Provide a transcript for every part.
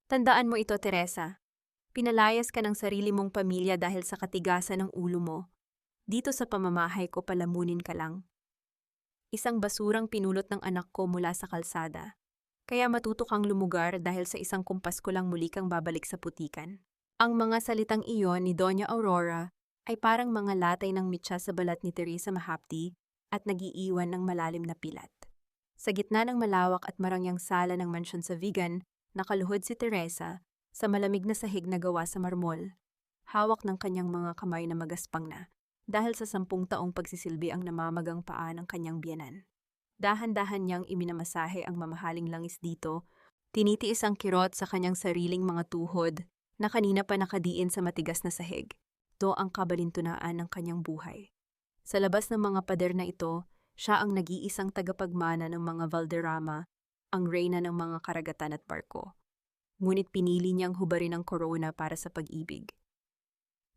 Tandaan mo ito, Teresa. Pinalayas ka ng sarili mong pamilya dahil sa katigasan ng ulo mo. Dito sa pamamahay ko palamunin ka lang. Isang basurang pinulot ng anak ko mula sa kalsada. Kaya matuto kang lumugar dahil sa isang kumpas ko lang muli kang babalik sa putikan. Ang mga salitang iyon ni Doña Aurora ay parang mga latay ng mitsa sa balat ni Teresa Mahapdi at nagiiwan ng malalim na pilat. Sa gitna ng malawak at marangyang sala ng mansyon sa Vigan, nakaluhod si Teresa sa malamig na sahig na gawa sa marmol, hawak ng kanyang mga kamay na magaspang na, dahil sa 10 taong pagsisilbi ang namamagang paa ng kanyang biyenan. Dahan-dahan niyang iminamasahe ang mamahaling langis dito, tinitiis ang kirot sa kanyang sariling mga tuhod na kanina pa nakadiin sa matigas na sahig. Ito ang kabalintunaan ng kanyang buhay. Sa labas ng mga pader na ito, siya ang nag-iisang tagapagmana ng mga Valderrama, ang reyna ng mga karagatan at barko. Ngunit pinili niyang hubarin ang korona para sa pag-ibig.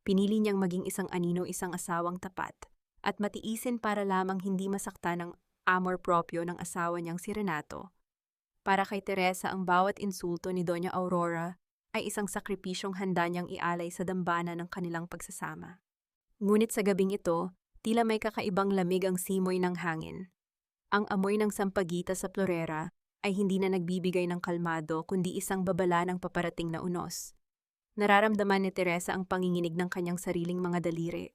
Pinili niyang maging isang anino, isang asawang tapat, at matiisin para lamang hindi masaktan ng amor proprio ng asawa niyang si Renato. Para kay Teresa, ang bawat insulto ni Doña Aurora ay isang sakripisyong handa niyang ialay sa dambana ng kanilang pagsasama. Ngunit sa gabing ito, tila may kakaibang lamig ang simoy ng hangin. Ang amoy ng sampagita sa florera ay hindi na nagbibigay ng kalmado kundi isang babala ng paparating na unos. Nararamdaman ni Teresa ang panginginig ng kanyang sariling mga daliri.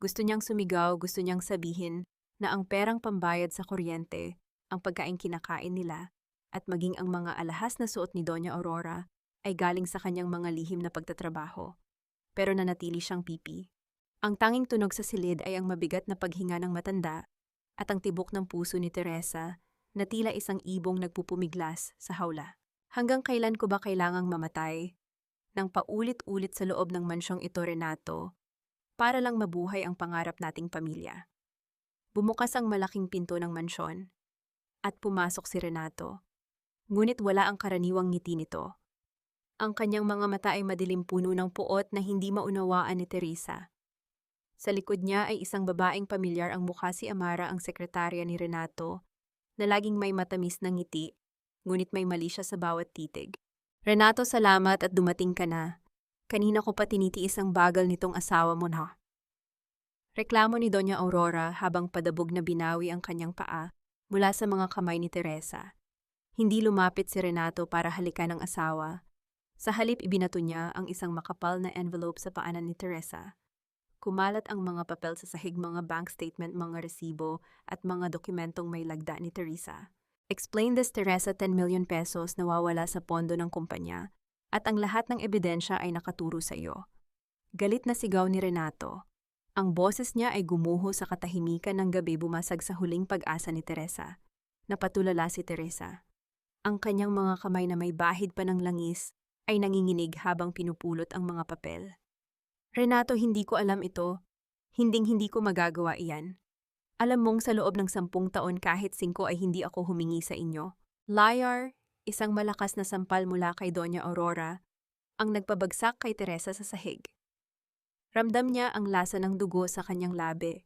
Gusto niyang sumigaw, gusto niyang sabihin na ang perang pambayad sa kuryente, ang pagkain kinakain nila, at maging ang mga alahas na suot ni Doña Aurora ay galing sa kanyang mga lihim na pagtatrabaho. Pero nanatili siyang pipi. Ang tanging tunog sa silid ay ang mabigat na paghinga ng matanda at ang tibok ng puso ni Teresa na tila isang ibong nagpupumiglas sa hawla. Hanggang kailan ko ba kailangang mamatay? Nang paulit-ulit sa loob ng mansyong ito, Renato, para lang mabuhay ang pangarap nating pamilya. Bumukas ang malaking pinto ng mansyon at pumasok si Renato. Ngunit wala ang karaniwang ngiti nito. Ang kanyang mga mata ay madilim puno ng puot na hindi maunawaan ni Teresa. Sa likod niya ay isang babaeng pamilyar, ang mukha si Amara, ang sekretarya ni Renato, na laging may matamis na ngiti, ngunit may mali siya sa bawat titig. Renato, salamat at dumating ka na. Kanina ko pa tinitiis ang bagal nitong asawa mo na. Reklamo ni Doña Aurora habang padabog na binawi ang kanyang paa mula sa mga kamay ni Teresa. Hindi lumapit si Renato para halikan ang asawa. Sa halip, ibinato niya ang isang makapal na envelope sa paanan ni Teresa. Kumalat ang mga papel sa sahig, mga bank statement, mga resibo, at mga dokumentong may lagda ni Teresa. Explain this, Teresa, 10 million pesos nawawala sa pondo ng kumpanya, at ang lahat ng ebidensya ay nakaturo sa iyo. Galit na sigaw ni Renato. Ang boses niya ay gumuho sa katahimikan ng gabi, bumasag sa huling pag-asa ni Teresa. Napatulala si Teresa. Ang kanyang mga kamay na may bahid pa ng langis ay nanginginig habang pinupulot ang mga papel. Renato, hindi ko alam ito. Hinding-hindi ko magagawa iyan. Alam mong sa loob ng 10 taon kahit 5 ay hindi ako humingi sa inyo. Liar, isang malakas na sampal mula kay Doña Aurora, ang nagpabagsak kay Teresa sa sahig. Ramdam niya ang lasa ng dugo sa kanyang labi.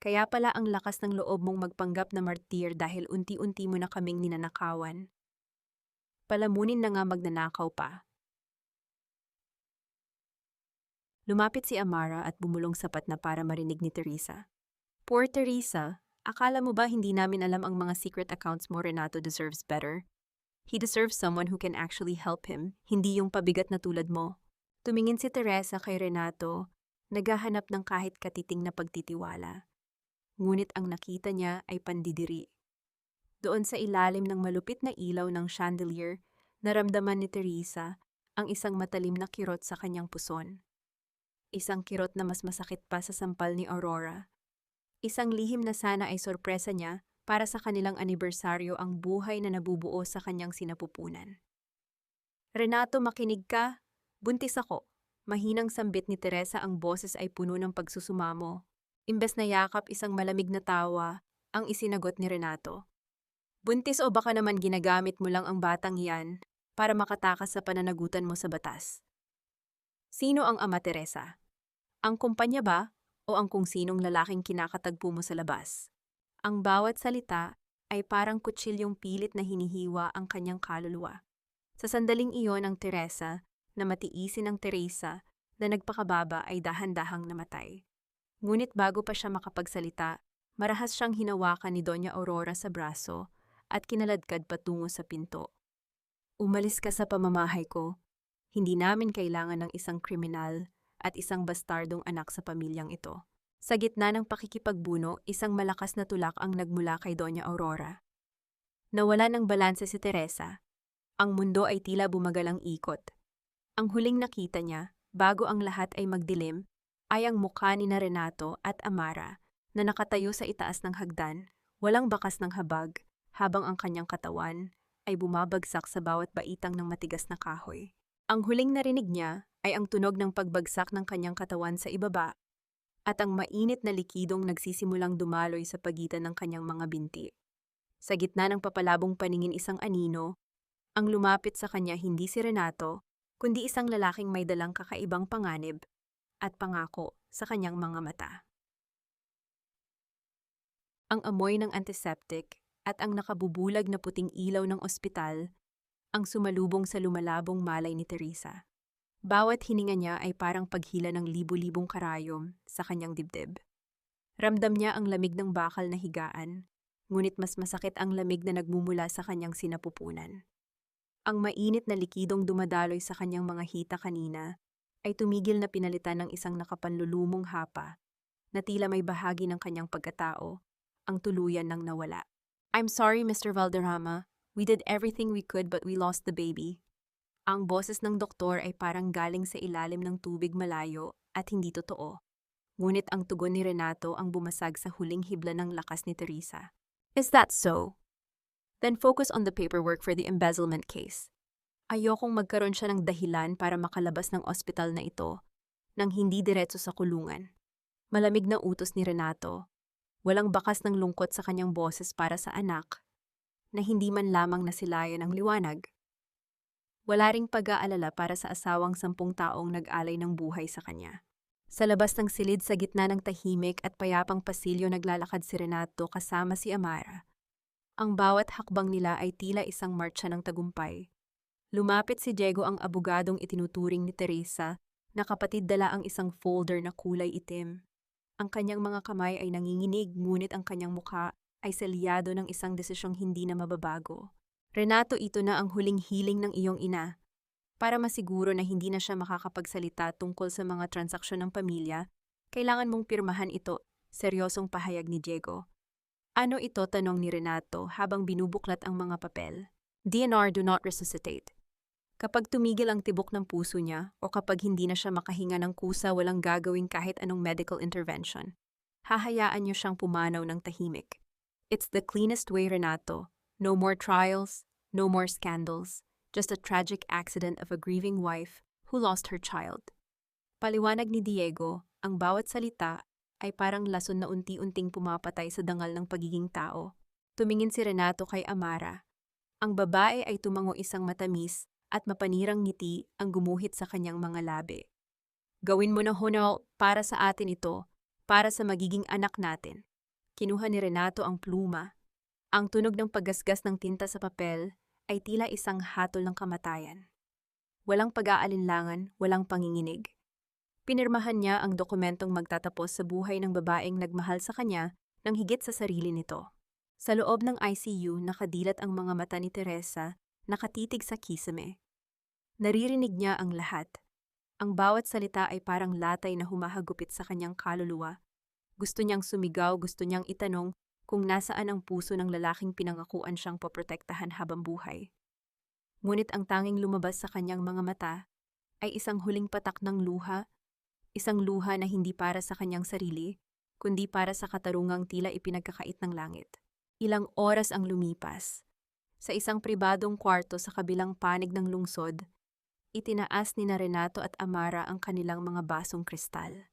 Kaya pala ang lakas ng loob mong magpanggap na martir dahil unti-unti mo na kaming ninanakawan. Palamunin na nga, magnanakaw pa. Lumapit si Amara at bumulong sapat na para marinig ni Teresa. Poor Teresa, akala mo ba hindi namin alam ang mga secret accounts mo? Renato deserves better. He deserves someone who can actually help him, hindi yung pabigat na tulad mo. Tumingin si Teresa kay Renato, naghahanap ng kahit katiting na pagtitiwala. Ngunit ang nakita niya ay pandidiri. Doon sa ilalim ng malupit na ilaw ng chandelier, naramdaman ni Teresa ang isang matalim na kirot sa kanyang puson. Isang kirot na mas masakit pa sa sampal ni Aurora. Isang lihim na sana ay sorpresa niya para sa kanilang anibersaryo, ang buhay na nabubuo sa kanyang sinapupunan. Renato, makinig ka. Buntis ako. Mahinang sambit ni Teresa, ang boses ay puno ng pagsusumamo. Imbes na yakap, isang malamig na tawa ang isinagot ni Renato. Buntis o baka naman ginagamit mo lang ang batang yan para makatakas sa pananagutan mo sa batas? Sino ang ama, Teresa? Ang kumpanya ba o ang kung sinong lalaking kinakatagpo mo sa labas? Ang bawat salita ay parang kutsilyong pilit na hinihiwa ang kanyang kaluluwa. Sa sandaling iyon ang Teresa, na matiisin ang Teresa, na nagpakababa ay dahan-dahang namatay. Ngunit bago pa siya makapagsalita, marahas siyang hinawakan ni Doña Aurora sa braso at kinaladkad patungo sa pinto. Umalis ka sa pamamahay ko. Hindi namin kailangan ng isang kriminal at isang bastardong anak sa pamilyang ito. Sa gitna ng pakikipagbuno, isang malakas na tulak ang nagmula kay Doña Aurora. Nawala ng balanse si Teresa. Ang mundo ay tila bumagal ang ikot. Ang huling nakita niya, bago ang lahat ay magdilim, ay ang mukha ni Renato at Amara na nakatayo sa itaas ng hagdan, walang bakas ng habag, habang ang kanyang katawan ay bumabagsak sa bawat baitang ng matigas na kahoy. Ang huling narinig niya ay ang tunog ng pagbagsak ng kanyang katawan sa ibaba at ang mainit na likidong nagsisimulang dumaloy sa pagitan ng kanyang mga binti. Sa gitna ng papalabong paningin isang anino, ang lumapit sa kanya hindi si Renato, kundi isang lalaking may dalang kakaibang panganib at pangako sa kanyang mga mata. Ang amoy ng antiseptic at ang nakabubulag na puting ilaw ng ospital ang sumalubong sa lumalabong malay ni Teresa. Bawat hininga niya ay parang paghila ng libu-libong karayom sa kanyang dibdib. Ramdam niya ang lamig ng bakal na higaan, ngunit mas masakit ang lamig na nagmumula sa kanyang sinapupunan. Ang mainit na likidong dumadaloy sa kanyang mga hita kanina ay tumigil na pinalitan ng isang nakapanlulumong hapa na tila may bahagi ng kanyang pagkatao ang tuluyan ng nawala. "I'm sorry, Mr. Valderrama. We did everything we could but we lost the baby." Ang boses ng doktor ay parang galing sa ilalim ng tubig malayo at hindi totoo. Ngunit ang tugon ni Renato ang bumasag sa huling hibla ng lakas ni Teresa. "Is that so? Then focus on the paperwork for the embezzlement case." Ayokong magkaroon siya ng dahilan para makalabas ng ospital na ito nang hindi diretso sa kulungan. Malamig na utos ni Renato. Walang bakas ng lungkot sa kanyang boses para sa anak na hindi man lamang nasilayan ng liwanag. Wala ring pag-aalala para sa asawang 10 taong nag-alay ng buhay sa kanya. Sa labas ng silid sa gitna ng tahimik at payapang pasilyo naglalakad si Renato kasama si Amara. Ang bawat hakbang nila ay tila isang martsa ng tagumpay. Lumapit si Diego ang abogadong itinuturing ni Teresa na kapatid dala ang isang folder na kulay itim. Ang kanyang mga kamay ay nanginginig ngunit ang kanyang mukha ay selyado ng isang desisyong hindi na mababago. "Renato, ito na ang huling hiling ng iyong ina. Para masiguro na hindi na siya makakapagsalita tungkol sa mga transaksyon ng pamilya, kailangan mong pirmahan ito," seryosong pahayag ni Diego. "Ano ito?" tanong ni Renato habang binubuklat ang mga papel. "DNR, do not resuscitate. Kapag tumigil ang tibok ng puso niya o kapag hindi na siya makahinga ng kusa, walang gagawing kahit anong medical intervention. Hahayaan niyo siyang pumanaw ng tahimik. It's the cleanest way, Renato. No more trials, no more scandals. Just a tragic accident of a grieving wife who lost her child." Paliwanag ni Diego, ang bawat salita ay parang lason na unti-unting pumapatay sa dangal ng pagiging tao. Tumingin si Renato kay Amara. Ang babae ay tumango, isang matamis at mapanirang ngiti ang gumuhit sa kanyang mga labi. "Gawin mo na, Honol, para sa atin ito, para sa magiging anak natin." Kinuha ni Renato ang pluma. Ang tunog ng paggasgas ng tinta sa papel ay tila isang hatol ng kamatayan. Walang pag-aalinlangan, walang panginginig. Pinirmahan niya ang dokumentong magtatapos sa buhay ng babaeng nagmahal sa kanya nang higit sa sarili nito. Sa loob ng ICU, nakadilat ang mga mata ni Teresa, nakatitig sa kisame. Naririnig niya ang lahat. Ang bawat salita ay parang latay na humahagupit sa kanyang kaluluwa. Gusto niyang sumigaw, gusto niyang itanong kung nasaan ang puso ng lalaking pinangakuan siyang poprotektahan habang buhay. Ngunit ang tanging lumabas sa kanyang mga mata ay isang huling patak ng luha, isang luha na hindi para sa kanyang sarili, kundi para sa katarungang tila ipinagkakait ng langit. Ilang oras ang lumipas. Sa isang pribadong kwarto sa kabilang panig ng lungsod, itinaas ni Renato at Amara ang kanilang mga basong kristal.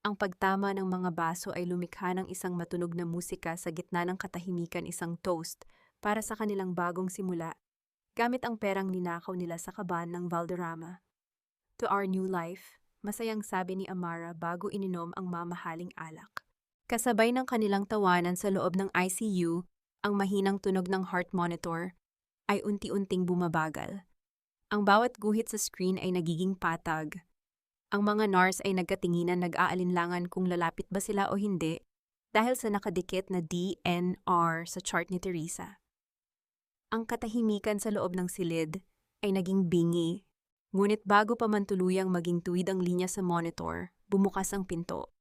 Ang pagtama ng mga baso ay lumikha ng isang matunog na musika sa gitna ng katahimikan, isang toast para sa kanilang bagong simula, gamit ang perang ninakaw nila sa kaban ng Valderrama. "To our new life," masayang sabi ni Amara bago ininom ang mamahaling alak. Kasabay ng kanilang tawanan sa loob ng ICU, ang mahinang tunog ng heart monitor ay unti-unting bumabagal. Ang bawat guhit sa screen ay nagiging patag. Ang mga nurse ay nagkatinginan nag-aalinlangan kung lalapit ba sila o hindi dahil sa nakadikit na DNR sa chart ni Teresa. Ang katahimikan sa loob ng silid ay naging bingi, ngunit bago pa man tuluyang maging tuwid ang linya sa monitor, bumukas ang pinto.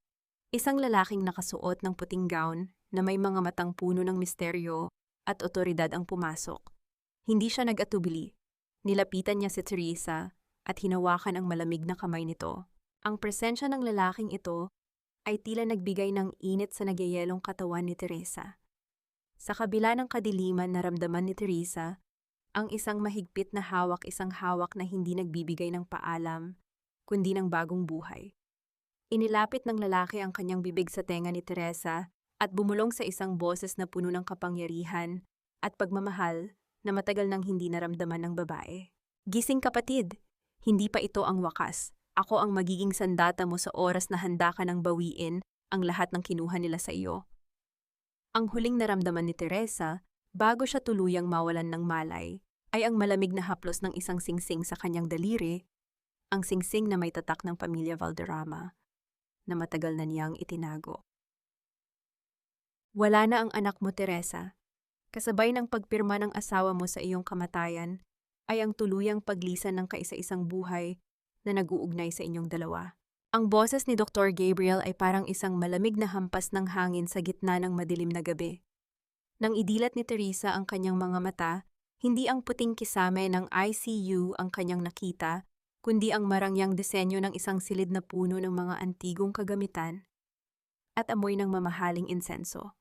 Isang lalaking nakasuot ng puting gown na may mga matang puno ng misteryo at otoridad ang pumasok. Hindi siya nag-atubili. Nilapitan niya si Teresa at hinawakan ang malamig na kamay nito. Ang presensya ng lalaking ito ay tila nagbigay ng init sa nagyayelong katawan ni Teresa. Sa kabila ng kadiliman naramdaman ni Teresa, ang isang mahigpit na hawak, isang hawak na hindi nagbibigay ng paalam, kundi ng bagong buhay. Inilapit ng lalaki ang kanyang bibig sa tenga ni Teresa at bumulong sa isang boses na puno ng kapangyarihan at pagmamahal na matagal nang hindi naramdaman ng babae. Gising kapatid, hindi pa ito ang wakas. Ako ang magiging sandata mo sa oras na handa ka nang bawiin ang lahat ng kinuha nila sa iyo. Ang huling naramdaman ni Teresa, bago siya tuluyang mawalan ng malay, ay ang malamig na haplos ng isang singsing sa kanyang daliri, ang singsing na may tatak ng pamilya Valderrama, na matagal na niyang itinago. Wala na ang anak mo, Teresa. Kasabay ng pagpirma ng asawa mo sa iyong kamatayan, ay ang tuluyang paglisan ng kaisa-isang buhay na nag-uugnay sa inyong dalawa. Ang boses ni Dr. Gabriel ay parang isang malamig na hampas ng hangin sa gitna ng madilim na gabi. Nang idilat ni Teresa ang kanyang mga mata, hindi ang puting kisame ng ICU ang kanyang nakita, kundi ang marangyang disenyo ng isang silid na puno ng mga antigong kagamitan at amoy ng mamahaling insenso.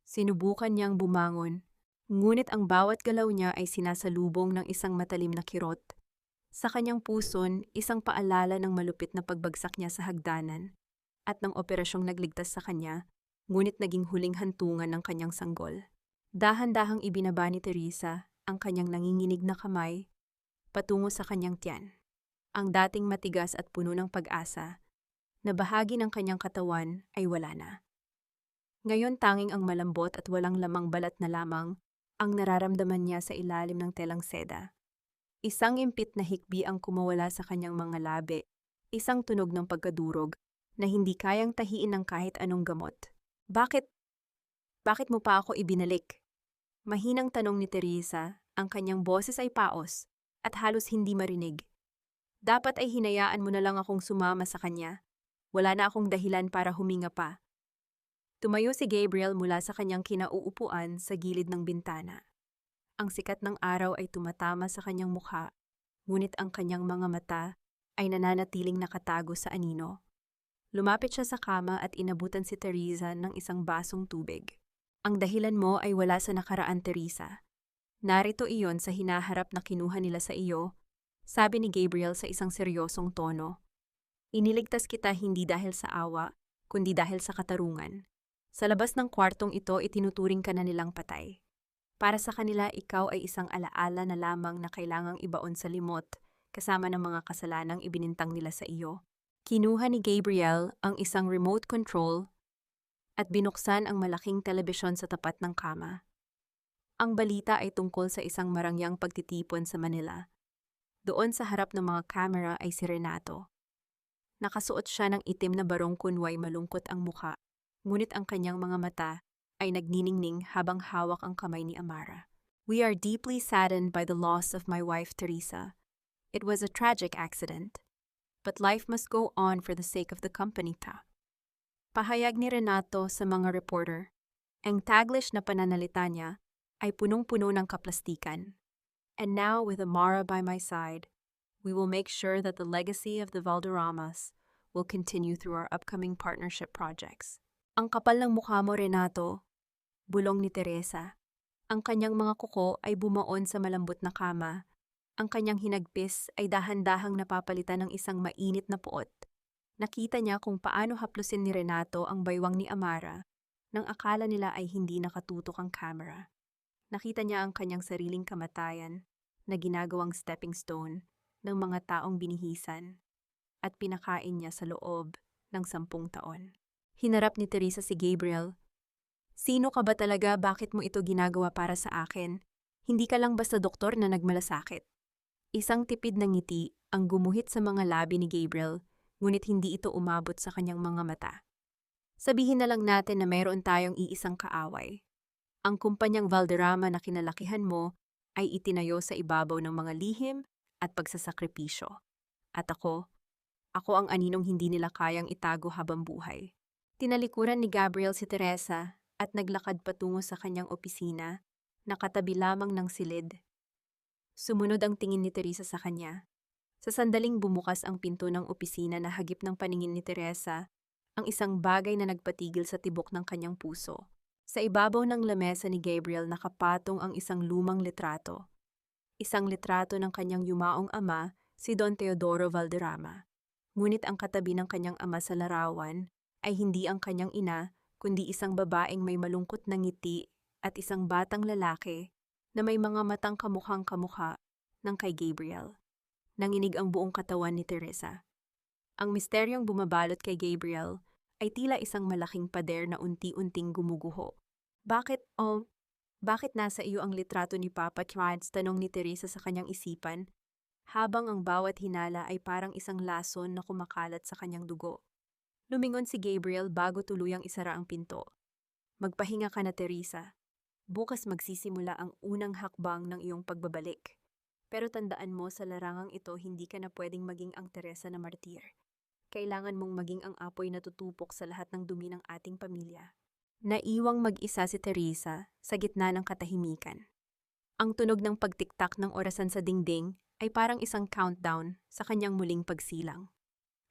Sinubukan niyang bumangon, ngunit ang bawat galaw niya ay sinasalubong ng isang matalim na kirot. Sa kanyang puson, isang paalala ng malupit na pagbagsak niya sa hagdanan at ng operasyong nagligtas sa kanya, ngunit naging huling hantungan ng kanyang sanggol. Dahan-dahang ibinaba ni Teresa ang kanyang nanginginig na kamay patungo sa kanyang tiyan. Ang dating matigas at puno ng pag-asa na bahagi ng kanyang katawan ay wala na. Ngayon tanging ang malambot at walang lamang balat na lamang ang nararamdaman niya sa ilalim ng telang seda. Isang impit na hikbi ang kumawala sa kanyang mga labi, isang tunog ng pagkadurog na hindi kayang tahiin ng kahit anong gamot. Bakit mo pa ako ibinalik? Mahinang tanong ni Teresa, ang kanyang boses ay paos at halos hindi marinig. Dapat ay hinayaan mo na lang akong sumama sa kanya. Wala na akong dahilan para huminga pa. Tumayo si Gabriel mula sa kanyang kinauupuan sa gilid ng bintana. Ang sikat ng araw ay tumatama sa kanyang mukha, ngunit ang kanyang mga mata ay nananatiling nakatago sa anino. Lumapit siya sa kama at inabutan si Teresa ng isang basong tubig. Ang dahilan mo ay wala sa nakaraan, Teresa. Narito iyon sa hinaharap na kinuha nila sa iyo, sabi ni Gabriel sa isang seryosong tono. Iniligtas kita hindi dahil sa awa, kundi dahil sa katarungan. Sa labas ng kwartong ito, itinuturing ka na nilang patay. Para sa kanila, ikaw ay isang alaala na lamang na kailangang ibaon sa limot, kasama ng mga kasalanang ibinintang nila sa iyo. Kinuha ni Gabriel ang isang remote control at binuksan ang malaking telebisyon sa tapat ng kama. Ang balita ay tungkol sa isang marangyang pagtitipon sa Manila. Doon sa harap ng mga kamera ay si Renato. Nakasuot siya ng itim na barong kunway malungkot ang muka, ngunit ang kanyang mga mata ay nagniningning habang hawak ang kamay ni Amara. We are deeply saddened by the loss of my wife, Teresa. It was a tragic accident. But life must go on for the sake of the company, pa. Pahayag ni Renato sa mga reporter. Ang Taglish na pananalita niya ay punong-puno ng kaplastikan. And now, with Amara by my side, we will make sure that the legacy of the Valderramas will continue through our upcoming partnership projects. Ang kapal ng mukha mo, Renato, bulong ni Teresa. Ang kanyang mga kuko ay bumaon sa malambot na kama. Ang kanyang hinagpis ay dahan-dahang napapalitan ng isang mainit na puot. Nakita niya kung paano haplusin ni Renato ang baywang ni Amara nang akala nila ay hindi nakatutok ang camera. Nakita niya ang kanyang sariling kamatayan na ginagawang stepping stone ng mga taong binihisan at pinakain niya sa loob ng 10 taon. Hinarap ni Teresa si Gabriel. Sino ka ba talaga? Bakit mo ito ginagawa para sa akin? Hindi ka lang basta doktor na nagmalasakit. Isang tipid na ngiti ang gumuhit sa mga labi ni Gabriel, ngunit hindi ito umabot sa kanyang mga mata. Sabihin na lang natin na mayroon tayong iisang kaaway. Ang kumpanyang Valderrama na kinalakihan mo ay itinayo sa ibabaw ng mga lihim at pagsasakripisyo. At ako ang aninong hindi nila kayang itago habang buhay. Tinalikuran ni Gabriel si Teresa at naglakad patungo sa kanyang opisina, nakatabi lamang ng silid. Sumunod ang tingin ni Teresa sa kanya. Sa sandaling bumukas ang pinto ng opisina na hagip ng paningin ni Teresa, ang isang bagay na nagpatigil sa tibok ng kanyang puso. Sa ibabaw ng lamesa ni Gabriel nakapatong ang isang lumang litrato. Isang litrato ng kanyang yumaong ama, si Don Teodoro Valderrama. Ngunit ang katabi ng kanyang ama sa larawan ay hindi ang kanyang ina, kundi isang babaeng may malungkot na ngiti at isang batang lalaki na may mga matang kamukhang kamukha ng kay Gabriel. Nanginig ang buong katawan ni Teresa. Ang misteryong bumabalot kay Gabriel ay tila isang malaking pader na unti-unting gumuguho. Bakit nasa iyo ang litrato ni Papa Charles? Tanong ni Teresa sa kanyang isipan, habang ang bawat hinala ay parang isang lason na kumakalat sa kanyang dugo. Lumingon si Gabriel bago tuluyang isara ang pinto. Magpahinga ka na, Teresa. Bukas magsisimula ang unang hakbang ng iyong pagbabalik. Pero tandaan mo, sa larangang ito hindi ka na pwedeng maging ang Teresa na martir. Kailangan mong maging ang apoy na tutupok sa lahat ng dumi ng ating pamilya. Naiwang mag-isa si Teresa sa gitna ng katahimikan. Ang tunog ng pagtiktak ng orasan sa dingding ay parang isang countdown sa kanyang muling pagsilang.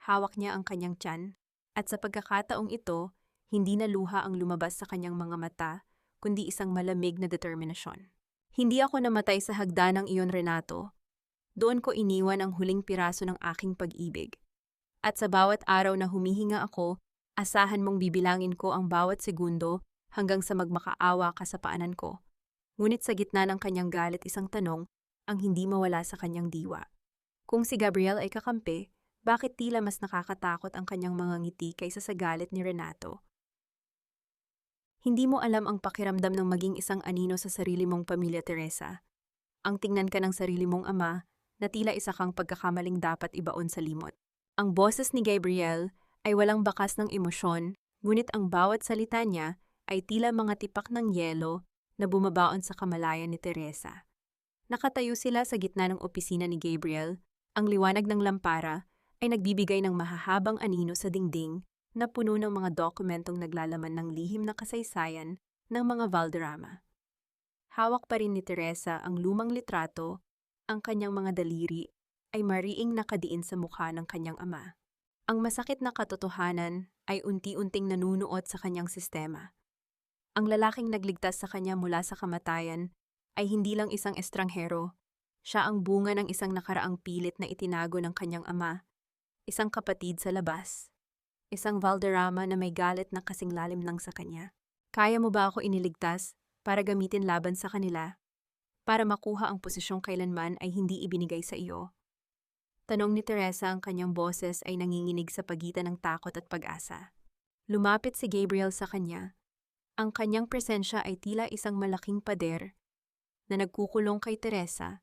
Hawak niya ang kanyang tiyan, at sa pagkakataong ito, hindi na luha ang lumabas sa kanyang mga mata, kundi isang malamig na determinasyon. Hindi ako namatay sa hagdanang iyon, Renato. Doon ko iniwan ang huling piraso ng aking pag-ibig. At sa bawat araw na humihinga ako, asahan mong bibilangin ko ang bawat segundo hanggang sa magmakaawa ka sa paanan ko. Ngunit sa gitna ng kanyang galit, isang tanong ang hindi mawala sa kanyang diwa. Kung si Gabriel ay kakampi, bakit tila mas nakakatakot ang kanyang mga ngiti kaysa sa galit ni Renato? Hindi mo alam ang pakiramdam ng maging isang anino sa sarili mong pamilya, Teresa. Ang tingnan ka ng sarili mong ama na tila isa kang pagkakamaling dapat ibaon sa limot. Ang boses ni Gabriel ay walang bakas ng emosyon, ngunit ang bawat salita niya ay tila mga tipak ng yelo na bumabaon sa kamalayan ni Teresa. Nakatayo sila sa gitna ng opisina ni Gabriel. Ang liwanag ng lampara ay nagbibigay ng mahahabang anino sa dingding na puno ng mga dokumentong naglalaman ng lihim na kasaysayan ng mga Valderrama. Hawak pa rin ni Teresa ang lumang litrato, ang kanyang mga daliri ay mariing nakadiin sa mukha ng kanyang ama. Ang masakit na katotohanan ay unti-unting nanunuot sa kanyang sistema. Ang lalaking nagligtas sa kanya mula sa kamatayan ay hindi lang isang estranghero, siya ang bunga ng isang nakaraang pilit na itinago ng kanyang ama, isang kapatid sa labas, isang Valderrama na may galit na kasing lalim lang sa kanya. Kaya mo ba ako iniligtas para gamitin laban sa kanila? Para makuha ang posisyong kailanman ay hindi ibinigay sa iyo? Tanong ni Teresa, ang kanyang boses ay nanginginig sa pagitan ng takot at pag-asa. Lumapit si Gabriel sa kanya. Ang kanyang presensya ay tila isang malaking pader na nagkukulong kay Teresa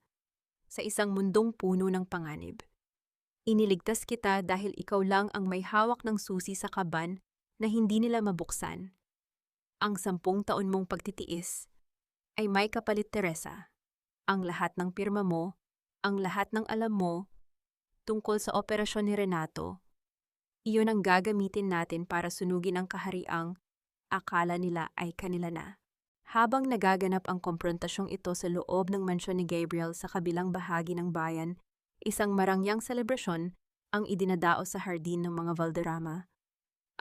sa isang mundong puno ng panganib. Iniligtas kita dahil ikaw lang ang may hawak ng susi sa kaban na hindi nila mabuksan. Ang 10 taon mong pagtitiis ay may kapalit, Teresa. Ang lahat ng pirma mo, ang lahat ng alam mo tungkol sa operasyon ni Renato, iyon ang gagamitin natin para sunugin ang kahariang akala nila ay kanila na. Habang nagaganap ang komprontasyong ito sa loob ng mansyon ni Gabriel sa kabilang bahagi ng bayan, isang marangyang selebrasyon ang idinadaos sa hardin ng mga Valderrama.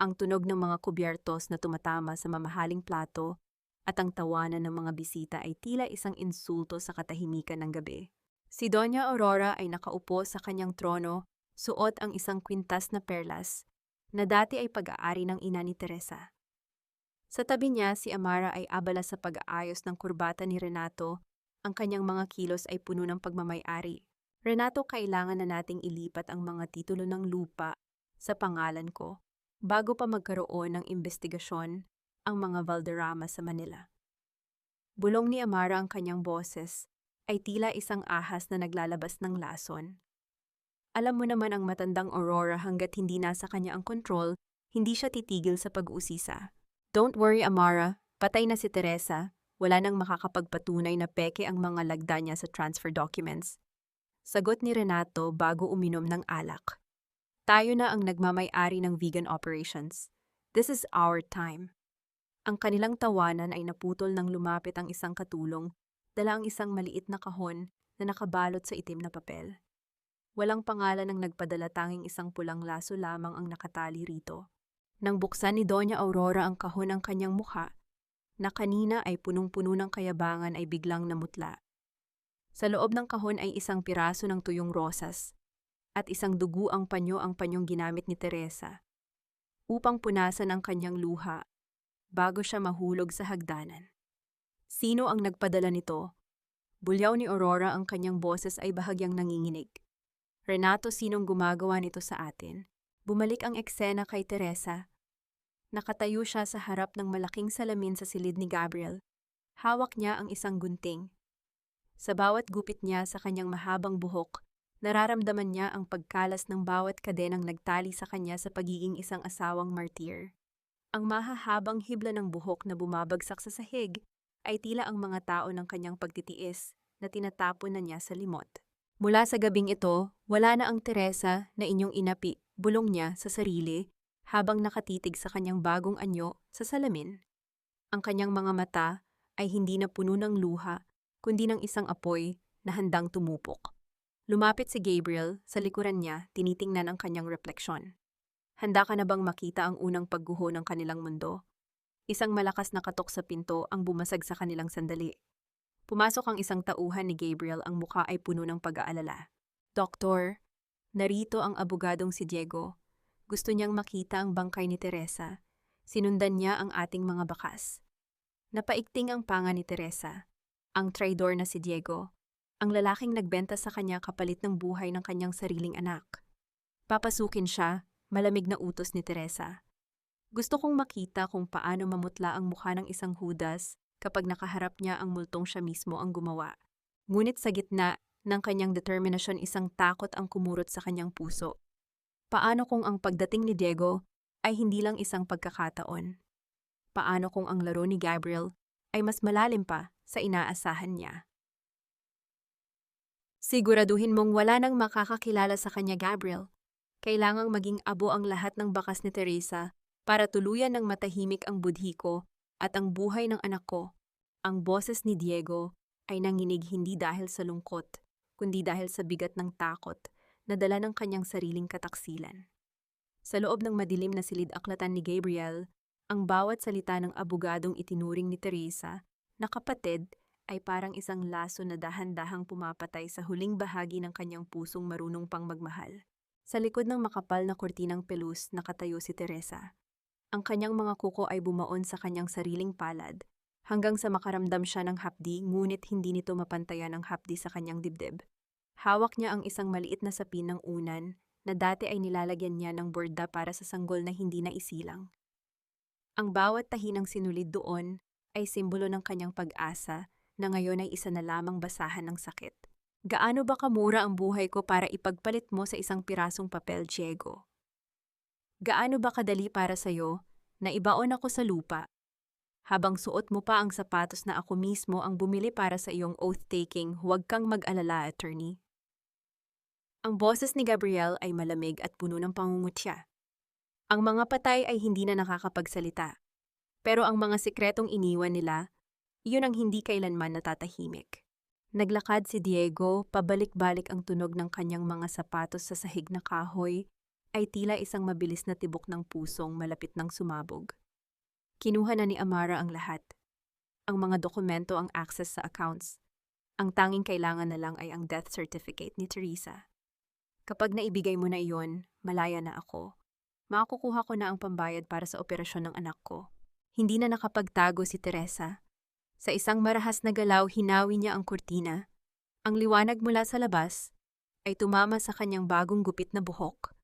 Ang tunog ng mga kubyertos na tumatama sa mamahaling plato at ang tawanan ng mga bisita ay tila isang insulto sa katahimikan ng gabi. Si Doña Aurora ay nakaupo sa kanyang trono, suot ang isang kwintas na perlas na dati ay pag-aari ng ina ni Teresa. Sa tabi niya, si Amara ay abala sa pag-aayos ng kurbata ni Renato. Ang kanyang mga kilos ay puno ng pagmamay-ari. Renato, kailangan na nating ilipat ang mga titulo ng lupa sa pangalan ko bago pa magkaroon ng investigasyon ang mga Valderrama sa Manila. Bulong ni Amara, ang kanyang boses ay tila isang ahas na naglalabas ng lason. Alam mo naman ang matandang Aurora hanggat hindi nasa kanya ang control, hindi siya titigil sa pag-uusisa. Don't worry, Amara, patay na si Teresa, wala nang makakapagpatunay na peke ang mga lagda niya sa transfer documents. Sagot ni Renato bago uminom ng alak. Tayo na ang nagmamay-ari ng vegan operations. This is our time. Ang kanilang tawanan ay naputol nang lumapit ang isang katulong, dala ang isang maliit na kahon na nakabalot sa itim na papel. Walang pangalan ang nagpadala, tanging isang pulang laso lamang ang nakatali rito. Nang buksan ni Doña Aurora ang kahon ng kanyang mukha, na kanina ay punong-puno ng kayabangan, ay biglang namutla. Sa loob ng kahon ay isang piraso ng tuyong rosas at isang duguang panyo, ang panyong ginamit ni Teresa upang punasan ang kanyang luha bago siya mahulog sa hagdanan. Sino ang nagpadala nito? Bulyaw ni Aurora, ang kanyang boses ay bahagyang nanginginig. Renato, sinong gumagawa nito sa atin? Bumalik ang eksena kay Teresa. Nakatayo siya sa harap ng malaking salamin sa silid ni Gabriel. Hawak niya ang isang gunting. Sa bawat gupit niya sa kanyang mahabang buhok, nararamdaman niya ang pagkalas ng bawat kadenang nagtali sa kanya sa pagiging isang asawang martir. Ang mahahabang hibla ng buhok na bumabagsak sa sahig ay tila ang mga tao ng kanyang pagtitiis na tinatapon na niya sa limot. Mula sa gabing ito, wala na ang Teresa na inyong inapi, bulong niya sa sarili habang nakatitig sa kanyang bagong anyo sa salamin. Ang kanyang mga mata ay hindi na puno ng luha, kundi ng isang apoy na handang tumupok. Lumapit si Gabriel, sa likuran niya, tinitingnan ang kanyang refleksyon. Handa ka na bang makita ang unang pagguho ng kanilang mundo? Isang malakas na katok sa pinto ang bumasag sa kanilang sandali. Pumasok ang isang tauhan ni Gabriel, ang mukha ay puno ng pag-aalala. Doktor, narito ang abogadong si Diego. Gusto niyang makita ang bangkay ni Teresa. Sinundan niya ang ating mga bakas. Napaikting ang panga ni Teresa. Ang traidor na si Diego. Ang lalaking nagbenta sa kanya kapalit ng buhay ng kanyang sariling anak. Papasukin siya, malamig na utos ni Teresa. Gusto kong makita kung paano mamutla ang mukha ng isang Judas kapag nakaharap niya ang multong siya mismo ang gumawa. Ngunit sa gitna ng kanyang determinasyon, isang takot ang kumurot sa kanyang puso. Paano kung ang pagdating ni Diego ay hindi lang isang pagkakataon? Paano kung ang laro ni Gabriel ay mas malalim pa sa inaasahan niya? Siguraduhin mong wala nang makakakilala sa kanya, Gabriel. Kailangang maging abo ang lahat ng bakas ni Teresa para tuluyan ng matahimik ang budhi ko at ang buhay ng anak ko. Ang boses ni Diego ay nanginig hindi dahil sa lungkot, kundi dahil sa bigat ng takot na dala ng kanyang sariling kataksilan. Sa loob ng madilim na silid-aklatan ni Gabriel, ang bawat salita ng abogadong itinuring ni Teresa na kapatid ay parang isang laso na dahan-dahang pumapatay sa huling bahagi ng kanyang pusong marunong pang magmahal. Sa likod ng makapal na kurtinang pelus nakatayo si Teresa. Ang kanyang mga kuko ay bumaon sa kanyang sariling palad hanggang sa makaramdam siya ng hapdi, ngunit hindi nito mapantayan ang hapdi sa kanyang dibdib. Hawak niya ang isang maliit na sapin ng unan na dati ay nilalagyan niya ng borda para sa sanggol na hindi na isilang. Ang bawat tahi ng sinulid doon ay simbolo ng kanyang pag-asa na ngayon ay isa na lamang basahan ng sakit. Gaano ba kamura ang buhay ko para ipagpalit mo sa isang pirasong papel, Diego? Gaano ba kadali para sa'yo na ibaon ako sa lupa habang suot mo pa ang sapatos na ako mismo ang bumili para sa iyong oath-taking? Huwag kang mag-alala, attorney. Ang boses ni Gabriel ay malamig at puno ng pangungutya. Ang mga patay ay hindi na nakakapagsalita, pero ang mga sikretong iniwan nila, iyon ang hindi kailanman natatahimik. Naglakad si Diego, pabalik-balik ang tunog ng kanyang mga sapatos sa sahig na kahoy, ay tila isang mabilis na tibok ng pusong malapit ng sumabog. Kinuha na ni Amara ang lahat. Ang mga dokumento, ang access sa accounts. Ang tanging kailangan na lang ay ang death certificate ni Teresa. Kapag naibigay mo na iyon, malaya na ako. Makukuha ko na ang pambayad para sa operasyon ng anak ko. Hindi na nakapagtago si Teresa. Sa isang marahas na galaw, hinawi niya ang kurtina. Ang liwanag mula sa labas ay tumama sa kanyang bagong gupit na buhok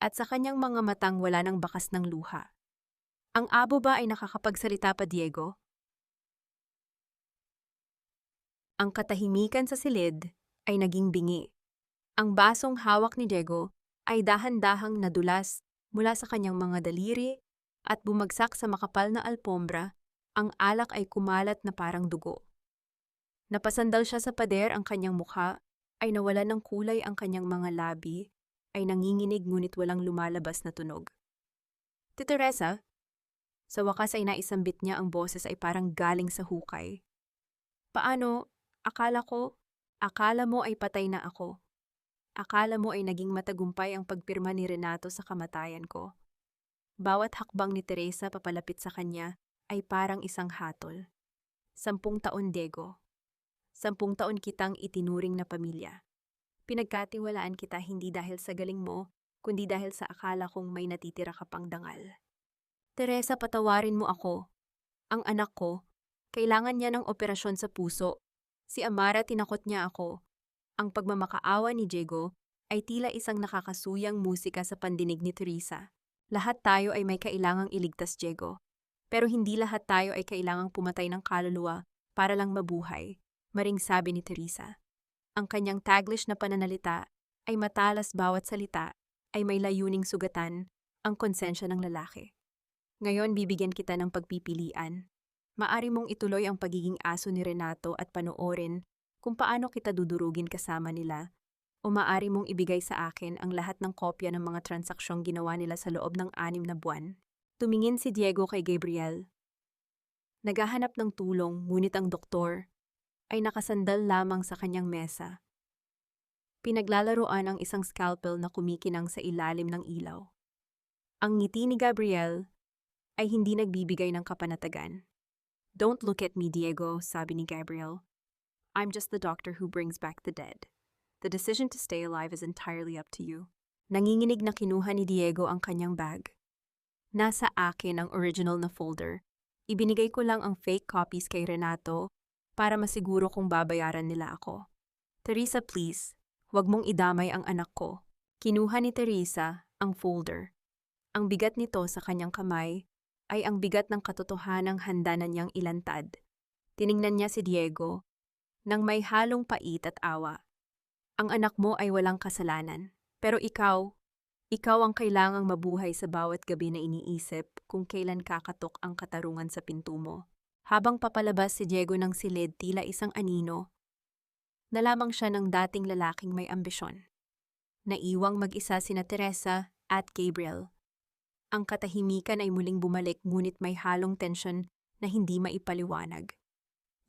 at sa kanyang mga matang wala ng bakas ng luha. Ang abo ba ay nakakapagsalita pa, Diego? Ang katahimikan sa silid ay naging bingi. Ang basong hawak ni Diego ay dahan-dahang nadulas mula sa kanyang mga daliri at bumagsak sa makapal na alpombra. Ang alak ay kumalat na parang dugo. Napasandal siya sa pader, ang kanyang mukha ay nawalan ng kulay, ang kanyang mga labi ay nanginginig ngunit walang lumalabas na tunog. Tita Teresa, sa wakas ay naisambit niya, ang boses ay parang galing sa hukay. Paano? Akala mo ay patay na ako. Akala mo ay naging matagumpay ang pagpirma ni Renato sa kamatayan ko. Bawat hakbang ni Teresa papalapit sa kanya ay parang isang hatol. 10 taon, Diego. 10 taon kitang itinuring na pamilya. Pinagkatiwalaan kita hindi dahil sa galing mo, kundi dahil sa akala kong may natitira ka pang dangal. Teresa, patawarin mo ako. Ang anak ko, kailangan niya ng operasyon sa puso. Si Amara, tinakot niya ako. Ang pagmamakaawa ni Diego ay tila isang nakakasuyang musika sa pandinig ni Teresa. Lahat tayo ay may kailangang iligtas, Diego. Pero hindi lahat tayo ay kailangang pumatay ng kaluluwa para lang mabuhay, maring sabi ni Teresa. Ang kanyang Taglish na pananalita ay matalas, bawat salita ay may layuning sugatan ang konsensya ng lalaki. Ngayon bibigyan kita ng pagpipilian. Maari mong ituloy ang pagiging aso ni Renato at panoorin kung paano kita dudurugin kasama nila, o maari mong ibigay sa akin ang lahat ng kopya ng mga transaksyong ginawa nila sa loob ng 6 na buwan. Tumingin si Diego kay Gabriel. Naghahanap ng tulong, ngunit ang doktor ay nakasandal lamang sa kanyang mesa. Pinaglalaroan ang isang scalpel na kumikinang sa ilalim ng ilaw. Ang ngiti ni Gabriel ay hindi nagbibigay ng kapanatagan. Don't look at me, Diego, sabi ni Gabriel. I'm just the doctor who brings back the dead. The decision to stay alive is entirely up to you. Nanginginig na kinuha ni Diego ang kanyang bag. Nasa akin ang original na folder. Ibinigay ko lang ang fake copies kay Renato para masiguro kung babayaran nila ako. Teresa, please, huwag mong idamay ang anak ko. Kinuha ni Teresa ang folder. Ang bigat nito sa kanyang kamay ay ang bigat ng katotohanang handa na niyang ilantad. Tiningnan niya si Diego nang may halong pait at awa. Ang anak mo ay walang kasalanan, pero ikaw ang kailangang mabuhay sa bawat gabi na iniisip kung kailan kakatok ang katarungan sa pinto mo. Habang papalabas si Diego ng silid, tila isang anino, nalamang siya ng dating lalaking may ambisyon. Naiwang mag-isa sina Teresa at Gabriel. Ang katahimikan ay muling bumalik, ngunit may halong tensyon na hindi maipaliwanag.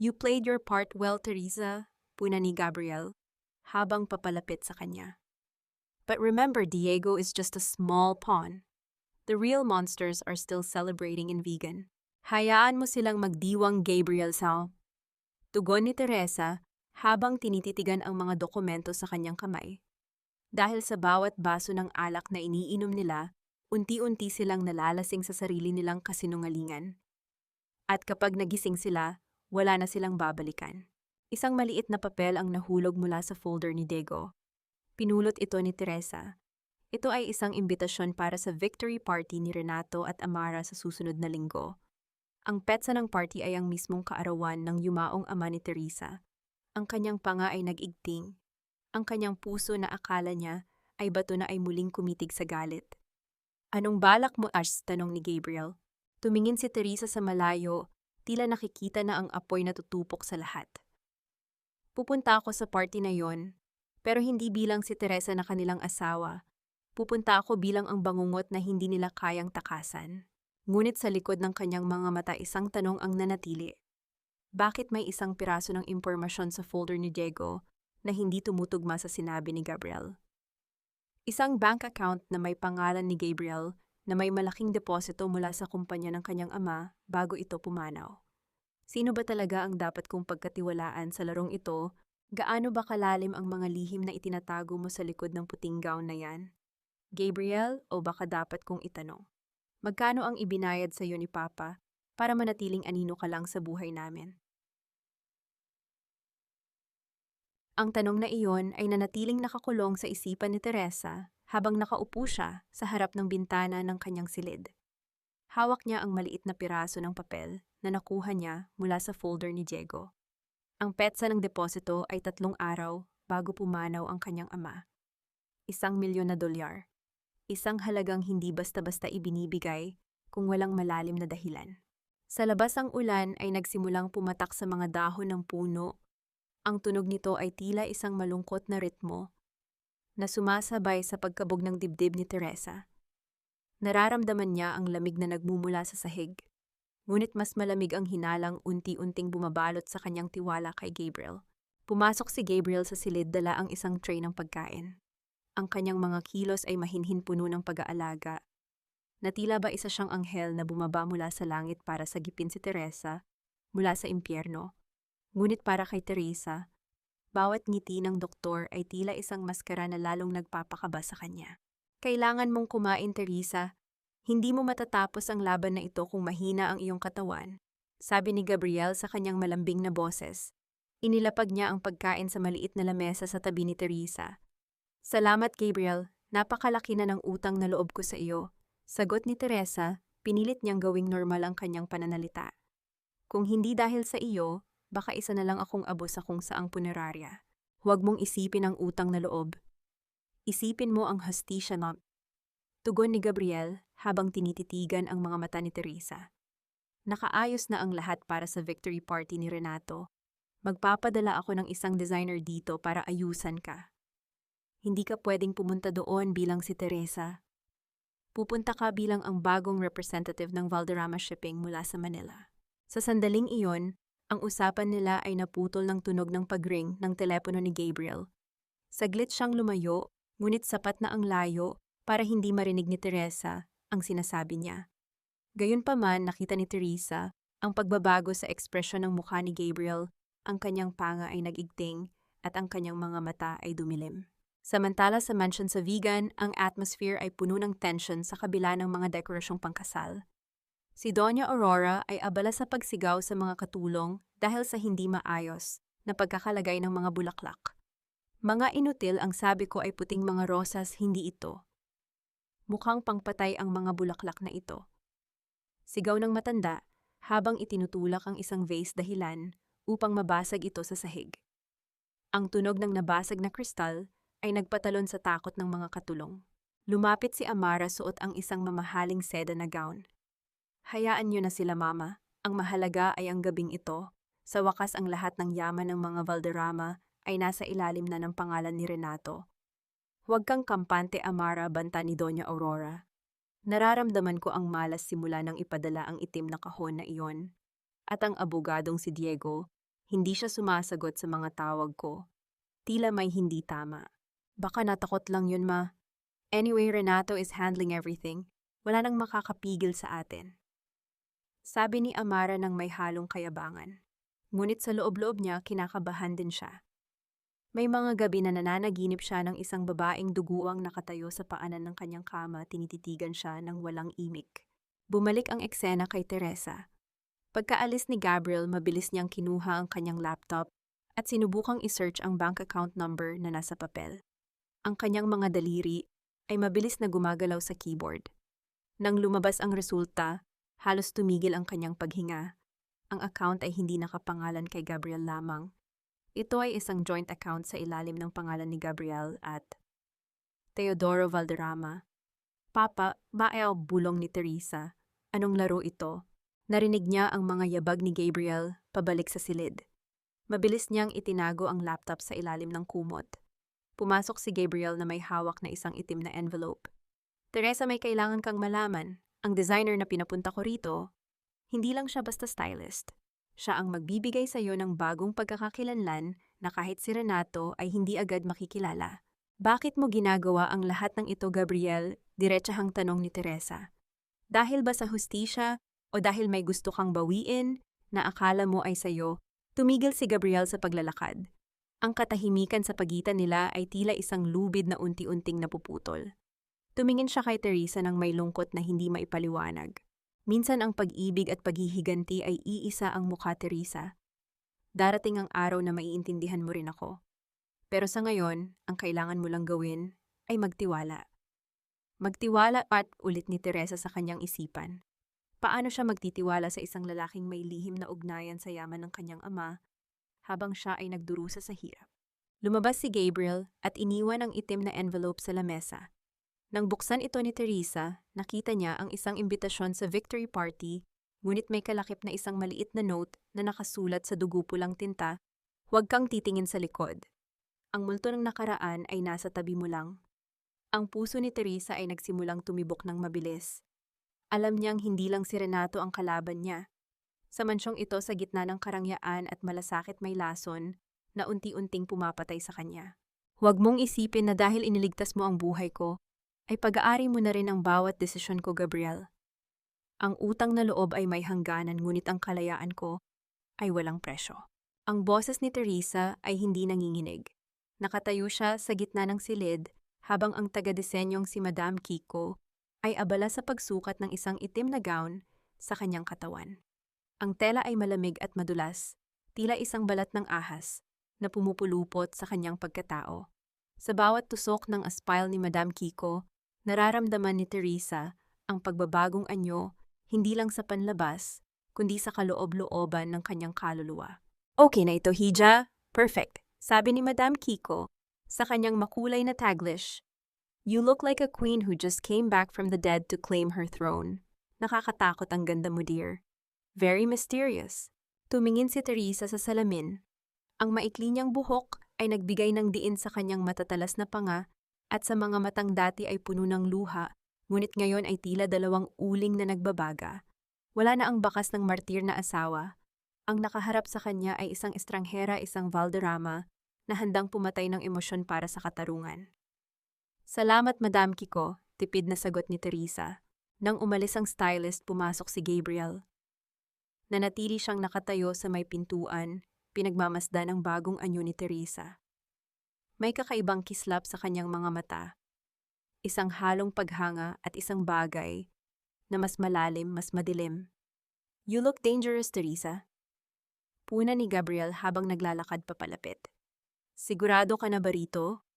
You played your part well, Teresa, puna ni Gabriel, habang papalapit sa kanya. But remember, Diego is just a small pawn. The real monsters are still celebrating in Vegan. Hayaan mo silang magdiwang, Gabriel, sa tugon ni Teresa habang tinititigan ang mga dokumento sa kanyang kamay. Dahil sa bawat baso ng alak na iniinom nila, unti-unti silang nalalasing sa sarili nilang kasinungalingan. At kapag nagising sila, wala na silang babalikan. Isang maliit na papel ang nahulog mula sa folder ni Diego. Pinulot ito ni Teresa. Ito ay isang imbitasyon para sa victory party ni Renato at Amara sa susunod na linggo. Ang petsa ng party ay ang mismong kaarawan ng yumaong ama ni Teresa. Ang kanyang panga ay nag-igting. Ang kanyang puso na akala niya ay bato na ay muling kumitig sa galit. Anong balak mo, Ash? Tanong ni Gabriel. Tumingin si Teresa sa malayo, tila nakikita na ang apoy na tutupok sa lahat. Pupunta ako sa party na yon, pero hindi bilang si Teresa na kanilang asawa. Pupunta ako bilang ang bangungot na hindi nila kayang takasan. Ngunit sa likod ng kanyang mga mata, isang tanong ang nanatili. Bakit may isang piraso ng impormasyon sa folder ni Diego na hindi tumutugma sa sinabi ni Gabriel? Isang bank account na may pangalan ni Gabriel na may malaking deposito mula sa kumpanya ng kanyang ama bago ito pumanaw. Sino ba talaga ang dapat kong pagkatiwalaan sa larong ito? Gaano ba kalalim ang mga lihim na itinatago mo sa likod ng puting gown na yan? Gabriel, o baka dapat kong itanong, magkano ang ibinayad sa iyo ni Papa para manatiling anino ka lang sa buhay namin? Ang tanong na iyon ay nanatiling nakakulong sa isipan ni Teresa habang nakaupo siya sa harap ng bintana ng kanyang silid. Hawak niya ang maliit na piraso ng papel na nakuha niya mula sa folder ni Diego. Ang petsa ng deposito ay 3 araw bago pumanaw ang kanyang ama. $1,000,000. Isang halagang hindi basta-basta ibinibigay kung walang malalim na dahilan. Sa labas ang ulan ay nagsimulang pumatak sa mga dahon ng puno. Ang tunog nito ay tila isang malungkot na ritmo na sumasabay sa pagkabog ng dibdib ni Teresa. Nararamdaman niya ang lamig na nagmumula sa sahig, ngunit mas malamig ang hinalang unti-unting bumabalot sa kanyang tiwala kay Gabriel. Pumasok si Gabriel sa silid dala ang isang tray ng pagkain. Ang kanyang mga kilos ay mahinhin puno ng pag-aalaga, na tila ba isa siyang anghel na bumaba mula sa langit para sagipin si Teresa mula sa impyerno. Ngunit para kay Teresa, bawat ngiti ng doktor ay tila isang maskara na lalong nagpapakaba sa kanya. Kailangan mong kumain, Teresa. Hindi mo matatapos ang laban na ito kung mahina ang iyong katawan, sabi ni Gabriel sa kanyang malambing na boses. Inilapag niya ang pagkain sa maliit na lamesa sa tabi ni Teresa. Salamat, Gabriel. Napakalaki na ng utang na loob ko sa iyo. Sagot ni Teresa, pinilit niyang gawing normal ang kanyang pananalita. Kung hindi dahil sa iyo, baka isa na lang akong abo sa kung saang punerarya. Huwag mong isipin ang utang na loob. Isipin mo ang hustisya na. Tugon ni Gabriel habang tinititigan ang mga mata ni Teresa. Nakaayos na ang lahat para sa victory party ni Renato. Magpapadala ako ng isang designer dito para ayusan ka. Hindi ka pwedeng pumunta doon bilang si Teresa. Pupunta ka bilang ang bagong representative ng Valderrama Shipping mula sa Manila. Sa sandaling iyon, ang usapan nila ay naputol ng tunog ng pagring ng telepono ni Gabriel. Saglit siyang lumayo, ngunit sapat na ang layo para hindi marinig ni Teresa ang sinasabi niya. Gayunpaman, nakita ni Teresa ang pagbabago sa ekspresyon ng mukha ni Gabriel, ang kanyang panga ay nag-igting at ang kanyang mga mata ay dumilim. Samantala sa mansion sa Vigan, ang atmosphere ay puno ng tension sa kabila ng mga dekorasyong pangkasal. Si Doña Aurora ay abala sa pagsigaw sa mga katulong dahil sa hindi maayos na pagkakalagay ng mga bulaklak. Mga inutil ang sabi ko ay puting mga rosas, hindi ito. Mukhang pangpatay ang mga bulaklak na ito. Sigaw ng matanda habang itinutulak ang isang vase dahilan upang mabasag ito sa sahig. Ang tunog ng nabasag na kristal ay nagpatalon sa takot ng mga katulong. Lumapit si Amara, suot ang isang mamahaling seda na gown. Hayaan niyo na sila, Mama. Ang mahalaga ay ang gabing ito. Sa wakas, ang lahat ng yaman ng mga Valderrama ay nasa ilalim na ng pangalan ni Renato. Huwag kang kampante, Amara, banta ni Doña Aurora. Nararamdaman ko ang malas simula nang ipadala ang itim na kahon na iyon. At ang abogadong si Diego, hindi siya sumasagot sa mga tawag ko. Tila may hindi tama. Baka natakot lang yun, Ma. Anyway, Renato is handling everything. Wala nang makakapigil sa atin. Sabi ni Amara ng may halong kayabangan. Ngunit sa loob-loob niya, kinakabahan din siya. May mga gabi na nananaginip siya ng isang babaeng duguang nakatayo sa paanan ng kanyang kama, tinititigan siya ng walang imik. Bumalik ang eksena kay Teresa. Pagkaalis ni Gabriel, mabilis niyang kinuha ang kanyang laptop at sinubukang isearch ang bank account number na nasa papel. Ang kanyang mga daliri ay mabilis na gumagalaw sa keyboard. Nang lumabas ang resulta, halos tumigil ang kanyang paghinga. Ang account ay hindi nakapangalan kay Gabriel lamang. Ito ay isang joint account sa ilalim ng pangalan ni Gabriel at Teodoro Valderrama. Papa, baayaw, bulong ni Teresa. Anong laro ito? Narinig niya ang mga yabag ni Gabriel pabalik sa silid. Mabilis niyang itinago ang laptop sa ilalim ng kumot. Pumasok si Gabriel na may hawak na isang itim na envelope. Teresa, may kailangan kang malaman. Ang designer na pinapunta ko rito, hindi lang siya basta stylist. Siya ang magbibigay sa iyo ng bagong pagkakakilanlan na kahit si Renato ay hindi agad makikilala. Bakit mo ginagawa ang lahat ng ito, Gabriel? Diretsahang tanong ni Teresa. Dahil ba sa hustisya o dahil may gusto kang bawiin na akala mo ay sayo? Tumigil si Gabriel sa paglalakad. Ang katahimikan sa pagitan nila ay tila isang lubid na unti-unting napuputol. Tumingin siya kay Teresa ng may lungkot na hindi maipaliwanag. Minsan ang pag-ibig at paghihiganti ay iisa ang mukha, Teresa. Darating ang araw na maiintindihan mo rin ako. Pero sa ngayon, ang kailangan mo lang gawin ay magtiwala. Magtiwala at ulit ni Teresa sa kanyang isipan. Paano siya magtitiwala sa isang lalaking may lihim na ugnayan sa yaman ng kanyang ama habang siya ay nagdurusa sa hirap. Lumabas si Gabriel at iniwan ang itim na envelope sa lamesa. Nang buksan ito ni Teresa, nakita niya ang isang imbitasyon sa victory party, ngunit may kalakip na isang maliit na note na nakasulat sa dugo-pulang tinta, "Huwag kang titingin sa likod. Ang multo ng nakaraan ay nasa tabi mo lang." Ang puso ni Teresa ay nagsimulang tumibok ng mabilis. Alam niyang hindi lang si Renato ang kalaban niya. Sa mansyong ito sa gitna ng karangyaan at malasakit may lason na unti-unting pumapatay sa kanya. Huwag mong isipin na dahil iniligtas mo ang buhay ko, ay pag-aari mo na rin ang bawat desisyon ko, Gabriel. Ang utang na loob ay may hangganan ngunit ang kalayaan ko ay walang presyo. Ang boses ni Teresa ay hindi nanginginig. Nakatayo siya sa gitna ng silid habang ang taga-disenyong si Madam Kiko ay abala sa pagsukat ng isang itim na gown sa kanyang katawan. Ang tela ay malamig at madulas, tila isang balat ng ahas na pumupulupot sa kanyang pagkatao. Sa bawat tusok ng aspile ni Madam Kiko, nararamdaman ni Teresa ang pagbabagong anyo hindi lang sa panlabas, kundi sa kaloob-looban ng kanyang kaluluwa. "Okay na ito, Hija. Perfect," sabi ni Madam Kiko sa kanyang makulay na Taglish. "You look like a queen who just came back from the dead to claim her throne. Nakakatakot ang ganda mo, dear. Very mysterious." Tumingin si Teresa sa salamin. Ang maikli niyang buhok ay nagbigay ng diin sa kanyang matatalas na panga at sa mga matang dati ay puno ng luha, ngunit ngayon ay tila dalawang uling na nagbabaga. Wala na ang bakas ng martir na asawa. Ang nakaharap sa kanya ay isang estranghera, isang Valderrama, na handang pumatay ng emosyon para sa katarungan. "Salamat, Madam Kiko," tipid na sagot ni Teresa. Nang umalis ang stylist, pumasok si Gabriel. Nanatili siyang nakatayo sa may pintuan, pinagmamasdan ang bagong anyo ni Teresa. May kakaibang kislap sa kanyang mga mata. Isang halong paghanga at isang bagay na mas malalim, mas madilim. "You look dangerous, Teresa." Puna ni Gabriel habang naglalakad papalapit. "Sigurado ka na ba rito?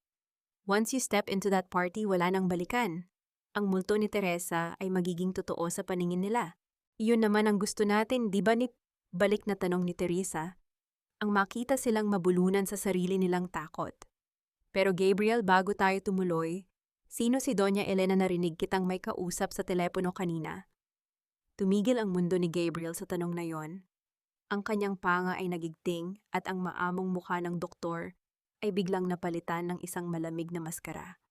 Once you step into that party, wala nang balikan." Ang multo ni Teresa ay magiging totoo sa paningin nila. "Iyon naman ang gusto natin, di ba?" Balik na tanong ni Teresa. Ang makita silang mabulunan sa sarili nilang takot. "Pero Gabriel, bago tayo tumuloy, sino si Doña Elena? Narinig kitang may kausap sa telepono kanina." Tumigil ang mundo ni Gabriel sa tanong na yon. Ang kanyang panga ay nagigting at ang maamong mukha ng doktor ay biglang napalitan ng isang malamig na maskara.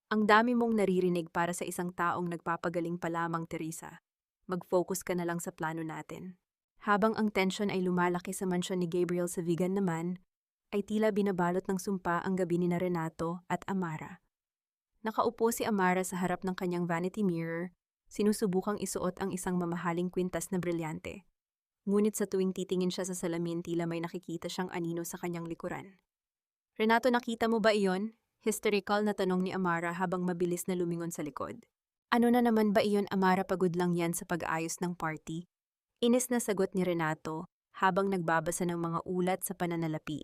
"Ang dami mong naririnig para sa isang taong nagpapagaling pa lamang, Teresa. Mag-focus ka na lang sa plano natin." Habang ang tensyon ay lumalaki sa mansyon ni Gabriel sa Vigan naman, ay tila binabalot ng sumpa ang gabi ni Renato at Amara. Nakaupo si Amara sa harap ng kanyang vanity mirror, sinusubukang isuot ang isang mamahaling kwintas na brilyante. Ngunit sa tuwing titingin siya sa salamin, tila may nakikita siyang anino sa kanyang likuran. "Renato, nakita mo ba iyon?" Hysterical na tanong ni Amara habang mabilis na lumingon sa likod. "Ano na naman ba iyon, Amara? Pagod lang yan sa pag-ayos ng party." Inis na sagot ni Renato habang nagbabasa ng mga ulat sa pananalapi.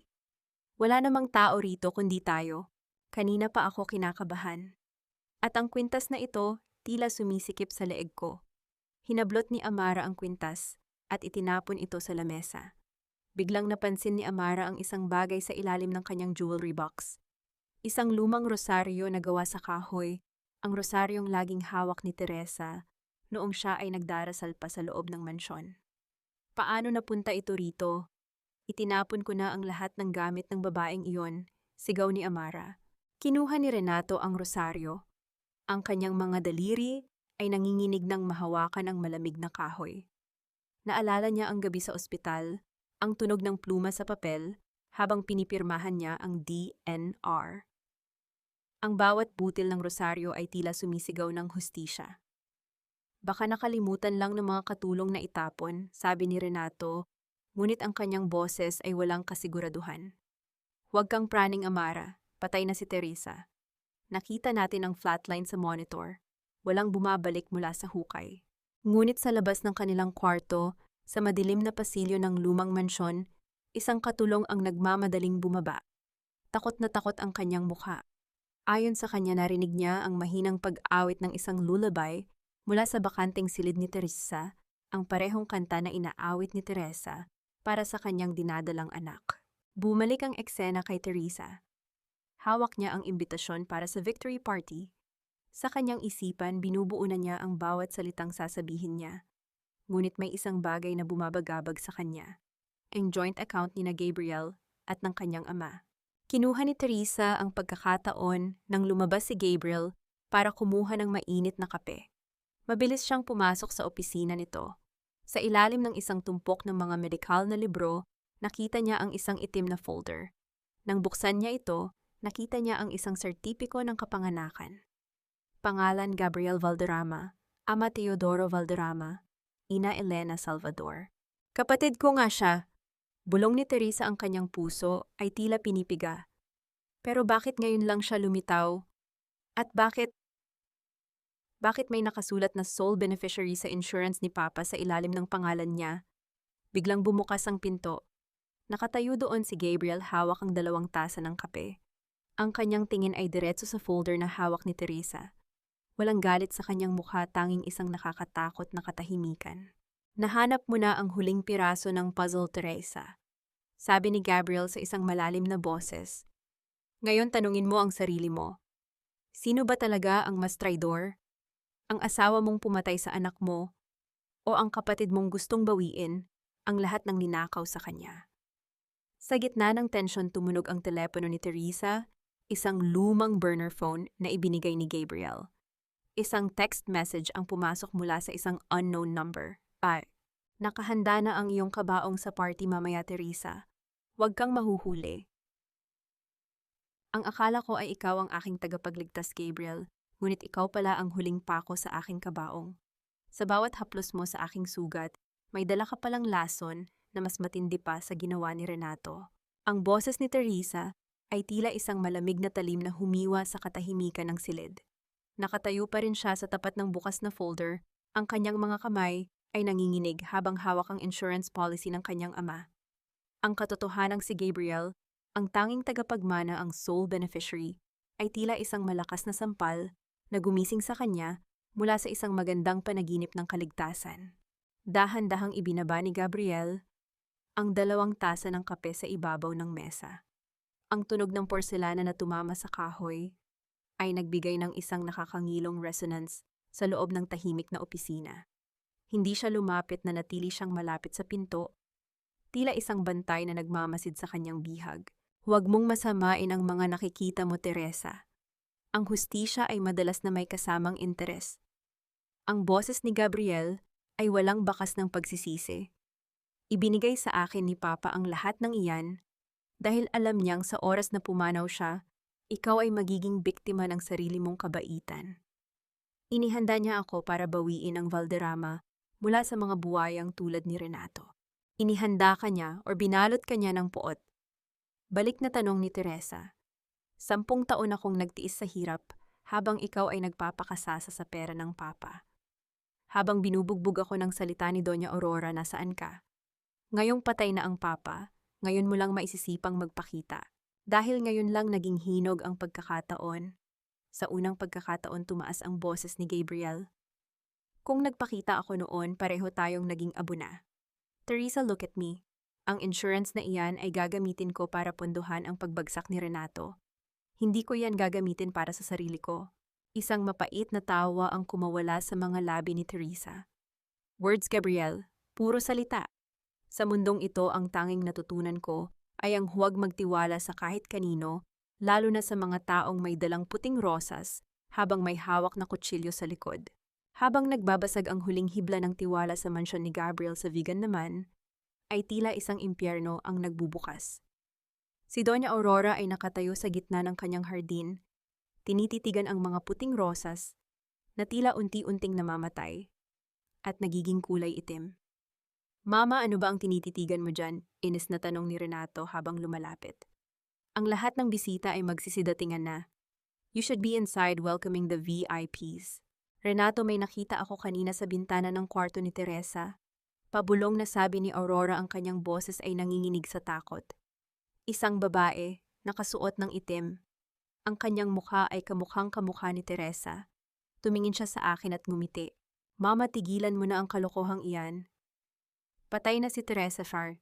"Wala namang tao rito kundi tayo. Kanina pa ako kinakabahan. At ang kwintas na ito, tila sumisikip sa leeg ko." Hinablot ni Amara ang kwintas at itinapon ito sa lamesa. Biglang napansin ni Amara ang isang bagay sa ilalim ng kanyang jewelry box. Isang lumang rosaryo na gawa sa kahoy, ang rosaryong laging hawak ni Teresa noong siya ay nagdarasal pa sa loob ng mansyon. "Paano napunta ito rito? Itinapon ko na ang lahat ng gamit ng babaeng iyon," sigaw ni Amara. Kinuha ni Renato ang rosaryo. Ang kanyang mga daliri ay nanginginig ng mahawakan ang malamig na kahoy. Naalala niya ang gabi sa ospital, ang tunog ng pluma sa papel habang pinipirmahan niya ang DNR. Ang bawat butil ng rosaryo ay tila sumisigaw ng hustisya. "Baka nakalimutan lang ng mga katulong na itapon," sabi ni Renato, ngunit ang kanyang boses ay walang kasiguraduhan. "Huwag kang praning, Amara. Patay na si Teresa. Nakita natin ang flatline sa monitor. Walang bumabalik mula sa hukay." Ngunit sa labas ng kanilang kwarto, sa madilim na pasilyo ng lumang mansyon, isang katulong ang nagmamadaling bumaba. Takot na takot ang kanyang mukha. Ayon sa kanya, narinig niya ang mahinang pag-awit ng isang lullaby mula sa bakanteng silid ni Teresa, ang parehong kanta na inaawit ni Teresa para sa kanyang dinadalang anak. Bumalik ang eksena kay Teresa. Hawak niya ang imbitasyon para sa victory party. Sa kanyang isipan, binubuo na niya ang bawat salitang sasabihin niya. Ngunit may isang bagay na bumabagabag sa kanya. Ang joint account ni na Gabriel at ng kanyang ama. Kinuha ni Teresa ang pagkakataon nang lumabas si Gabriel para kumuha ng mainit na kape. Mabilis siyang pumasok sa opisina nito. Sa ilalim ng isang tumpok ng mga medikal na libro, nakita niya ang isang itim na folder. Nang buksan niya ito, nakita niya ang isang sertipiko ng kapanganakan. Pangalan Gabriel Valderrama, ama Teodoro Valderrama, ina Elena Salvador. Kapatid ko nga siya. Bulong ni Teresa, ang kanyang puso ay tila pinipiga. Pero bakit ngayon lang siya lumitaw? At bakit may nakasulat na sole beneficiary sa insurance ni Papa sa ilalim ng pangalan niya? Biglang bumukas ang pinto. Nakatayo doon si Gabriel, hawak ang 2 tasa ng kape. Ang kanyang tingin ay diretso sa folder na hawak ni Teresa. Walang galit sa kanyang mukha, tanging isang nakakatakot na katahimikan. Nahanap mo na ang huling piraso ng puzzle, Teresa. Sabi ni Gabriel sa isang malalim na boses. Ngayon tanungin mo ang sarili mo. Sino ba talaga ang mas traidor? Ang asawa mong pumatay sa anak mo o ang kapatid mong gustong bawiin ang lahat ng ninakaw sa kanya? Sa gitna ng tensyon, tumunog ang telepono ni Teresa, isang lumang burner phone na ibinigay ni Gabriel. Isang text message ang pumasok mula sa isang unknown number. Nakahanda na ang iyong kabaong sa party mamaya, Teresa. Huwag kang mahuhuli. Ang akala ko ay ikaw ang aking tagapagligtas, Gabriel, ngunit ikaw pala ang huling pako sa aking kabaong. Sa bawat haplos mo sa aking sugat, may dala ka palang lason na mas matindi pa sa ginawa ni Renato. Ang boses ni Teresa ay tila isang malamig na talim na humiwa sa katahimikan ng silid. Nakatayo pa rin siya sa tapat ng bukas na folder, ang kanyang mga kamay ay nanginginig habang hawak ang insurance policy ng kanyang ama. Ang katotohanang si Gabriel, ang tanging tagapagmana, ang sole beneficiary, ay tila isang malakas na sampal na gumising sa kanya mula sa isang magandang panaginip ng kaligtasan. Dahan-dahang ibinaba ni Gabriel ang 2 tasa ng kape sa ibabaw ng mesa. Ang tunog ng porselana na tumama sa kahoy ay nagbigay ng isang nakakangilong resonance sa loob ng tahimik na opisina. Hindi siya lumapit, na natili siyang malapit sa pinto, tila isang bantay na nagmamasid sa kanyang bihag. Huwag mong masamain ang mga nakikita mo, Teresa. Ang hustisya ay madalas na may kasamang interes. Ang boses ni Gabriel ay walang bakas ng pagsisisi. Ibinigay sa akin ni Papa ang lahat ng iyan dahil alam niyang sa oras na pumanaw siya, ikaw ay magiging biktima ng sarili mong kabaitan. Inihanda niya ako para bawiin ang Valderrama mula sa mga buwayang tulad ni Renato. Inihanda ka niya o binalot ka niya ng puot? Balik na tanong ni Teresa. 10 taon akong nagtiis sa hirap habang ikaw ay nagpapakasasa sa pera ng Papa. Habang binubugbog ako ng salita ni Doña Aurora, nasaan ka? Ngayong patay na ang Papa, ngayon mo lang maisisipang magpakita. Dahil ngayon lang naging hinog ang pagkakataon. Sa unang pagkakataon, tumaas ang boses ni Gabriel. Kung nagpakita ako noon, pareho tayong naging abo na. Teresa, look at me. Ang insurance na iyan ay gagamitin ko para punduhan ang pagbagsak ni Renato. Hindi ko yan gagamitin para sa sarili ko. Isang mapait na tawa ang kumawala sa mga labi ni Teresa. Words, Gabriel, puro salita. Sa mundong ito, ang tanging natutunan ko ay ang huwag magtiwala sa kahit kanino, lalo na sa mga taong may dalang puting rosas habang may hawak na kutsilyo sa likod. Habang nagbabasag ang huling hibla ng tiwala sa mansyon ni Gabriel sa Vigan naman, ay tila isang impyerno ang nagbubukas. Si Doña Aurora ay nakatayo sa gitna ng kanyang hardin, tinititigan ang mga puting rosas na tila unti-unting namamatay at nagiging kulay itim. Mama, ano ba ang tinititigan mo dyan? Inis na tanong ni Renato habang lumalapit. Ang lahat ng bisita ay magsisidatingan na. You should be inside welcoming the VIPs. Renato, may nakita ako kanina sa bintana ng kwarto ni Teresa. Pabulong na sabi ni Aurora, ang kanyang boses ay nanginginig sa takot. Isang babae, nakasuot ng itim. Ang kanyang mukha ay kamukhang-kamukha ni Teresa. Tumingin siya sa akin at ngumiti. Mama, tigilan mo na ang kalokohang iyan. Patay na si Teresa, Far.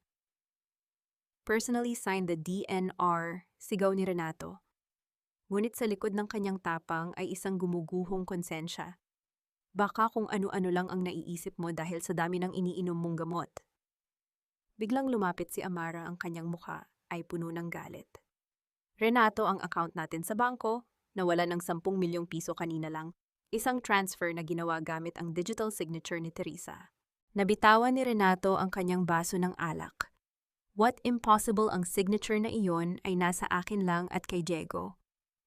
Personally signed the DNR, sigaw ni Renato. Ngunit sa likod ng kanyang tapang ay isang gumuguhong konsensya. Baka kung ano-ano lang ang naiisip mo dahil sa dami ng iniinom mong gamot. Biglang lumapit si Amara, ang kanyang mukha ay puno ng galit. Renato, ang account natin sa bangko, nawala ng 10 milyong piso kanina lang. Isang transfer na ginawa gamit ang digital signature ni Teresa. Nabitawan ni Renato ang kanyang baso ng alak. What impossible, ang signature na iyon ay nasa akin lang at kay Diego.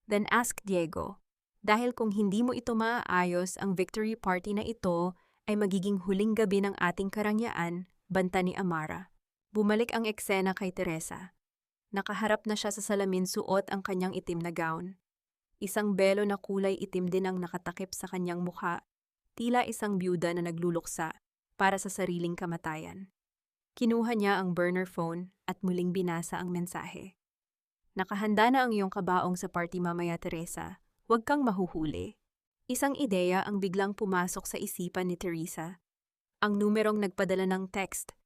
Then ask Diego. Dahil kung hindi mo ito maaayos, ang victory party na ito ay magiging huling gabi ng ating karangyaan, banta ni Amara. Bumalik ang eksena kay Teresa. Nakaharap na siya sa salamin, suot ang kanyang itim na gown. Isang belo na kulay itim din ang nakatakip sa kanyang mukha, tila isang byuda na nagluluksa para sa sariling kamatayan. Kinuha niya ang burner phone at muling binasa ang mensahe. Nakahanda na ang iyong kabaong sa party mamaya, Teresa. Huwag kang mahuhuli. Isang ideya ang biglang pumasok sa isipan ni Teresa. Ang numerong nagpadala ng text.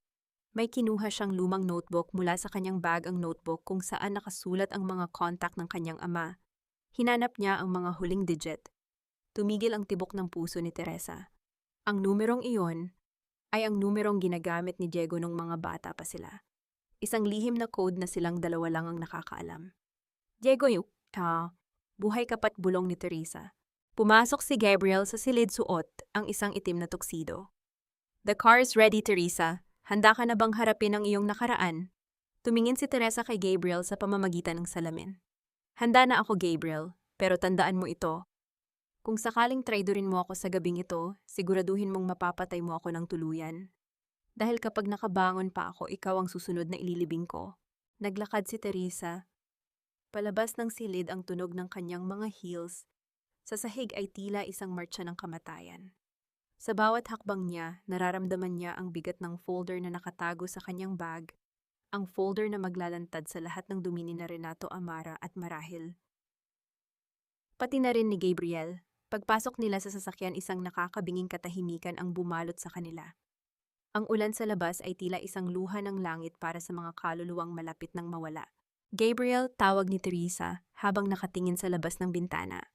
May kinuha siyang lumang notebook mula sa kanyang bag, ang notebook kung saan nakasulat ang mga contact ng kanyang ama. Hinanap niya ang mga huling digit. Tumigil ang tibok ng puso ni Teresa. Ang numerong iyon ay ang numerong ginagamit ni Diego nung mga bata pa sila. Isang lihim na code na silang dalawa lang ang nakakaalam. Diego, buhay kapat bulong ni Teresa. Pumasok si Gabriel sa silid, suot ang isang itim na tuxedo. The car is ready, Teresa. Handa ka na bang harapin ang iyong nakaraan? Tumingin si Teresa kay Gabriel sa pamamagitan ng salamin. Handa na ako, Gabriel, pero tandaan mo ito. Kung sakaling traidorin mo ako sa gabing ito, siguraduhin mong mapapatay mo ako ng tuluyan. Dahil kapag nakabangon pa ako, ikaw ang susunod na ililibing ko. Naglakad si Teresa. Palabas ng silid ang tunog ng kanyang mga heels. Sa sahig ay tila isang martsa ng kamatayan. Sa bawat hakbang niya, nararamdaman niya ang bigat ng folder na nakatago sa kanyang bag, ang folder na maglalantad sa lahat ng dumi ni Renato, Amara at marahil pati na rin ni Gabriel. Pagpasok nila sa sasakyan, isang nakakabinging katahimikan ang bumalot sa kanila. Ang ulan sa labas ay tila isang luha ng langit para sa mga kaluluwang malapit ng mawala. Gabriel, tawag ni Teresa habang nakatingin sa labas ng bintana.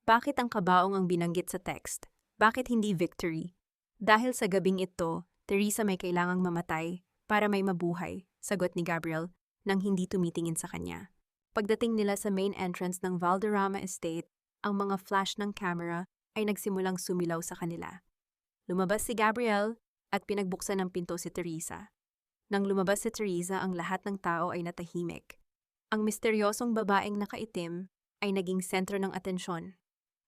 Bakit ang kabaong ang binanggit sa text? Bakit hindi victory? Dahil sa gabing ito, Teresa, may kailangang mamatay para may mabuhay, sagot ni Gabriel nang hindi tumitingin sa kanya. Pagdating nila sa main entrance ng Valderrama Estate, ang mga flash ng camera ay nagsimulang sumilaw sa kanila. Lumabas si Gabriel at pinagbuksan ng pinto si Teresa. Nang lumabas si Teresa, ang lahat ng tao ay natahimik. Ang misteryosong babaeng nakaitim ay naging sentro ng atensyon.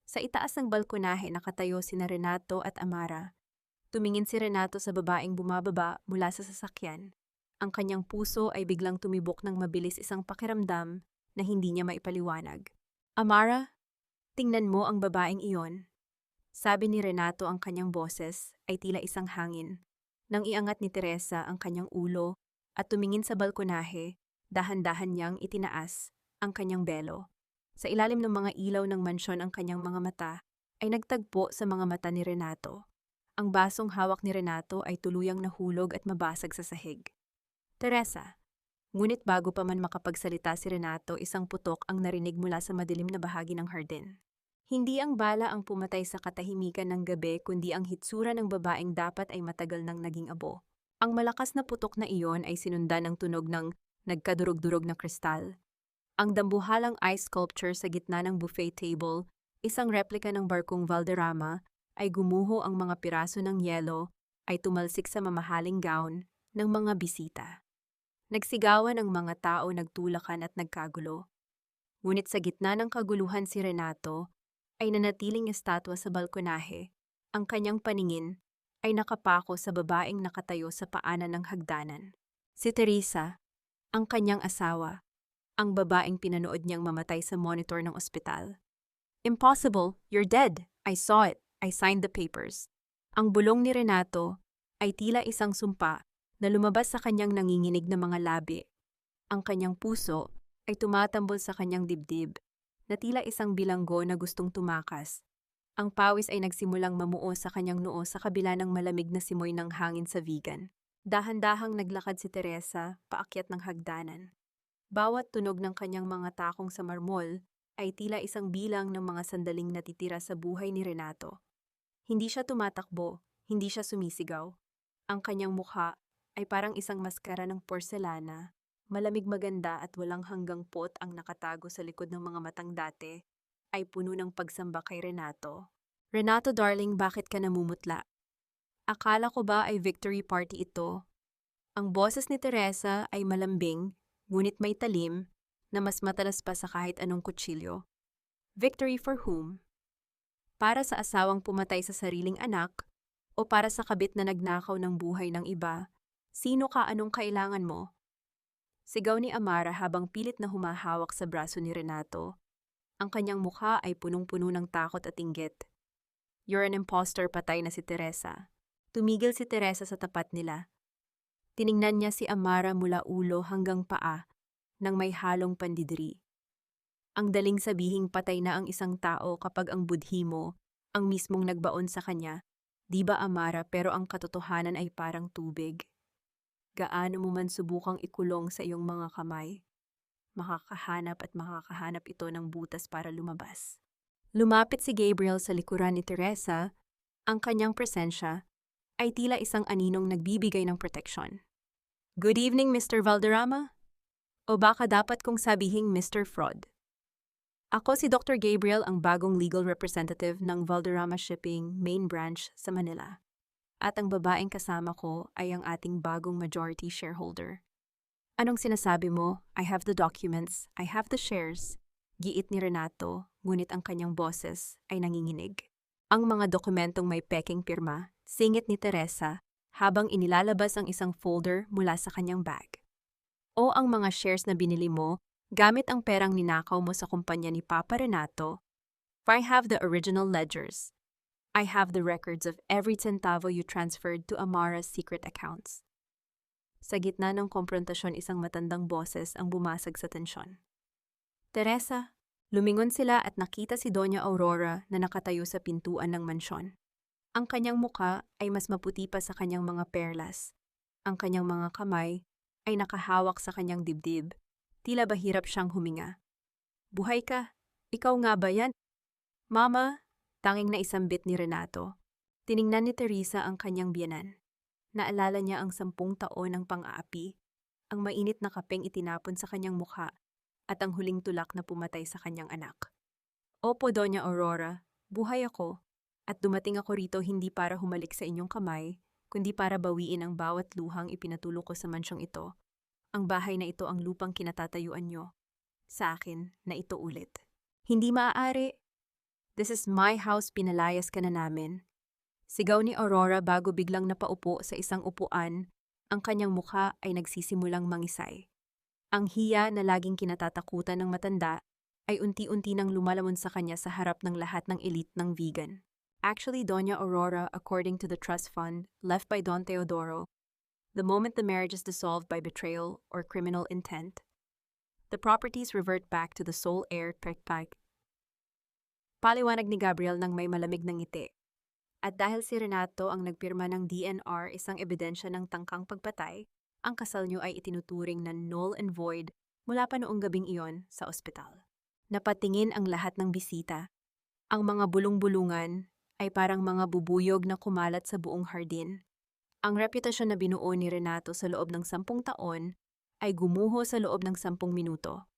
Sa itaas ng balkonahe nakatayo sina Renato at Amara. Tumingin si Renato sa babaeng bumababa mula sa sasakyan. Ang kanyang puso ay biglang tumibok ng mabilis, isang pakiramdam na hindi niya maipaliwanag. Amara, tingnan mo ang babaeng iyon. Sabi ni Renato, ang kanyang boses ay tila isang hangin. Nang iangat ni Teresa ang kanyang ulo at tumingin sa balkonahe, dahan-dahan niyang itinaas ang kanyang belo. Sa ilalim ng mga ilaw ng mansyon, ang kanyang mga mata ay nagtagpo sa mga mata ni Renato. Ang basong hawak ni Renato ay tuluyang nahulog at mabasag sa sahig. Teresa. Ngunit bago pa man makapagsalita si Renato, isang putok ang narinig mula sa madilim na bahagi ng hardin. Hindi ang bala ang pumatay sa katahimikan ng gabi, kundi ang hitsura ng babaeng dapat ay matagal nang naging abo. Ang malakas na putok na iyon ay sinundan ng tunog ng nagkadurog-durog na kristal. Ang dambuhalang ice sculpture sa gitna ng buffet table, isang replika ng barkong Valderrama, ay gumuho. Ang mga piraso ng yelo ay tumalsik sa mamahaling gown ng mga bisita. Nagsigawan ang mga tao, nagtulakan at nagkagulo. Ngunit sa gitna ng kaguluhan, si Renato ay nanatiling estatwa sa balkonahe. Ang kanyang paningin ay nakapako sa babaeng nakatayo sa paanan ng hagdanan. Si Teresa, ang kanyang asawa, ang babaeng pinanood niyang mamatay sa monitor ng ospital. Impossible, you're dead. I saw it. I signed the papers. Ang bulong ni Renato ay tila isang sumpa na lumabas sa kanyang nanginginig na mga labi. Ang kanyang puso ay tumatambol sa kanyang dibdib, na tila isang bilanggo na gustong tumakas. Ang pawis ay nagsimulang mamuo sa kanyang noo sa kabila ng malamig na simoy ng hangin sa vegan. Dahan-dahang naglakad si Teresa paakyat ng hagdanan. Bawat tunog ng kanyang mga takong sa marmol ay tila isang bilang ng mga sandaling natitira sa buhay ni Renato. Hindi siya tumatakbo, hindi siya sumisigaw. Ang kanyang mukha ay parang isang maskara ng porselana, malamig maganda at walang hanggang pot ang nakatago sa likod ng mga matang dati, ay puno ng pagsamba kay Renato. Renato darling, bakit ka namumutla? Akala ko ba ay victory party ito? Ang boses ni Teresa ay malambing, ngunit may talim, na mas matalas pa sa kahit anong kutsilyo. Victory for whom? Para sa asawang pumatay sa sariling anak, o para sa kabit na nagnakaw ng buhay ng iba? Sino ka, anong kailangan mo? Sigaw ni Amara habang pilit na humahawak sa braso ni Renato. Ang kanyang mukha ay punong-puno ng takot at inggit. You're an imposter, patay na si Teresa. Tumigil si Teresa sa tapat nila. Tiningnan niya si Amara mula ulo hanggang paa nang may halong pandidiri. Ang daling sabihing patay na ang isang tao kapag ang budhi mo, ang mismong nagbaon sa kanya. Di ba Amara, pero ang katotohanan ay parang tubig. Gaano mo man subukang ikulong sa iyong mga kamay, makakahanap ito ng butas para lumabas. Lumapit si Gabriel sa likuran ni Teresa. Ang kanyang presensya ay tila isang aninong nagbibigay ng proteksyon. Good evening, Mr. Valderrama? O baka dapat kong sabihing Mr. Fraud? Ako si Dr. Gabriel, ang bagong legal representative ng Valderrama Shipping Main Branch sa Manila. At ang babaeng kasama ko ay ang ating bagong majority shareholder. Anong sinasabi mo? I have the documents, I have the shares. Giit ni Renato, ngunit ang kanyang boses ay nanginginig. Ang mga dokumentong may peking pirma, singit ni Teresa, habang inilalabas ang isang folder mula sa kanyang bag. O ang mga shares na binili mo, gamit ang perang ninakaw mo sa kumpanya ni Papa Renato. I have the original ledgers. I have the records of every centavo you transferred to Amara's secret accounts. Sa gitna ng komprontasyon, isang matandang boses ang bumasag sa tensyon. Teresa, lumingon sila at nakita si Doña Aurora na nakatayo sa pintuan ng mansyon. Ang kanyang muka ay mas maputi pa sa kanyang mga perlas. Ang kanyang mga kamay ay nakahawak sa kanyang dibdib. Tila ba hirap siyang huminga. Buhay ka? Ikaw nga ba yan? Mama, tanging naisambit ni Renato. Tiningnan ni Teresa ang kanyang biyenan. Naalala niya ang 10 taon ng pang-aapi, ang mainit na kapeng itinapon sa kanyang mukha, at ang huling tulak na pumatay sa kanyang anak. Opo, Doña Aurora, buhay ako, at dumating ako rito hindi para humalik sa inyong kamay, kundi para bawiin ang bawat luhang ipinatulong ko sa mansyong ito. Ang bahay na ito ang lupang kinatatayuan nyo. Sa akin na ito ulit. Hindi maaari. This is my house, pinalayas ka na namin. Sigaw ni Aurora bago biglang napaupo sa isang upuan, ang kanyang mukha ay nagsisimulang mangisay. Ang hiya na laging kinatatakutan ng matanda ay unti-unti nang lumalamon sa kanya sa harap ng lahat ng elite ng vegan. Actually, Doña Aurora, according to the trust fund left by Don Teodoro, the moment the marriage is dissolved by betrayal or criminal intent, the properties revert back to the sole heir Pekpek. Paliwanag ni Gabriel nang may malamig na ngiti. At dahil si Renato ang nagpirma ng DNR, isang ebidensya ng tangkang pagpatay, ang kasal niyo ay itinuturing na null and void mula pa noong gabing iyon sa ospital. Napatingin ang lahat ng bisita. Ang mga bulong-bulungan ay parang mga bubuyog na kumalat sa buong hardin. Ang reputasyon na binuo ni Renato sa loob ng 10 taon ay gumuho sa loob ng 10 minuto.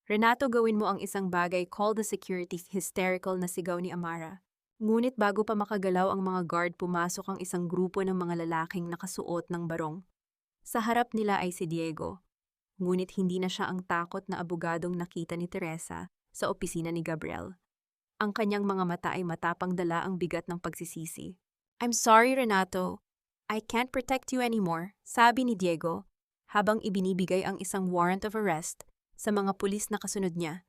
Renato, gawin mo ang isang bagay, call the security, hysterical na sigaw ni Amara. Ngunit bago pa makagalaw ang mga guard, pumasok ang isang grupo ng mga lalaking nakasuot ng barong. Sa harap nila ay si Diego. Ngunit hindi na siya ang takot na abogadong nakita ni Teresa sa opisina ni Gabriel. Ang kanyang mga mata ay matapang, dala ang bigat ng pagsisisi. I'm sorry, Renato. I can't protect you anymore, sabi ni Diego, habang ibinibigay ang isang warrant of arrest sa mga pulis na kasunod niya.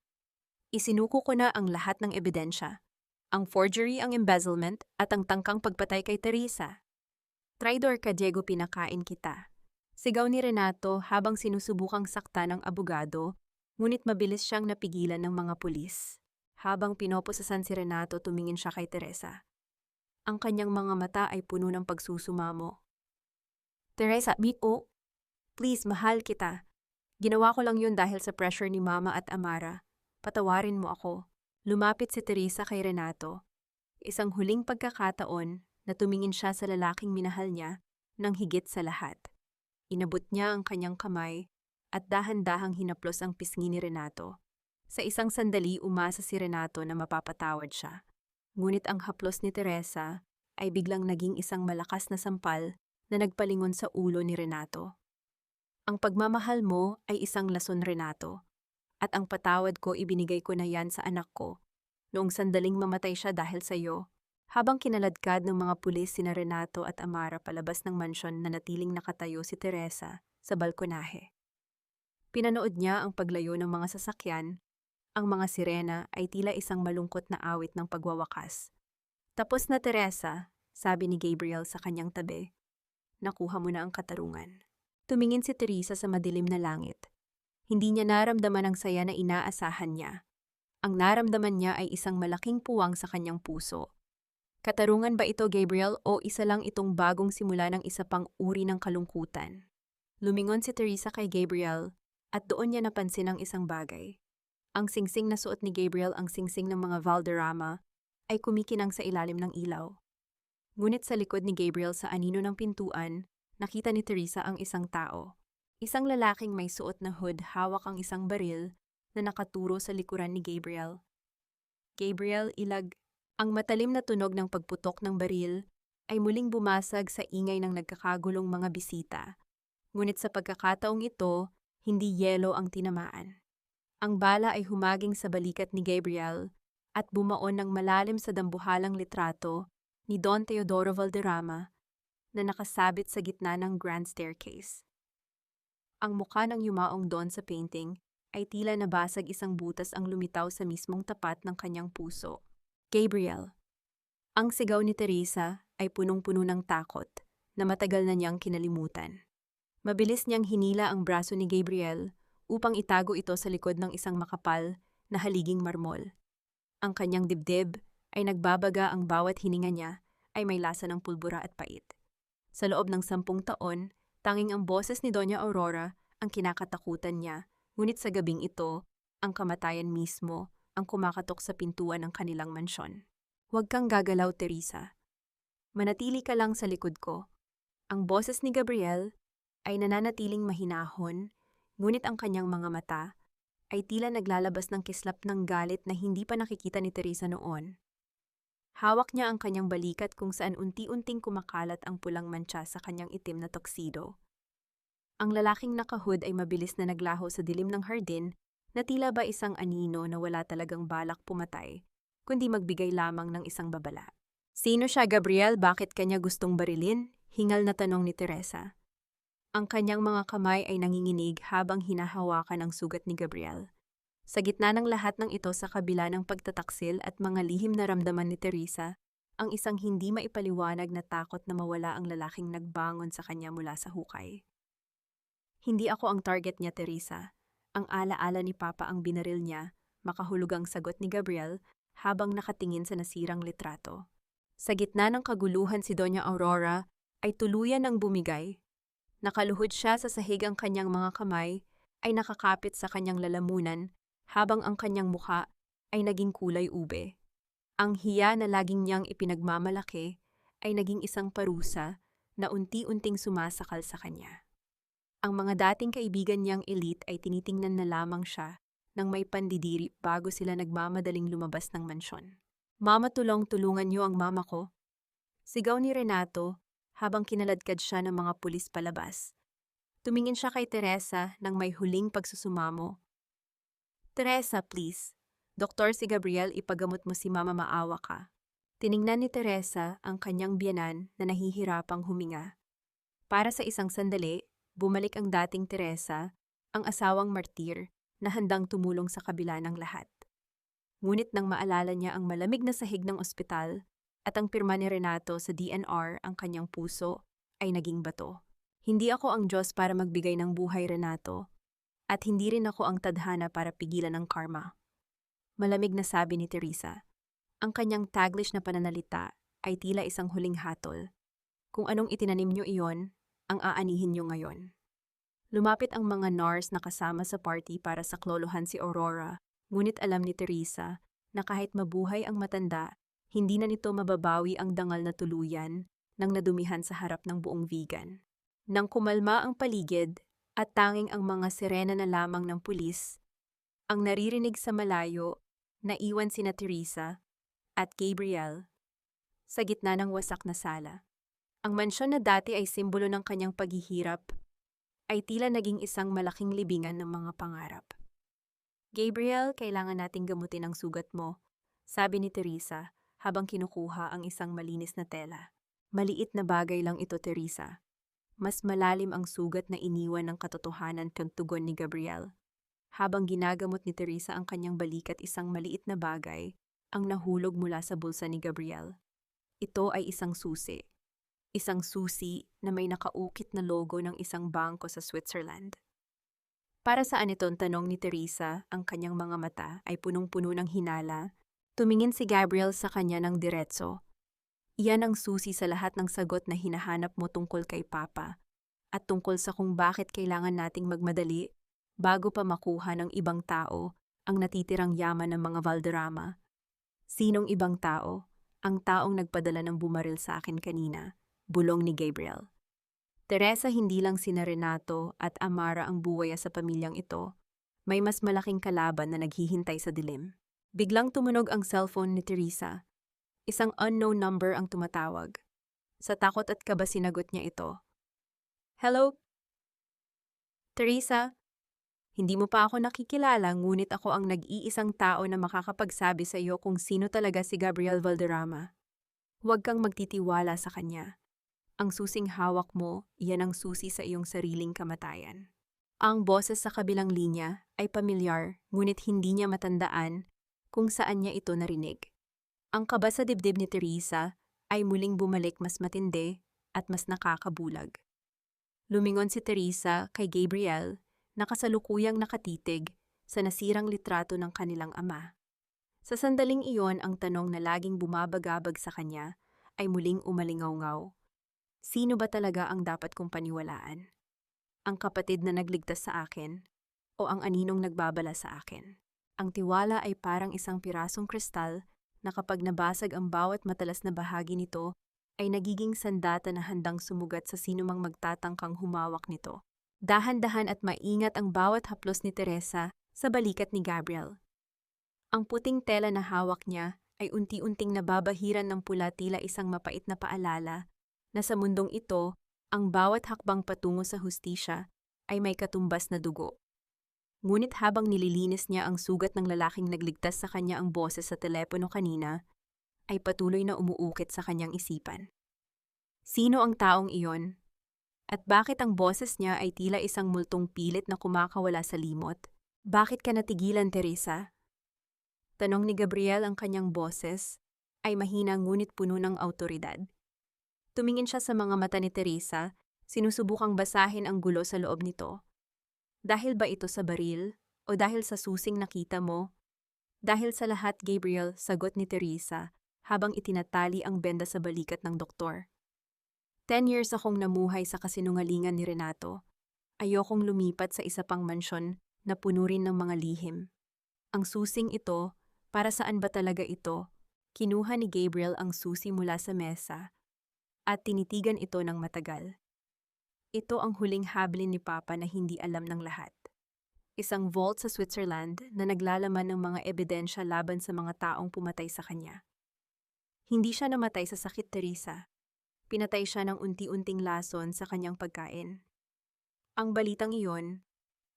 Isinuko ko na ang lahat ng ebidensya. Ang forgery, ang embezzlement, at ang tangkang pagpatay kay Teresa. Traidor ka, Diego, pinakain kita. Sigaw ni Renato habang sinusubukang sakta ng abogado, ngunit mabilis siyang napigilan ng mga pulis. Habang pinoposasan si Renato, tumingin siya kay Teresa. Ang kanyang mga mata ay puno ng pagsusumamo. Teresa, please, mahal kita. Ginawa ko lang yun dahil sa pressure ni Mama at Amara. Patawarin mo ako. Lumapit si Teresa kay Renato. Isang huling pagkakataon na tumingin siya sa lalaking minahal niya nang higit sa lahat. Inabot niya ang kanyang kamay at dahan-dahang hinaplos ang pisngi ni Renato. Sa isang sandali umasa si Renato na mapapatawad siya. Ngunit ang haplos ni Teresa ay biglang naging isang malakas na sampal na nagpalingon sa ulo ni Renato. Ang pagmamahal mo ay isang lason, Renato. At ang patawad ko ibinigay ko na yan sa anak ko. Noong sandaling mamatay siya dahil sa iyo, habang kinaladkad ng mga pulis sina Renato at Amara palabas ng mansyon na natiling nakatayo si Teresa sa balkonahe. Pinanood niya ang paglayo ng mga sasakyan. Ang mga sirena ay tila isang malungkot na awit ng pagwawakas. Tapos na, Teresa, sabi ni Gabriel sa kanyang tabi. Nakuha mo na ang katarungan. Tumingin si Teresa sa madilim na langit. Hindi niya naramdaman ang saya na inaasahan niya. Ang naramdaman niya ay isang malaking puwang sa kanyang puso. Katarungan ba ito, Gabriel, o isa lang itong bagong simula ng isa pang uri ng kalungkutan? Lumingon si Teresa kay Gabriel at doon niya napansin ang isang bagay. Ang singsing na suot ni Gabriel, ang singsing ng mga Valderrama, ay kumikinang sa ilalim ng ilaw. Ngunit sa likod ni Gabriel sa anino ng pintuan, nakita ni Teresa ang isang tao. Isang lalaking may suot na hood, hawak ang isang baril na nakaturo sa likuran ni Gabriel. Gabriel, ilag. Ang matalim na tunog ng pagputok ng baril ay muling bumasag sa ingay ng nagkakagulong mga bisita. Ngunit sa pagkakataong ito, hindi yelo ang tinamaan. Ang bala ay humaging sa balikat ni Gabriel at bumaon ng malalim sa dambuhalang litrato ni Don Teodoro Valderrama na nakasabit sa gitna ng grand staircase. Ang mukha ng yumaong Don sa painting ay tila nabasag, isang butas ang lumitaw sa mismong tapat ng kanyang puso. Gabriel. Ang sigaw ni Teresa ay punong-puno ng takot na matagal na niyang kinalimutan. Mabilis niyang hinila ang braso ni Gabriel upang itago ito sa likod ng isang makapal na haliging marmol. Ang kanyang dibdib ay nagbabaga, ang bawat hininga niya ay may lasa ng pulbura at pait. Sa loob ng 10 taon, tanging ang boses ni Doña Aurora ang kinakatakutan niya, ngunit sa gabing ito, ang kamatayan mismo ang kumakatok sa pintuan ng kanilang mansyon. Huwag kang gagalaw, Teresa. Manatili ka lang sa likod ko. Ang boses ni Gabriel ay nananatiling mahinahon, ngunit ang kanyang mga mata ay tila naglalabas ng kislap ng galit na hindi pa nakikita ni Teresa noon. Hawak niya ang kanyang balikat kung saan unti-unting kumakalat ang pulang mantsa sa kanyang itim na tuxedo. Ang lalaking nakahood ay mabilis na naglaho sa dilim ng hardin na tila ba isang anino na wala talagang balak pumatay, kundi magbigay lamang ng isang babala. Sino siya, Gabriel? Bakit kanya gustong barilin? Hingal na tanong ni Teresa. Ang kanyang mga kamay ay nanginginig habang hinahawakan ang sugat ni Gabriel. Sa gitna ng lahat ng ito, sa kabila ng pagtataksil at mga lihim na ramdaman ni Teresa, ang isang hindi maipaliwanag na takot na mawala ang lalaking nagbangon sa kanya mula sa hukay. Hindi ako ang target niya, Teresa. Ang alaala ni Papa ang binaril niya, makahulugang sagot ni Gabriel habang nakatingin sa nasirang litrato. Sa gitna ng kaguluhan, si Doña Aurora ay tuluyan ng bumigay. Nakaluhod siya sa sahig, ang kanyang mga kamay ay nakakapit sa kanyang lalamunan habang ang kanyang mukha ay naging kulay ube. Ang hiya na laging niyang ipinagmamalaki ay naging isang parusa na unti-unting sumasakal sa kanya. Ang mga dating kaibigan niyang elite ay tinitingnan na lamang siya nang may pandidiri bago sila nagmamadaling lumabas ng mansyon. Mama, tulungan niyo ang mama ko. Sigaw ni Renato habang kinaladkad siya ng mga pulis palabas. Tumingin siya kay Teresa nang may huling pagsusumamo. Teresa, please. Doktor, si Gabriel, ipagamot mo si Mama, maawa ka. Tiningnan ni Teresa ang kanyang biyenan na nahihirapang huminga. Para sa isang sandali, bumalik ang dating Teresa, ang asawang martir na handang tumulong sa kabila ng lahat. Ngunit nang maalala niya ang malamig na sahig ng ospital at ang pirma ni Renato sa DNR, ang kanyang puso ay naging bato. Hindi ako ang Diyos para magbigay ng buhay, Renato, at hindi rin ako ang tadhana para pigilan ng karma. Malamig na sabi ni Teresa. Ang kanyang Taglish na pananalita ay tila isang huling hatol. Kung anong itinanim niyo iyon, ang aanihin niyo ngayon. Lumapit ang mga NARS na kasama sa party para saklolohan si Aurora, ngunit alam ni Teresa na kahit mabuhay ang matanda, hindi na nito mababawi ang dangal na tuluyan nang nadumihan sa harap ng buong vegan. Nang kumalma ang paligid at tanging ang mga sirena na lamang ng pulis, ang naririnig sa malayo, naiwan sina Teresa at Gabriel sa gitna ng wasak na sala. Ang mansyon na dati ay simbolo ng kanyang paghihirap ay tila naging isang malaking libingan ng mga pangarap. Gabriel, kailangan nating gamutin ang sugat mo, sabi ni Teresa habang kinukuha ang isang malinis na tela. Maliit na bagay lang ito, Teresa. Mas malalim ang sugat na iniwan ng katotohanan kang tugon ni Gabriel. Habang ginagamot ni Teresa ang kanyang balikat, isang maliit na bagay ang nahulog mula sa bulsa ni Gabriel. Ito ay isang susi. Isang susi na may nakaukit na logo ng isang bangko sa Switzerland. Para saan itong tanong ni Teresa, ang kanyang mga mata ay punong-puno ng hinala. Tumingin si Gabriel sa kanya ng diretso. Iyan ang susi sa lahat ng sagot na hinahanap mo tungkol kay Papa at tungkol sa kung bakit kailangan nating magmadali bago pa makuha ng ibang tao ang natitirang yaman ng mga Valderrama. Sinong ibang tao? Ang taong nagpadala ng bumaril sa akin kanina, bulong ni Gabriel. Teresa, hindi lang sina Renato at Amara ang buwaya sa pamilyang ito. May mas malaking kalaban na naghihintay sa dilim. Biglang tumunog ang cellphone ni Teresa. Isang unknown number ang tumatawag. Sa takot at kaba sinagot niya ito. Hello? Teresa, hindi mo pa ako nakikilala, ngunit ako ang nag-iisang tao na makakapagsabi sa iyo kung sino talaga si Gabriel Valderrama. Huwag kang magtitiwala sa kanya. Ang susing hawak mo, iyan ang susi sa iyong sariling kamatayan. Ang boses sa kabilang linya ay pamilyar, ngunit hindi niya matandaan kung saan niya ito narinig. Ang kaba sa dibdib ni Teresa ay muling bumalik, mas matindi at mas nakakabulag. Lumingon si Teresa kay Gabriel na kasalukuyang nakatitig sa nasirang litrato ng kanilang ama. Sa sandaling iyon, ang tanong na laging bumabagabag sa kanya ay muling umalingaw-ngaw. Sino ba talaga ang dapat kong paniwalaan? Ang kapatid na nagligtas sa akin o ang aninong nagbabala sa akin? Ang tiwala ay parang isang pirasong kristal na kapag nabasag ang bawat matalas na bahagi nito, ay nagiging sandata na handang sumugat sa sinumang magtatangkang humawak nito. Dahan-dahan at maingat ang bawat haplos ni Teresa sa balikat ni Gabriel. Ang puting tela na hawak niya ay unti-unting nababahiran ng pula, tila isang mapait na paalala na sa mundong ito, ang bawat hakbang patungo sa hustisya ay may katumbas na dugo. Ngunit habang nililinis niya ang sugat ng lalaking nagligtas sa kanya, ang boses sa telepono kanina ay patuloy na umuukit sa kanyang isipan. Sino ang taong iyon? At bakit ang boses niya ay tila isang multong pilit na kumakawala sa limot? Bakit ka natigilan, Teresa? Tanong ni Gabriel. Ang kanyang boses ay mahina ngunit puno ng awtoridad. Tumingin siya sa mga mata ni Teresa, sinusubukang basahin ang gulo sa loob nito. Dahil ba ito sa baril? O dahil sa susing nakita mo? Dahil sa lahat, Gabriel, sagot ni Teresa habang itinatali ang benda sa balikat ng doktor. 10 years akong namuhay sa kasinungalingan ni Renato. Ayokong lumipat sa isa pang mansyon na puno rin ng mga lihim. Ang susing ito, para saan ba talaga ito? Kinuha ni Gabriel ang susi mula sa mesa at tinitigan ito ng matagal. Ito ang huling hablin ni Papa na hindi alam ng lahat. Isang vault sa Switzerland na naglalaman ng mga ebidensya laban sa mga taong pumatay sa kanya. Hindi siya namatay sa sakit, Teresa. Pinatay siya ng unti-unting lason sa kanyang pagkain. Ang balitang iyon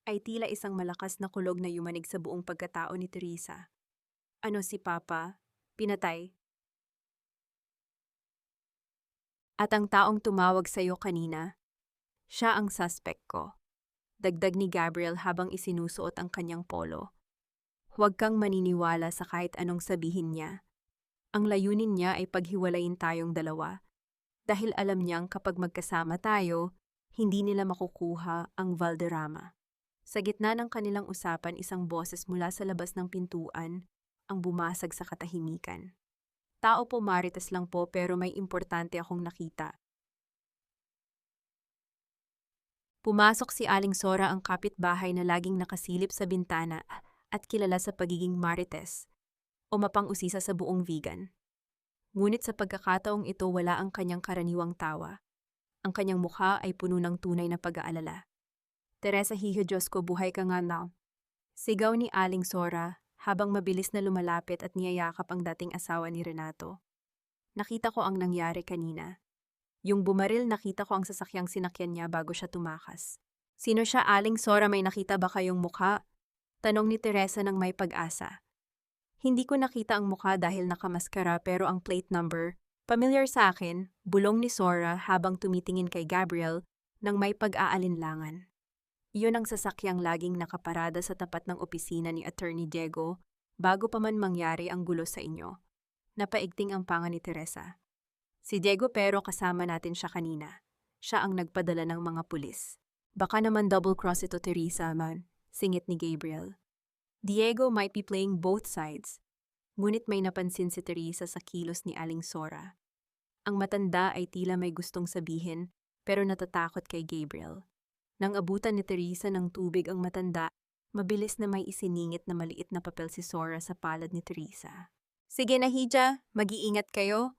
ay tila isang malakas na kulog na yumanig sa buong pagkatao ni Teresa. Ano, si Papa? Pinatay? At ang taong tumawag sa iyo kanina, siya ang suspect ko. Dagdag ni Gabriel habang isinusuot ang kanyang polo. Huwag kang maniniwala sa kahit anong sabihin niya. Ang layunin niya ay paghiwalayin tayong dalawa. Dahil alam niyang kapag magkasama tayo, hindi nila makukuha ang Valderrama. Sa gitna ng kanilang usapan, isang boses mula sa labas ng pintuan ang bumasag sa katahimikan. Tao po, Marites lang po, pero may importante akong nakita. Pumasok si Aling Sora, ang kapitbahay na laging nakasilip sa bintana at kilala sa pagiging marites o mapang-usisa sa buong vegan. Ngunit sa pagkakataong ito wala ang kanyang karaniwang tawa. Ang kanyang mukha ay puno ng tunay na pag-aalala. Teresa, hiho Diyos ko, buhay ka nga now. Sigaw ni Aling Sora habang mabilis na lumalapit at niyayakap ang dating asawa ni Renato. Nakita ko ang nangyari kanina. Yung bumaril, nakita ko ang sasakyang sinakyan niya bago siya tumakas. Sino siya, Aling Sora? May nakita ba kayong mukha? Tanong ni Teresa ng may pag-asa. Hindi ko nakita ang mukha dahil nakamaskara, pero ang plate number, familiar sa akin, bulong ni Sora habang tumitingin kay Gabriel ng may pag-aalinlangan. Iyon ang sasakyang laging nakaparada sa tapat ng opisina ni Attorney Diego bago pa man mangyari ang gulo sa inyo. Napaigting ang panga ni Teresa. Si Diego, pero kasama natin siya kanina. Siya ang nagpadala ng mga pulis. Baka naman double-cross ito, Teresa, man, singit ni Gabriel. Diego might be playing both sides. Ngunit may napansin si Teresa sa kilos ni Aling Sora. Ang matanda ay tila may gustong sabihin pero natatakot kay Gabriel. Nang abutan ni Teresa ng tubig ang matanda, mabilis na may isiningit na maliit na papel si Sora sa palad ni Teresa. Sige na, Hija, mag-iingat kayo.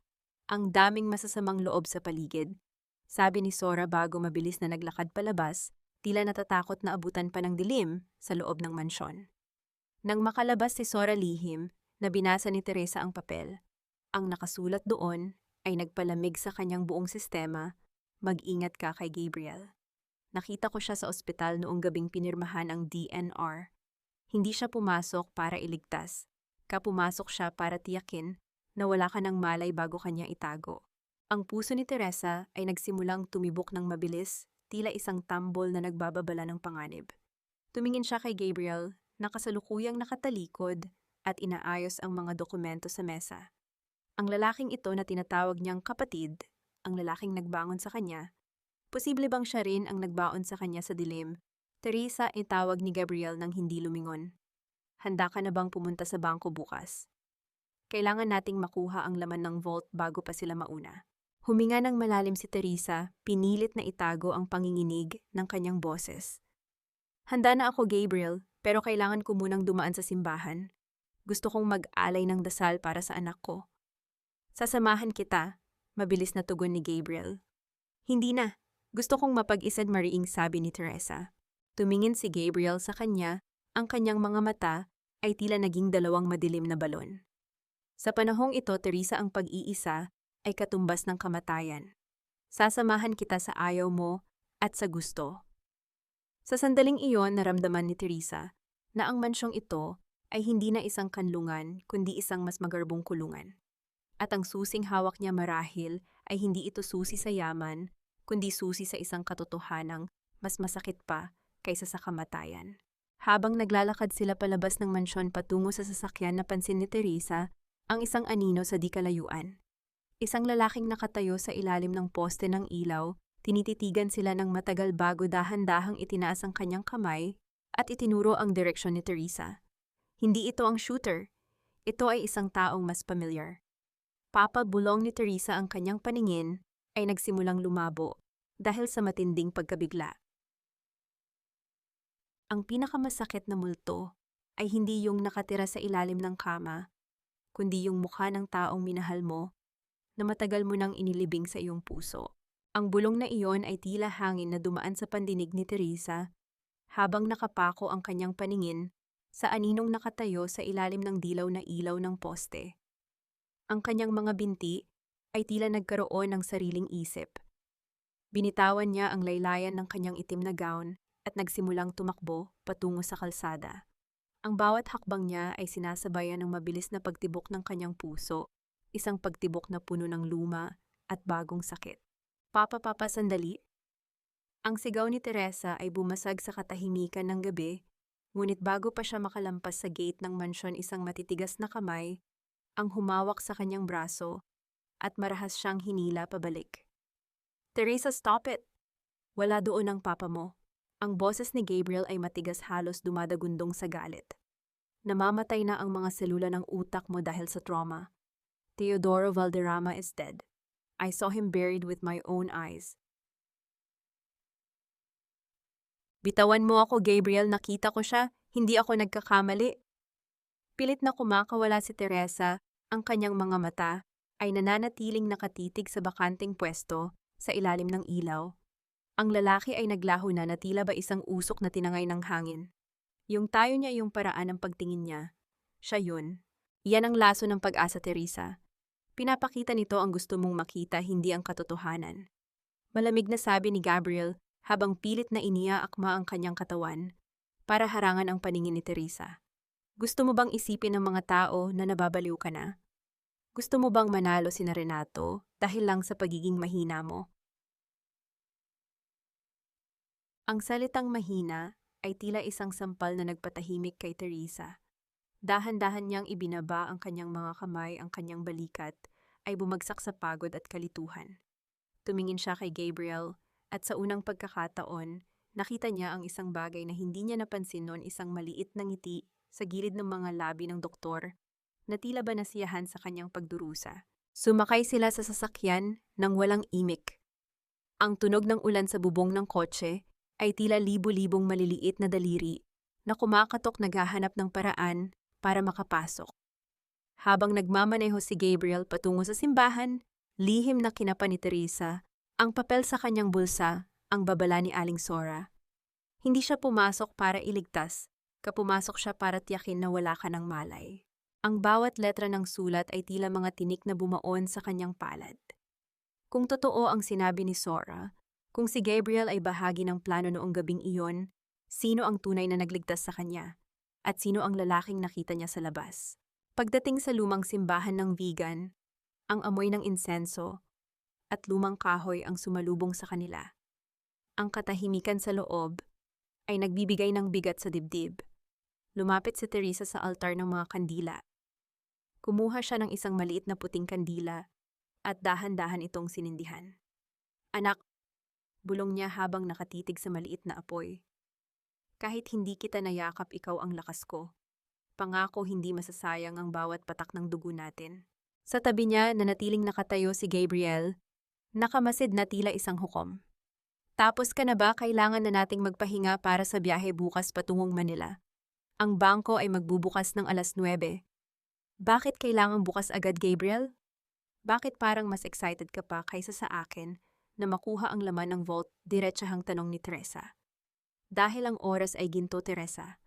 Ang daming masasamang loob sa paligid. Sabi ni Sora bago mabilis na naglakad palabas, tila natatakot na abutan pa ng dilim sa loob ng mansyon. Nang makalabas si Sora lihim, na binasa ni Teresa ang papel. Ang nakasulat doon ay nagpalamig sa kanyang buong sistema, mag-ingat ka kay Gabriel. Nakita ko siya sa ospital noong gabing pinirmahan ang DNR. Hindi siya pumasok para iligtas. Pumasok siya para tiyakin na wala ka ng malay bago kanya itago. Ang puso ni Teresa ay nagsimulang tumibok ng mabilis, tila isang tambol na nagbababala ng panganib. Tumingin siya kay Gabriel, na kasalukuyang nakatalikod at inaayos ang mga dokumento sa mesa. Ang lalaking ito na tinatawag niyang kapatid, ang lalaking nagbangon sa kanya, posible bang siya rin ang nagbaon sa kanya sa dilim? Teresa, itawag ni Gabriel nang hindi lumingon. Handa ka na bang pumunta sa bangko bukas? Kailangan nating makuha ang laman ng vault bago pa sila mauna. Huminga ng malalim si Teresa, pinilit na itago ang panginginig ng kanyang boses. Handa na ako, Gabriel, pero kailangan ko munang dumaan sa simbahan. Gusto kong mag-alay ng dasal para sa anak ko. Sasamahan kita, mabilis na tugon ni Gabriel. Hindi na. Gusto kong mapag-isad, mariing sabi ni Teresa. Tumingin si Gabriel sa kanya, ang kanyang mga mata ay tila naging dalawang madilim na balon. Sa panahong ito, Teresa, ang pag-iisa ay katumbas ng kamatayan. Sasamahan kita sa ayaw mo at sa gusto. Sa sandaling iyon, naramdaman ni Teresa na ang mansyong ito ay hindi na isang kanlungan kundi isang mas magarbong kulungan. At ang susing hawak niya marahil ay hindi ito susi sa yaman kundi susi sa isang katotohanang mas masakit pa kaysa sa kamatayan. Habang naglalakad sila palabas ng mansyon patungo sa sasakyan, napansin ni Teresa ang isang anino sa di kalayuan. Isang lalaking nakatayo sa ilalim ng poste ng ilaw, tinititigan sila ng matagal bago dahan-dahang itinaas ang kanyang kamay at itinuro ang direksyon ni Teresa. Hindi ito ang shooter. Ito ay isang taong mas pamilyar. Papabulong ni Teresa, ang kanyang paningin ay nagsimulang lumabo dahil sa matinding pagkabigla. Ang pinakamasakit na multo ay hindi yung nakatira sa ilalim ng kama, kundi yung mukha ng taong minahal mo na matagal mo nang inilibing sa iyong puso. Ang bulong na iyon ay tila hangin na dumaan sa pandinig ni Teresa habang nakapako ang kanyang paningin sa aninong nakatayo sa ilalim ng dilaw na ilaw ng poste. Ang kanyang mga binti ay tila nagkaroon ng sariling isip. Binitawan niya ang laylayan ng kanyang itim na gown at nagsimulang tumakbo patungo sa kalsada. Ang bawat hakbang niya ay sinasabayan ng mabilis na pagtibok ng kanyang puso, isang pagtibok na puno ng luma at bagong sakit. Papa, sandali. Ang sigaw ni Teresa ay bumasag sa katahimikan ng gabi, ngunit bago pa siya makalampas sa gate ng mansyon, isang matitigas na kamay ang humawak sa kanyang braso at marahas siyang hinila pabalik. Teresa, stop it! Wala doon ang papa mo. Ang boses ni Gabriel ay matigas, halos dumadagundong sa galit. Namamatay na ang mga selula ng utak mo dahil sa trauma. Teodoro Valderrama is dead. I saw him buried with my own eyes. Bitawan mo ako, Gabriel, nakita ko siya, hindi ako nagkakamali. Pilit na kumakawala si Teresa, ang kanyang mga mata ay nananatiling nakatitig sa bakanting pwesto sa ilalim ng ilaw. Ang lalaki ay naglaho na tila ba isang usok na tinangay ng hangin. Yung tayo niya yung paraan ng pagtingin niya. Siya yun. Iyan ang laso ng pag-asa, Teresa. Pinapakita nito ang gusto mong makita, hindi ang katotohanan. Malamig na sabi ni Gabriel habang pilit na iniaakma ang kanyang katawan para harangan ang paningin ni Teresa. Gusto mo bang isipin ng mga tao na nababaliw ka na? Gusto mo bang manalo sina Renato dahil lang sa pagiging mahina mo? Ang salitang mahina ay tila isang sampal na nagpatahimik kay Teresa. Dahan-dahan niyang ibinaba ang kanyang mga kamay, ang kanyang balikat ay bumagsak sa pagod at kalituhan. Tumingin siya kay Gabriel at sa unang pagkakataon, nakita niya ang isang bagay na hindi niya napansin noon, isang maliit na ngiti sa gilid ng mga labi ng doktor na tila ba nasiyahan sa kanyang pagdurusa. Sumakay sila sa sasakyan nang walang imik. Ang tunog ng ulan sa bubong ng kotse ay tila libu-libong maliliit na daliri na kumakatok naghahanap ng paraan para makapasok. Habang nagmamaneho si Gabriel patungo sa simbahan, lihim na kinapa ni Teresa ang papel sa kanyang bulsa, ang babala ni Aling Sora. Hindi siya pumasok para iligtas, pumasok siya para tiyakin na wala ka ng malay. Ang bawat letra ng sulat ay tila mga tinik na bumaon sa kanyang palad. Kung totoo ang sinabi ni Sora, kung si Gabriel ay bahagi ng plano noong gabing iyon, sino ang tunay na nagligtas sa kanya? At sino ang lalaking nakita niya sa labas? Pagdating sa lumang simbahan ng vegan, ang amoy ng insenso at lumang kahoy ang sumalubong sa kanila. Ang katahimikan sa loob ay nagbibigay ng bigat sa dibdib. Lumapit si Teresa sa altar ng mga kandila. Kumuha siya ng isang maliit na puting kandila at dahan-dahan itong sinindihan. Anak, bulong niya habang nakatitig sa maliit na apoy. Kahit hindi kita nayakap, ikaw ang lakas ko. Pangako hindi masasayang ang bawat patak ng dugo natin. Sa tabi niya, nanatiling nakatayo si Gabriel, nakamasid na tila isang hukom. Tapos ka na ba? Kailangan na nating magpahinga para sa biyahe bukas patungong Manila. Ang bangko ay magbubukas ng 9:00. Bakit kailangang bukas agad, Gabriel? Bakit parang mas excited ka pa kaysa sa akin na makuha ang laman ng vault? Diretsahang tanong ni Teresa. Dahil ang oras ay ginto, Teresa.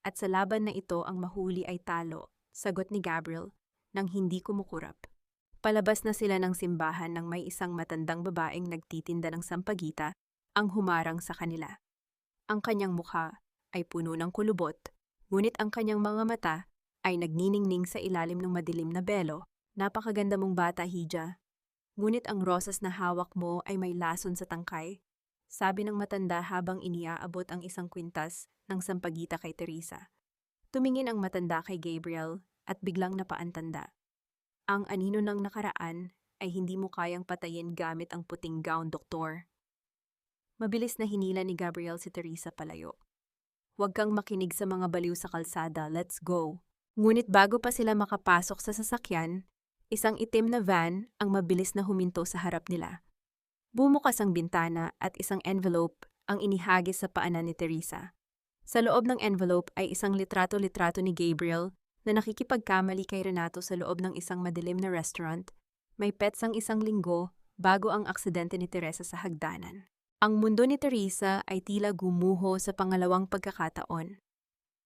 At sa laban na ito ang mahuli ay talo, sagot ni Gabriel nang hindi kumukurap. Palabas na sila ng simbahan nang may isang matandang babaeng nagtitinda ng sampagita ang humarang sa kanila. Ang kanyang mukha ay puno ng kulubot, ngunit ang kanyang mga mata ay nagniningning sa ilalim ng madilim na belo. Napakaganda mong bata, Hija. Ngunit ang rosas na hawak mo ay may lason sa tangkay, sabi ng matanda habang iniaabot ang isang kwintas ng sampagita kay Teresa. Tumingin ang matanda kay Gabriel at biglang napaantanda. Ang anino ng nakaraan ay hindi mo kayang patayin gamit ang puting gown, doktor. Mabilis na hinila ni Gabriel si Teresa palayo. Huwag kang makinig sa mga baliw sa kalsada, let's go. Ngunit bago pa sila makapasok sa sasakyan, isang itim na van ang mabilis na huminto sa harap nila. Bumukas ang bintana at isang envelope ang inihagis sa paanan ni Teresa. Sa loob ng envelope ay isang litrato-litrato ni Gabriel na nakikipagkamali kay Renato sa loob ng isang madilim na restaurant. May petsang isang linggo bago ang aksidente ni Teresa sa hagdanan. Ang mundo ni Teresa ay tila gumuho sa pangalawang pagkakataon.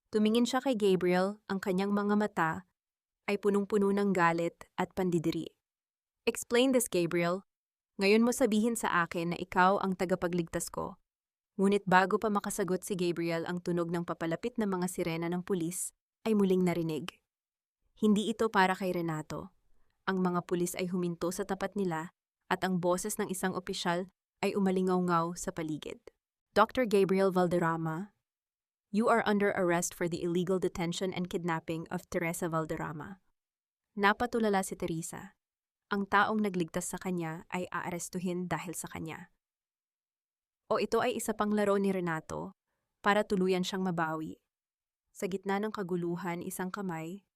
Tumingin siya kay Gabriel, ang kanyang mga mata ay punong-puno ng galit at pandidiri. Explain this, Gabriel. Ngayon mo sabihin sa akin na ikaw ang tagapagligtas ko. Ngunit bago pa makasagot si Gabriel, ang tunog ng papalapit na mga sirena ng pulis ay muling narinig. Hindi ito para kay Renato. Ang mga pulis ay huminto sa tapat nila at ang boses ng isang opisyal ay umalingaw-ngaw sa paligid. Dr. Gabriel Valderrama, you are under arrest for the illegal detention and kidnapping of Teresa Valderrama. Napatulala si Teresa. Ang taong nagligtas sa kanya ay aarestuhin dahil sa kanya. O ito ay isa pang laro ni Renato para tuluyan siyang mabawi. Sa gitna ng kaguluhan, isang kamay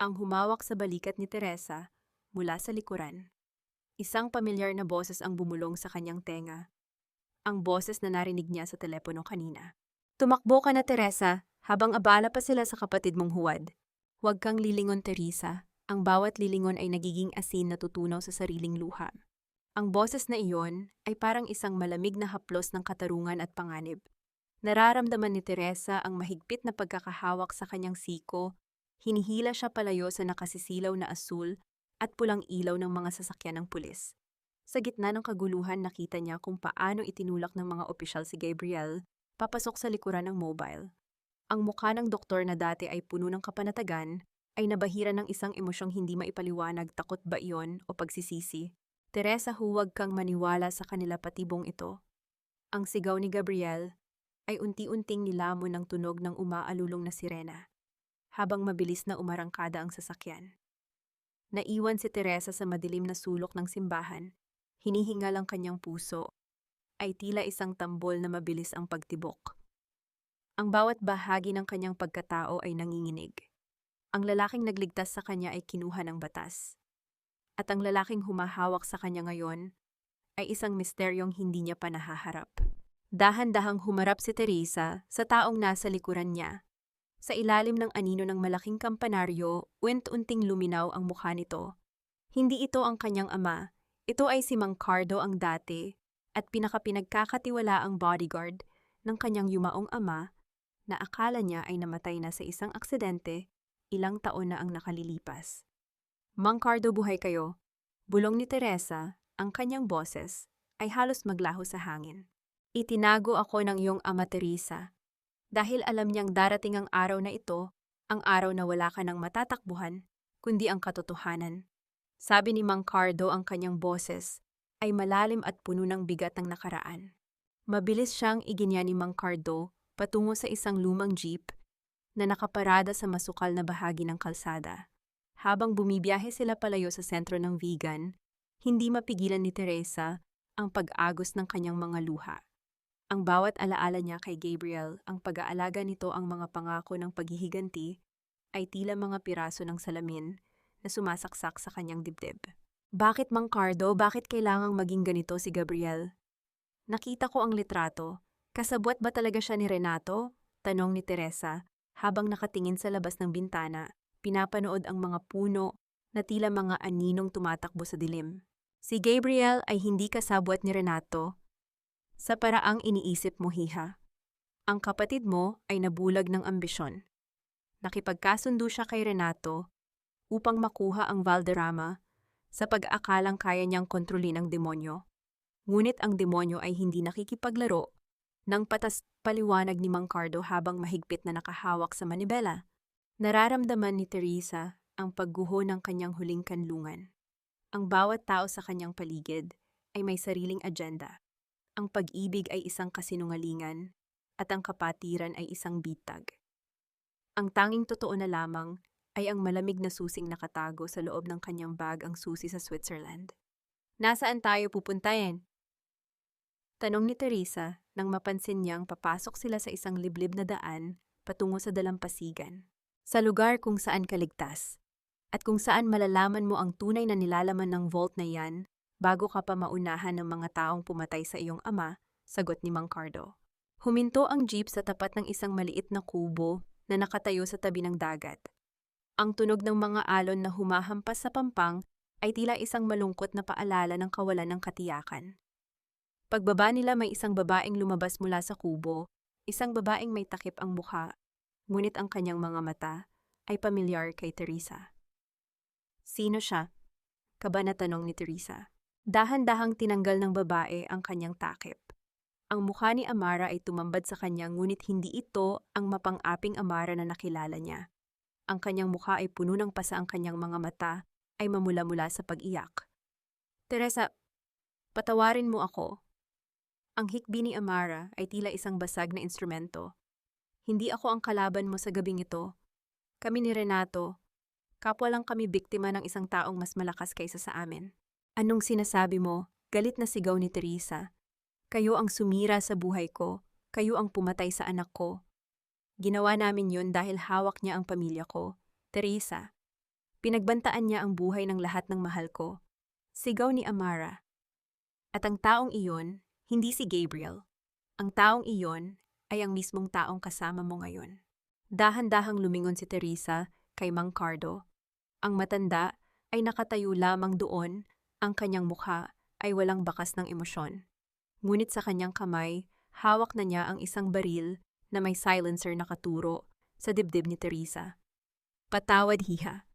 ang humawak sa balikat ni Teresa mula sa likuran. Isang pamilyar na boses ang bumulong sa kanyang tenga. ang boses na narinig niya sa telepono kanina. Tumakbo ka na, Teresa, habang abala pa sila sa kapatid mong huwad. Huwag kang lilingon, Teresa. Ang bawat lilingon ay nagiging asin na tutunaw sa sariling luha. Ang boses na iyon ay parang isang malamig na haplos ng katarungan at panganib. Nararamdaman ni Teresa ang mahigpit na pagkakahawak sa kanyang siko, hinihila siya palayo sa nakasisilaw na asul at pulang ilaw ng mga sasakyan ng pulis. Sa gitna ng kaguluhan, nakita niya kung paano itinulak ng mga opisyal si Gabriel papasok sa likuran ng mobile. Ang mukha ng doktor na dati ay puno ng kapanatagan ay nabahira ng isang emosyong hindi maipaliwanag, takot ba iyon o pagsisisi. Teresa, huwag kang maniwala sa kanila patibong ito. Ang sigaw ni Gabriel ay unti-unting nilamon ng tunog ng umaalulong na sirena, habang mabilis na umarangkada ang sasakyan. Naiwan si Teresa sa madilim na sulok ng simbahan, hinihingal ang kanyang puso, ay tila isang tambol na mabilis ang pagtibok. Ang bawat bahagi ng kanyang pagkatao ay nanginginig. Ang lalaking nagligtas sa kanya ay kinuha ng batas. At ang lalaking humahawak sa kanya ngayon ay isang misteryong hindi niya pa nahaharap. Dahan-dahang humarap si Teresa sa taong nasa likuran niya. Sa ilalim ng anino ng malaking kampanaryo, unti-unting luminaw ang mukha nito. Hindi ito ang kanyang ama. Ito ay si Mang Cardo, ang dati at pinagkakatiwalaang bodyguard ng kanyang yumaong ama na akala niya ay namatay na sa isang aksidente ilang taon na ang nakalilipas. Mang Cardo, buhay kayo. Bulong ni Teresa, ang kanyang boses ay halos maglaho sa hangin. Itinago ako ng iyong ama, Teresa, dahil alam niyang darating ang araw na ito, ang araw na wala ka nang matatakbuhan, kundi ang katotohanan. Sabi ni Mang Cardo, ang kanyang boses ay malalim at puno ng bigat ng nakaraan. Mabilis siyang iginya ni Mang Cardo patungo sa isang lumang jeep na nakaparada sa masukal na bahagi ng kalsada. Habang bumibiyahe sila palayo sa sentro ng Vigan, hindi mapigilan ni Teresa ang pag-agos ng kanyang mga luha. Ang bawat alaala niya kay Gabriel, ang pag-aalaga nito, ang mga pangako ng paghihiganti, ay tila mga piraso ng salamin na sumasaksak sa kanyang dibdib. Bakit, Mang Cardo? Bakit kailangang maging ganito si Gabriel? Nakita ko ang litrato. Kasabwat ba talaga siya ni Renato? Tanong ni Teresa habang nakatingin sa labas ng bintana, pinapanood ang mga puno na tila mga aninong tumatakbo sa dilim. Si Gabriel ay hindi kasabwat ni Renato sa paraang iniisip mo, Hiha. Ang kapatid mo ay nabulag ng ambisyon. Nakipagkasundo siya kay Renato upang makuha ang Valderrama sa pag-aakalang kaya niyang kontrolin ang demonyo. Ngunit ang demonyo ay hindi nakikipaglaro ng patas, paliwanag ni Mang Cardo habang mahigpit na nakahawak sa manibela. Nararamdaman ni Teresa ang pagguho ng kanyang huling kanlungan. Ang bawat tao sa kanyang paligid ay may sariling agenda. Ang pag-ibig ay isang kasinungalingan at ang kapatiran ay isang bitag. Ang tanging totoo na lamang ay ang malamig na susing nakatago sa loob ng kanyang bag, ang susi sa Switzerland. Nasaan tayo pupuntahin? Tanong ni Teresa nang mapansin niyang papasok sila sa isang liblib na daan patungo sa dalampasigan. Sa lugar kung saan kaligtas at kung saan malalaman mo ang tunay na nilalaman ng vault na yan bago ka pa maunahan ng mga taong pumatay sa iyong ama, sagot ni Mang Cardo. Huminto ang jeep sa tapat ng isang maliit na kubo na nakatayo sa tabi ng dagat. Ang tunog ng mga alon na humahampas sa pampang ay tila isang malungkot na paalala ng kawalan ng katiyakan. Pagbaba nila, may isang babaeng lumabas mula sa kubo, isang babaeng may takip ang mukha, ngunit ang kanyang mga mata ay pamilyar kay Teresa. Sino siya? Kaba na tanong ni Teresa. Dahan-dahang tinanggal ng babae ang kanyang takip. Ang mukha ni Amara ay tumambad sa kanya, ngunit hindi ito ang mapang-aping Amara na nakilala niya. Ang kanyang mukha ay puno ng pasa, ang kanyang mga mata ay mamula-mula sa pag-iyak. Teresa, patawarin mo ako. Ang hikbi ni Amara ay tila isang basag na instrumento. Hindi ako ang kalaban mo sa gabing ito. Kami ni Renato, kapwa lang kami biktima ng isang taong mas malakas kaysa sa amin. Anong sinasabi mo? Galit na sigaw ni Teresa. Kayo ang sumira sa buhay ko. Kayo ang pumatay sa anak ko. Ginawa namin yun dahil hawak niya ang pamilya ko. Teresa, pinagbantaan niya ang buhay ng lahat ng mahal ko. Sigaw ni Amara. At ang taong iyon, Hindi si Gabriel. Ang taong iyon ay ang mismong taong kasama mo ngayon. Dahan-dahang lumingon si Teresa kay Mang Cardo. Ang matanda ay nakatayo lamang doon, ang kanyang mukha ay walang bakas ng emosyon. Ngunit sa kanyang kamay, hawak na niya ang isang baril na may silencer na katuro sa dibdib ni Teresa. Patawad, hiha.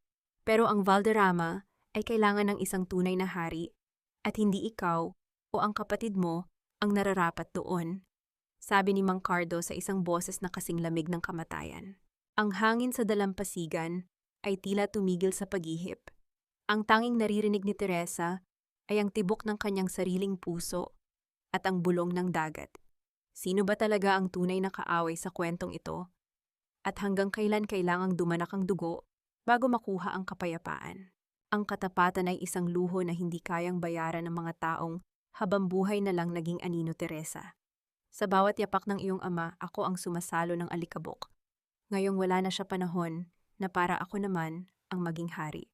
Pero ang Valderrama ay kailangan ng isang tunay na hari at hindi ikaw o ang kapatid mo ang nararapat doon, sabi ni Mang Cardo sa isang boses na kasing lamig ng kamatayan. Ang hangin sa dalampasigan ay tila tumigil sa paghihip. Ang tanging naririnig ni Teresa ay ang tibok ng kanyang sariling puso at ang bulong ng dagat. Sino ba talaga ang tunay na kaaway sa kwentong ito? At hanggang kailan kailangang dumanak ang dugo bago makuha ang kapayapaan? Ang katapatan ay isang luho na hindi kayang bayaran ng mga taong habang buhay na lang naging anino, Teresa. Sa bawat yapak ng iyong ama, ako ang sumasalo ng alikabok. Ngayong wala na siya panahon na para ako naman ang maging hari.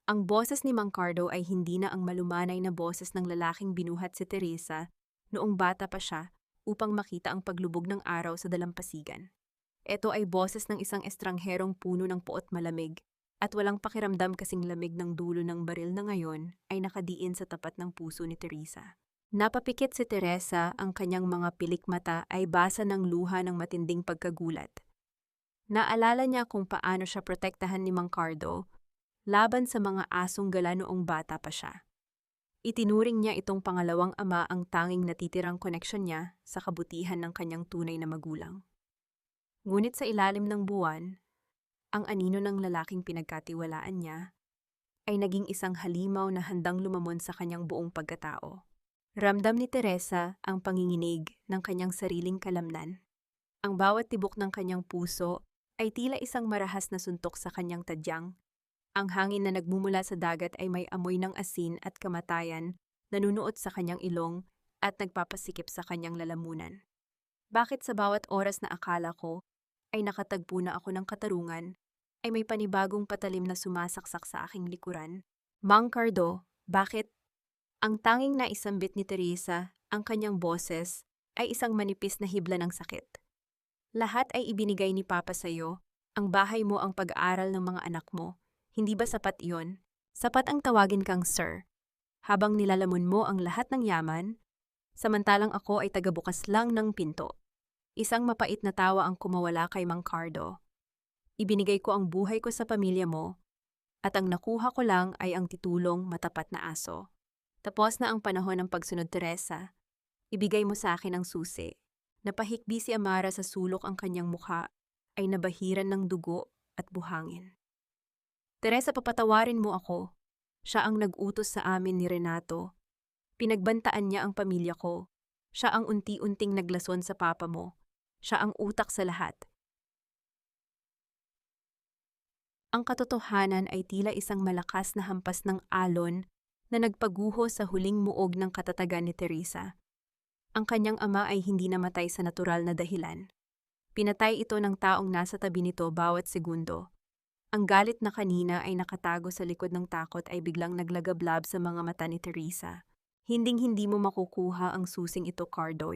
Ang boses ni Mang Cardo ay hindi na ang malumanay na boses ng lalaking binuhat si Teresa noong bata pa siya upang makita ang paglubog ng araw sa dalampasigan. Ito ay boses ng isang estrangherong puno ng puot malamig at walang pakiramdam kasing lamig ng dulo ng baril na ngayon ay nakadiin sa tapat ng puso ni Teresa. Napapikit si Teresa, ang kanyang mga pilik mata ay basa ng luha ng matinding pagkagulat. Naalala niya kung paano siya protektahan ni Mang Cardo laban sa mga asong gala noong bata pa siya. Itinuring niya itong pangalawang ama ang tanging natitirang koneksyon niya sa kabutihan ng kanyang tunay na magulang. Ngunit sa ilalim ng buwan, ang anino ng lalaking pinagkatiwalaan niya ay naging isang halimaw na handang lumamon sa kanyang buong pagkatao. Ramdam ni Teresa ang panginginig ng kanyang sariling kalamnan. Ang bawat tibok ng kanyang puso ay tila isang marahas na suntok sa kanyang tadyang. Ang hangin na nagmumula sa dagat ay may amoy ng asin at kamatayan na nanunuot sa kanyang ilong at nagpapasikip sa kanyang lalamunan. Bakit sa bawat oras na akala ko ay nakatagpo na ako ng katarungan, ay may panibagong patalim na sumasaksak sa aking likuran? Mang Cardo, bakit? Ang tanging naisambit ni Teresa, ang kanyang boses, ay isang manipis na hibla ng sakit. Lahat ay ibinigay ni Papa sa'yo, ang bahay mo, ang pag-aaral ng mga anak mo. Hindi ba sapat iyon? Sapat ang tawagin kang sir, habang nilalamon mo ang lahat ng yaman, samantalang ako ay tagabukas lang ng pinto. Isang mapait na tawa ang kumawala kay Mang Cardo. Ibinigay ko ang buhay ko sa pamilya mo, at ang nakuha ko lang ay ang titulong matapat na aso. Tapos na ang panahon ng pagsunod, Teresa. Ibigay mo sa akin ang susi. Napahikbi si Amara sa sulok, ang kanyang mukha ay nabahiran ng dugo at buhangin. Teresa, papatawarin mo ako. Siya ang nag-utos sa amin ni Renato. Pinagbantaan niya ang pamilya ko. Siya ang unti-unting naglason sa papa mo. Siya ang utak sa lahat. Ang katotohanan ay tila isang malakas na hampas ng alon na nagpaguho sa huling muog ng katatagan ni Teresa. Ang kanyang ama ay hindi namatay sa natural na dahilan. Pinatay ito ng taong nasa tabi nito bawat segundo. Ang galit na kanina ay nakatago sa likod ng takot ay biglang naglagablab sa mga mata ni Teresa. Hinding-hindi mo makukuha ang susing ito, Cardo.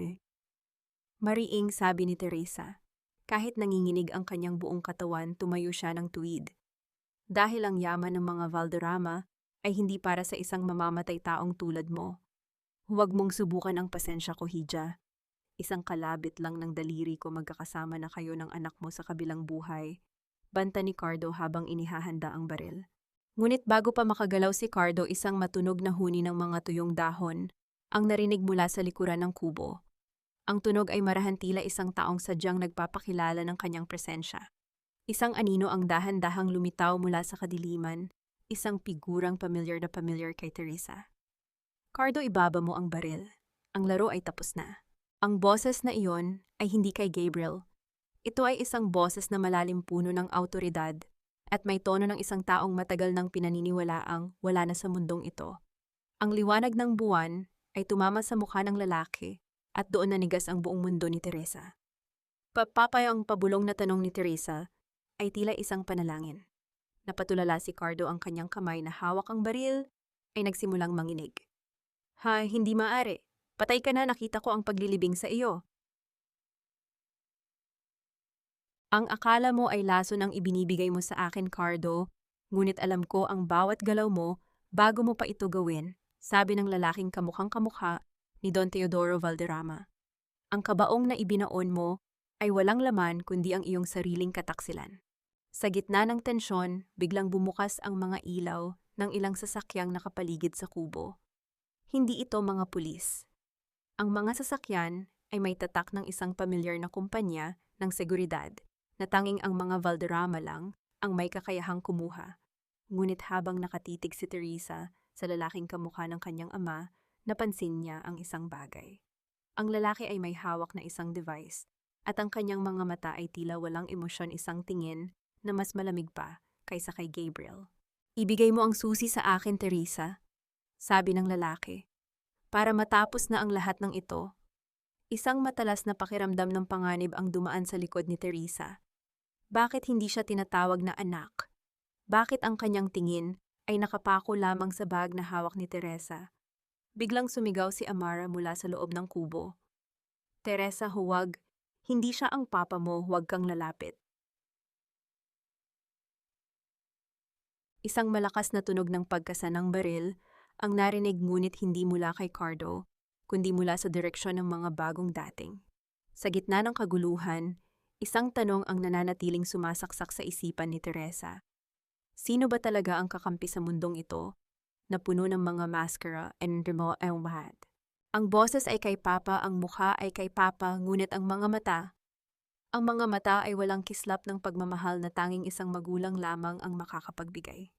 Mariing, sabi ni Teresa. Kahit nanginginig ang kanyang buong katawan, tumayo siya ng tuwid. Dahil ang yaman ng mga Valderrama ay hindi para sa isang mamamatay taong tulad mo. Huwag mong subukan ang pasensya ko, Hija. Isang kalabit lang ng daliri ko, magkakasama na kayo ng anak mo sa kabilang buhay. Banta ni Cardo habang inihahanda ang baril. Ngunit bago pa makagalaw si Cardo, isang matunog na huni ng mga tuyong dahon ang narinig mula sa likuran ng kubo. Ang tunog ay marahan tila isang taong sadyang nagpapakilala ng kanyang presensya. Isang anino ang dahan-dahang lumitaw mula sa kadiliman, isang figurang pamilyar na pamilyar kay Teresa. Cardo, ibaba mo ang baril. Ang laro ay tapos na. Ang boses na iyon ay hindi kay Gabriel. Ito ay isang boses na malalim puno ng awtoridad at may tono ng isang taong matagal nang pinaniniwalaang wala na sa mundong ito. Ang liwanag ng buwan ay tumama sa mukha ng lalaki at doon nanigas ang buong mundo ni Teresa. Papapay ang pabulong na tanong ni Teresa ay tila isang panalangin. Napatulala si Cardo, ang kanyang kamay na hawak ang baril ay nagsimulang manginig. Hindi maaari. Patay ka na, nakita ko ang paglilibing sa iyo. Ang akala mo ay lason ang ibinibigay mo sa akin, Cardo, ngunit alam ko ang bawat galaw mo bago mo pa ito gawin, sabi ng lalaking kamukhang kamukha ni Don Teodoro Valderrama. Ang kabaong na ibinaon mo ay walang laman kundi ang iyong sariling kataksilan. Sa gitna ng tensyon, biglang bumukas ang mga ilaw ng ilang sasakyang nakapaligid sa kubo. Hindi ito mga pulis. Ang mga sasakyan ay may tatak ng isang pamilyar na kumpanya ng seguridad na tanging ang mga Valderrama lang ang may kakayahang kumuha. Ngunit habang nakatitig si Teresa sa lalaking kamukha ng kanyang ama, napansin niya ang isang bagay. Ang lalaki ay may hawak na isang device at ang kanyang mga mata ay tila walang emosyon, isang tingin na mas malamig pa kaysa kay Gabriel. Ibigay mo ang susi sa akin, Teresa, sabi ng lalaki. Para matapos na ang lahat ng ito, isang matalas na pakiramdam ng panganib ang dumaan sa likod ni Teresa. Bakit hindi siya tinatawag na anak? Bakit ang kanyang tingin ay nakapako lamang sa bag na hawak ni Teresa? Biglang sumigaw si Amara mula sa loob ng kubo. Teresa, huwag. Hindi siya ang papa mo, huwag kang lalapit. Isang malakas na tunog ng pagkasa ng baril ang narinig, ngunit hindi mula kay Cardo, kundi mula sa direksyon ng mga bagong dating. Sa gitna ng kaguluhan, isang tanong ang nananatiling sumasaksak sa isipan ni Teresa. Sino ba talaga ang kakampi sa mundong ito, na puno ng mga maskara and remote lahat? Ang boses ay kay Papa, ang mukha ay kay Papa, ngunit ang mga mata ay walang kislap ng pagmamahal na tanging isang magulang lamang ang makakapagbigay.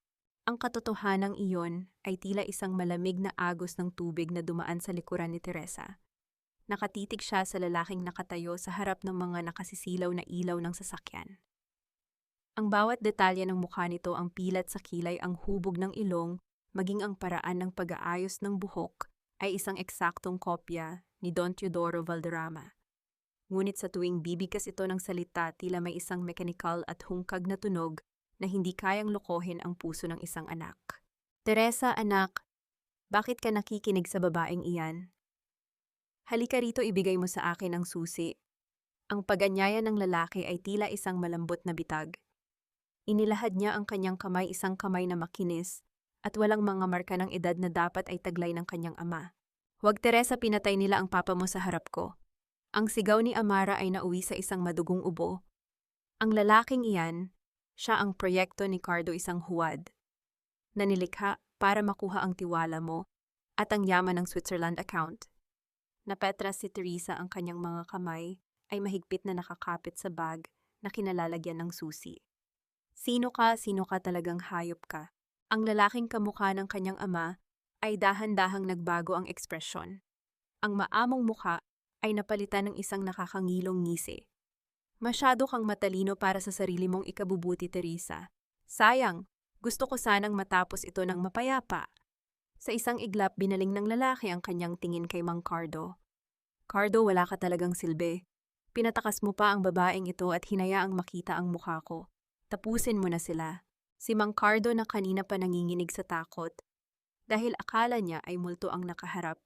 Ang katotohanang iyon ay tila isang malamig na agos ng tubig na dumaan sa likuran ni Teresa. Nakatitig siya sa lalaking nakatayo sa harap ng mga nakasisilaw na ilaw ng sasakyan. Ang bawat detalye ng mukha nito, ang pilat sa kilay, ang hubog ng ilong, maging ang paraan ng pag-aayos ng buhok ay isang eksaktong kopya ni Don Teodoro Valderrama. Ngunit sa tuwing bibigkas ito ng salita, tila may isang mekanikal at hungkag na tunog na hindi kayang lokohin ang puso ng isang anak. Teresa, anak, bakit ka nakikinig sa babaeng iyan? Halika rito, ibigay mo sa akin ang susi. Ang pag-anyaya ng lalaki ay tila isang malambot na bitag. Inilahad niya ang kanyang kamay, isang kamay na makinis, at walang mga marka ng edad na dapat ay taglay ng kanyang ama. Huwag, Teresa, pinatay nila ang papa mo sa harap ko. Ang sigaw ni Amara ay nauwi sa isang madugong ubo. Ang lalaking iyan, siya ang proyekto ni Cardo, isang huwad na nilikha para makuha ang tiwala mo at ang yaman ng Switzerland account. Napetras si Teresa, ang kanyang mga kamay ay mahigpit na nakakapit sa bag na kinalalagyan ng susi. Sino ka talagang hayop ka? Ang lalaking kamukha ng kanyang ama ay dahan-dahang nagbago ang ekspresyon. Ang maamong mukha ay napalitan ng isang nakakangilong ngisi. Masyado kang matalino para sa sarili mong ikabubuti, Teresa. Sayang, gusto ko sanang matapos ito ng mapayapa. Sa isang iglap, binaling ng lalaki ang kanyang tingin kay Mang Cardo. Cardo, wala ka talagang silbi. Pinatakas mo pa ang babaeng ito at hinayaang makita ang mukha ko. Tapusin mo na sila. Si Mang Cardo, na kanina pa nanginginig sa takot, dahil akala niya ay multo ang nakaharap,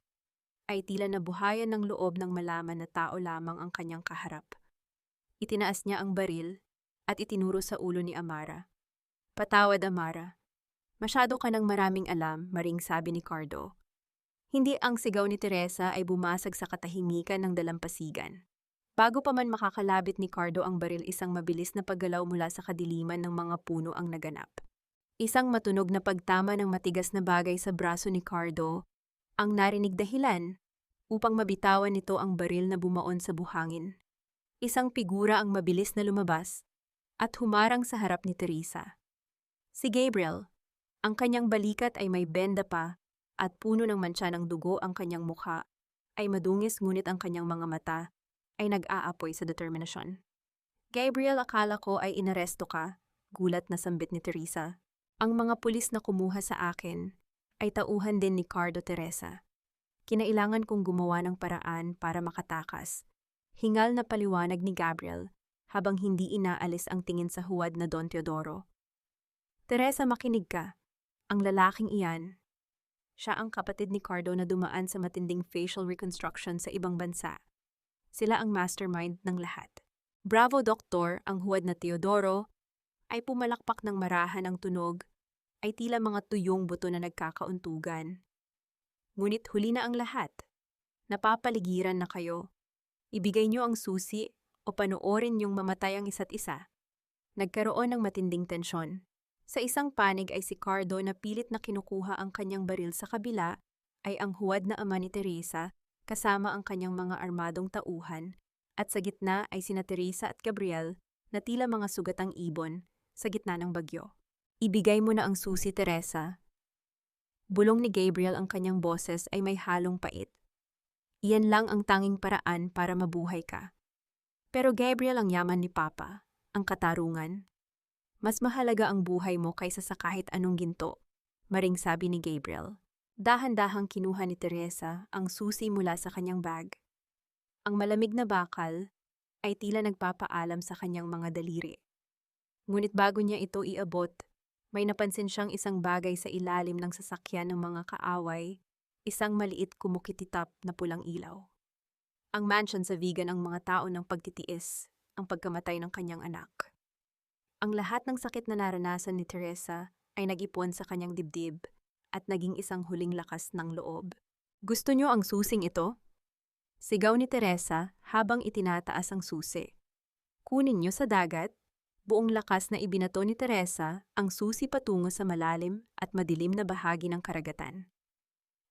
ay tila nabuhayan ng loob ng malaman na tao lamang ang kanyang kaharap. Itinaas niya ang baril at itinuro sa ulo ni Amara. Patawad, Amara. Masyado ka ng maraming alam, maring sabi ni Cardo. Hindi, ang sigaw ni Teresa ay bumasag sa katahimikan ng dalampasigan. Bago pa man makakalabit ni Cardo ang baril, isang mabilis na paggalaw mula sa kadiliman ng mga puno ang naganap. Isang matunog na pagtama ng matigas na bagay sa braso ni Cardo ang narinig, dahilan upang mabitawan nito ang baril na bumaon sa buhangin. Isang figura ang mabilis na lumabas at humarang sa harap ni Teresa. Si Gabriel. Ang kanyang balikat ay may benda pa at puno ng mantsa ng dugo, ang kanyang mukha ay madungis, ngunit ang kanyang mga mata ay nag-aapoy sa determinasyon. Gabriel, akala ko ay inaresto ka, gulat na sambit ni Teresa. Ang mga pulis na kumuha sa akin ay tauhan din ni Cardo, Teresa. Kinailangan kong gumawa ng paraan para makatakas. Hingal na paliwanag ni Gabriel habang hindi inaalis ang tingin sa huwad na Don Teodoro. Teresa, makinig ka. Ang lalaking iyan, Siya ang kapatid ni Cardo na dumaan sa matinding facial reconstruction sa ibang bansa. Sila ang mastermind ng lahat. Bravo, Doktor, ang huwad na Teodoro, ay pumalakpak ng marahan ang tunog, ay tila mga tuyong buto na nagkakauntugan. Ngunit huli na ang lahat. Napapaligiran na kayo. Ibigay niyo ang susi o panoorin niyong mamatay ang isa't isa. Nagkaroon ng matinding tensyon. Sa isang panig ay si Cardo na pilit na kinukuha ang kanyang baril, sa kabila ay ang huwad na ama ni Teresa kasama ang kanyang mga armadong tauhan, at sa gitna ay sina Teresa at Gabriel na tila mga sugatang ibon sa gitna ng bagyo. Ibigay mo na ang susi, Teresa. Bulong ni Gabriel, ang kanyang boses ay may halong pait. Iyan lang ang tanging paraan para mabuhay ka. Pero Gabriel, ang yaman ni Papa, ang katarungan. Mas mahalaga ang buhay mo kaysa sa kahit anong ginto, maring sabi ni Gabriel. Dahan-dahang kinuha ni Teresa ang susi mula sa kanyang bag. Ang malamig na bakal ay tila nagpapaalam sa kanyang mga daliri. Ngunit bago niya ito iabot, may napansin siyang isang bagay sa ilalim ng sasakyan ng mga kaaway, isang maliit kumukititap na pulang ilaw. Ang mansion sa Vigan, ang mga tao ng pagtitiis, ang pagkamatay ng kanyang anak. Ang lahat ng sakit na naranasan ni Teresa ay nag-ipon sa kanyang dibdib at naging isang huling lakas ng loob. Gusto niyo ang susing ito? Sigaw ni Teresa habang itinataas ang susi. Kunin niyo sa dagat. Buong lakas na ibinato ni Teresa ang susi patungo sa malalim at madilim na bahagi ng karagatan.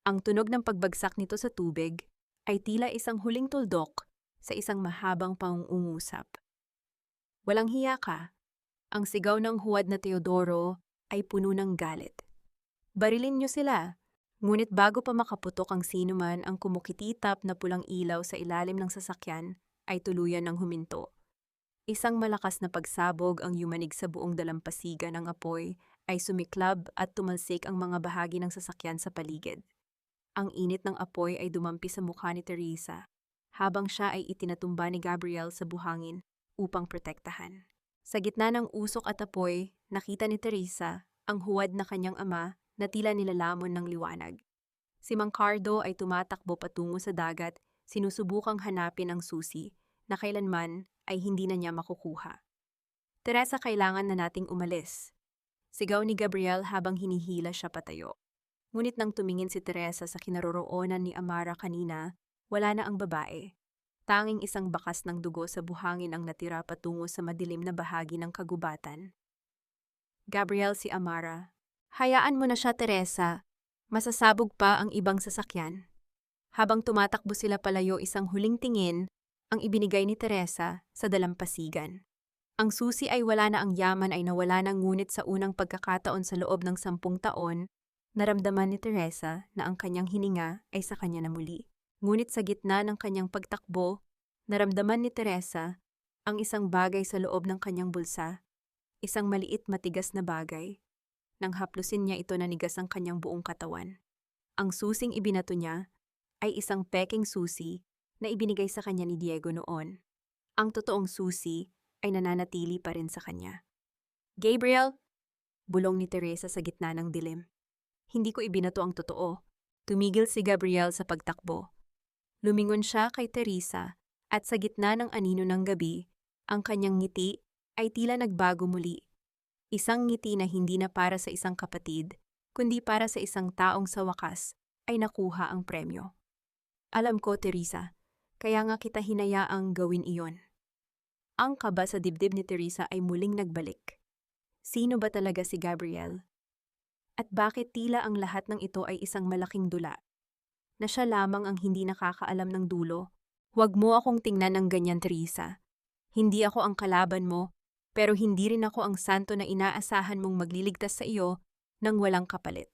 Ang tunog ng pagbagsak nito sa tubig ay tila isang huling tuldok sa isang mahabang pangungusap. Walang hiya ka. Ang sigaw ng huwad na Teodoro ay puno ng galit. Barilin niyo sila, ngunit bago pa makaputok ang sinuman, ang kumukititap na pulang ilaw sa ilalim ng sasakyan ay tuluyan ng huminto. Isang malakas na pagsabog ang yumanig sa buong dalampasigan. Ng apoy ay sumiklab at tumalsik ang mga bahagi ng sasakyan sa paligid. Ang init ng apoy ay dumampi sa mukha ni Teresa, habang siya ay itinatumba ni Gabriel sa buhangin upang protektahan. Sa gitna ng usok at apoy, nakita ni Teresa ang huwad na kanyang ama na tila nilalamon ng liwanag. Si Mang Cardo ay tumatakbo patungo sa dagat, sinusubukang hanapin ang susi na kailanman ay hindi na niya makukuha. Teresa, kailangan na nating umalis. Sigaw ni Gabriel habang hinihila siya patayo. Ngunit nang tumingin si Teresa sa kinaroroonan ni Amara kanina, wala na ang babae. Tanging isang bakas ng dugo sa buhangin ang natira patungo sa madilim na bahagi ng kagubatan. Gabriel, si Amara. Hayaan mo na siya, Teresa. Masasabog pa ang ibang sasakyan. Habang tumatakbo sila palayo, isang huling tingin ang ibinigay ni Teresa sa dalampasigan. Ang susi ay wala na, ang yaman ay nawala na, ngunit sa unang pagkakataon sa loob ng 10 taon, naramdaman ni Teresa na ang kanyang hininga ay sa kanya na muli. Ngunit sa gitna ng kanyang pagtakbo, naramdaman ni Teresa ang isang bagay sa loob ng kanyang bulsa, isang maliit matigas na bagay. Nang haplusin niya ito, nanigas ang kanyang buong katawan. Ang susing ibinato niya ay isang peking susi na ibinigay sa kanya ni Diego noon. Ang totoong susi ay nananatili pa rin sa kanya. Gabriel, bulong ni Teresa sa gitna ng dilim. Hindi ko ibinato ang totoo. Tumigil si Gabriel sa pagtakbo. Lumingon siya kay Teresa at sa gitna ng anino ng gabi, ang kanyang ngiti ay tila nagbago muli. Isang ngiti na hindi na para sa isang kapatid, kundi para sa isang taong sa wakas ay nakuha ang premyo. Alam ko, Teresa, kaya nga kita hinayaang gawin iyon. Ang kaba sa dibdib ni Teresa ay muling nagbalik. Sino ba talaga si Gabriel? At bakit tila ang lahat ng ito ay isang malaking dula? Na siya lamang ang hindi nakakaalam ng dulo. Huwag mo akong tingnan ng ganyan, Teresa. Hindi ako ang kalaban mo, pero hindi rin ako ang santo na inaasahan mong magliligtas sa iyo nang walang kapalit.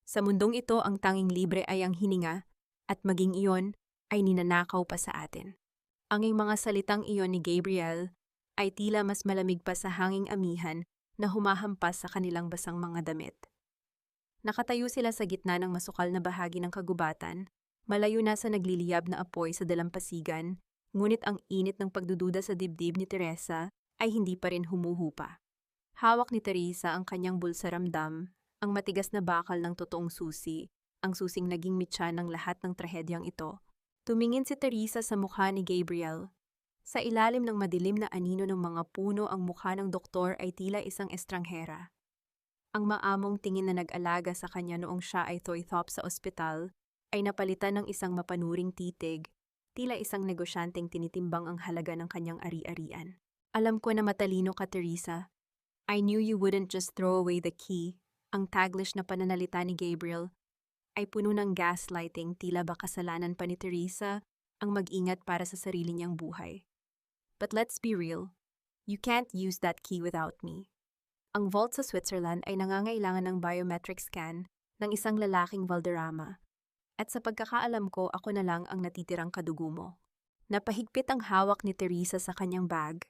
Sa mundong ito, ang tanging libre ay ang hininga, at maging iyon ay ninanakaw pa sa atin. Ang mga salitang iyon ni Gabriel ay tila mas malamig pa sa hanging amihan na humahampas sa kanilang basang mga damit. Nakatayo sila sa gitna ng masukal na bahagi ng kagubatan, malayo na sa nagliliyab na apoy sa dalampasigan, ngunit ang init ng pagdududa sa dibdib ni Teresa ay hindi pa rin humuhupa. Hawak ni Teresa ang kanyang bulsa, ramdam, ang matigas na bakal ng totoong susi, ang susing naging mitya ng lahat ng trahedyang ito. Tumingin si Teresa sa mukha ni Gabriel. Sa ilalim ng madilim na anino ng mga puno, ang mukha ng doktor ay tila isang estranghera. Ang maamong tingin na nag-alaga sa kanya noong siya ay thoythop sa ospital ay napalitan ng isang mapanuring titig, tila isang negosyanteng tinitimbang ang halaga ng kanyang ari-arian. Alam ko na matalino ka, Teresa. I knew you wouldn't just throw away the key. Ang taglish na pananalita ni Gabriel ay puno ng gaslighting, tila ba kasalanan pa ni Teresa ang mag-ingat para sa sarili niyang buhay. But let's be real, you can't use that key without me. Ang vault sa Switzerland ay nangangailangan ng biometric scan ng isang lalaking Valderrama. At sa pagkakaalam ko, ako na lang ang natitirang kadugo mo. Napahigpit ang hawak ni Teresa sa kanyang bag.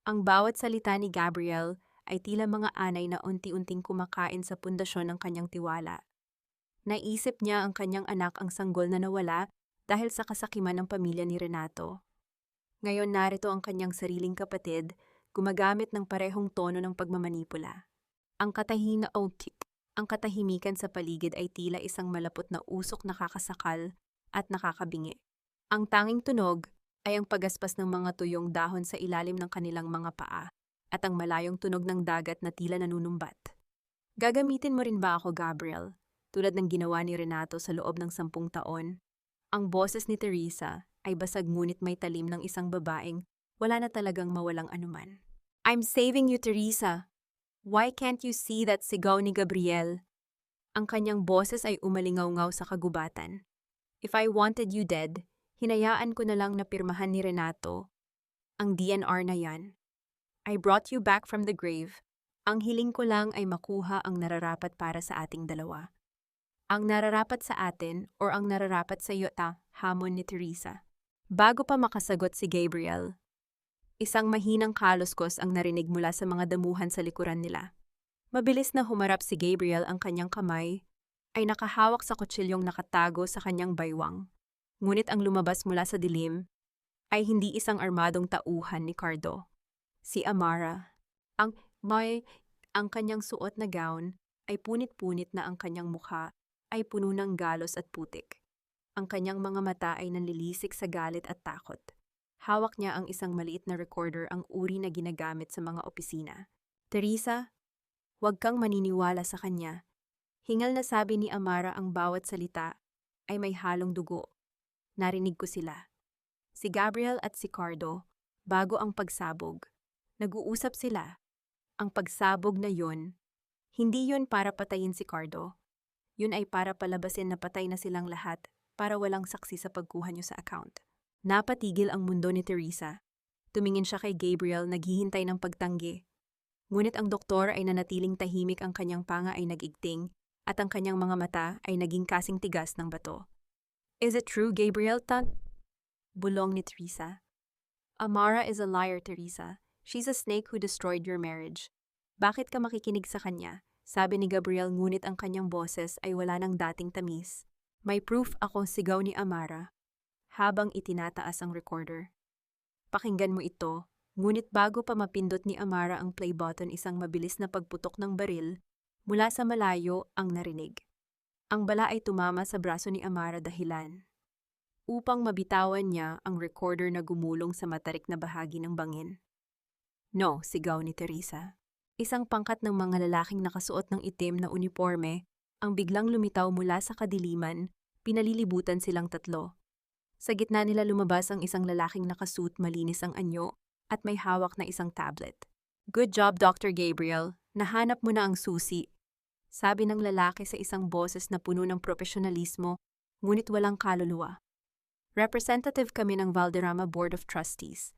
Ang bawat salita ni Gabriel ay tila mga anay na unti-unting kumakain sa pundasyon ng kanyang tiwala. Naisip niya ang kanyang anak ang sanggol na nawala dahil sa kasakiman ng pamilya ni Renato. Ngayon narito ang kanyang sariling kapatid, gumagamit ng parehong tono ng pagmamanipula. Ang katahimikan sa paligid ay tila isang malapot na usok nakakasakal at nakakabingi. Ang tanging tunog ay ang pagaspas ng mga tuyong dahon sa ilalim ng kanilang mga paa at ang malayong tunog ng dagat na tila nanunumbat. Gagamitin mo rin ba ako, Gabriel? Tulad ng ginawa ni Renato sa loob ng 10 taon? Ang boses ni Teresa ay basag ngunit may talim ng isang babaeng wala na talagang mawalang anuman. I'm saving you, Teresa. Why can't you see that sigaw ni Gabriel? Ang kanyang boses ay umalingaw-ngaw sa kagubatan. If I wanted you dead, hinayaan ko na lang na pirmahan ni Renato ang DNR na yan. I brought you back from the grave. Ang hiling ko lang ay makuha ang nararapat para sa ating dalawa. Ang nararapat sa atin o ang nararapat sa iyo, hamon ni Teresa. Bago pa makasagot si Gabriel, isang mahinang kaluskos ang narinig mula sa mga damuhan sa likuran nila. Mabilis na humarap si Gabriel, ang kanyang kamay ay nakahawak sa kutsilyong nakatago sa kanyang baywang. Ngunit ang lumabas mula sa dilim ay hindi isang armadong tauhan ni Cardo. Si Amara. Ang kanyang suot na gown ay punit-punit na ang kanyang mukha ay puno ng galos at putik. Ang kanyang mga mata ay nanlilisik sa galit at takot. Hawak niya ang isang maliit na recorder, ang uri na ginagamit sa mga opisina. Teresa, huwag kang maniniwala sa kanya. Hingal na sabi ni Amara, ang bawat salita ay may halong dugo. Narinig ko sila. Si Gabriel at si Cardo, bago ang pagsabog. Nag-uusap sila. Ang pagsabog na yun, hindi yun para patayin si Cardo. Yun ay para palabasin na patay na silang lahat para walang saksi sa pagkuha niyo sa account. Napatigil ang mundo ni Teresa. Tumingin siya kay Gabriel, naghihintay ng pagtanggi. Ngunit ang doktor ay nanatiling tahimik, ang kanyang panga ay nag-igting at ang kanyang mga mata ay naging kasing tigas ng bato. Is it true, Gabriel? Bulong ni Teresa. Amara is a liar, Teresa. She's a snake who destroyed your marriage. Bakit ka makikinig sa kanya? Sabi ni Gabriel, ngunit ang kanyang boses ay wala ng dating tamis. May proof ako, sigaw ni Amara, habang itinataas ang recorder. Pakinggan mo ito, ngunit bago pa mapindot ni Amara ang play button, isang mabilis na pagputok ng baril mula sa malayo ang narinig. Ang bala ay tumama sa braso ni Amara, dahilan upang mabitawan niya ang recorder na gumulong sa matarik na bahagi ng bangin. No, sigaw ni Teresa. Isang pangkat ng mga lalaking nakasuot ng itim na uniforme ang biglang lumitaw mula sa kadiliman, pinalilibutan silang tatlo. Sa gitna nila lumabas ang isang lalaking nakasuot, malinis ang anyo at may hawak na isang tablet. Good job, Dr. Gabriel. Nahanap mo na ang susi. Sabi ng lalaki sa isang boses na puno ng profesionalismo, ngunit walang kaluluwa. Representative kami ng Valderrama Board of Trustees.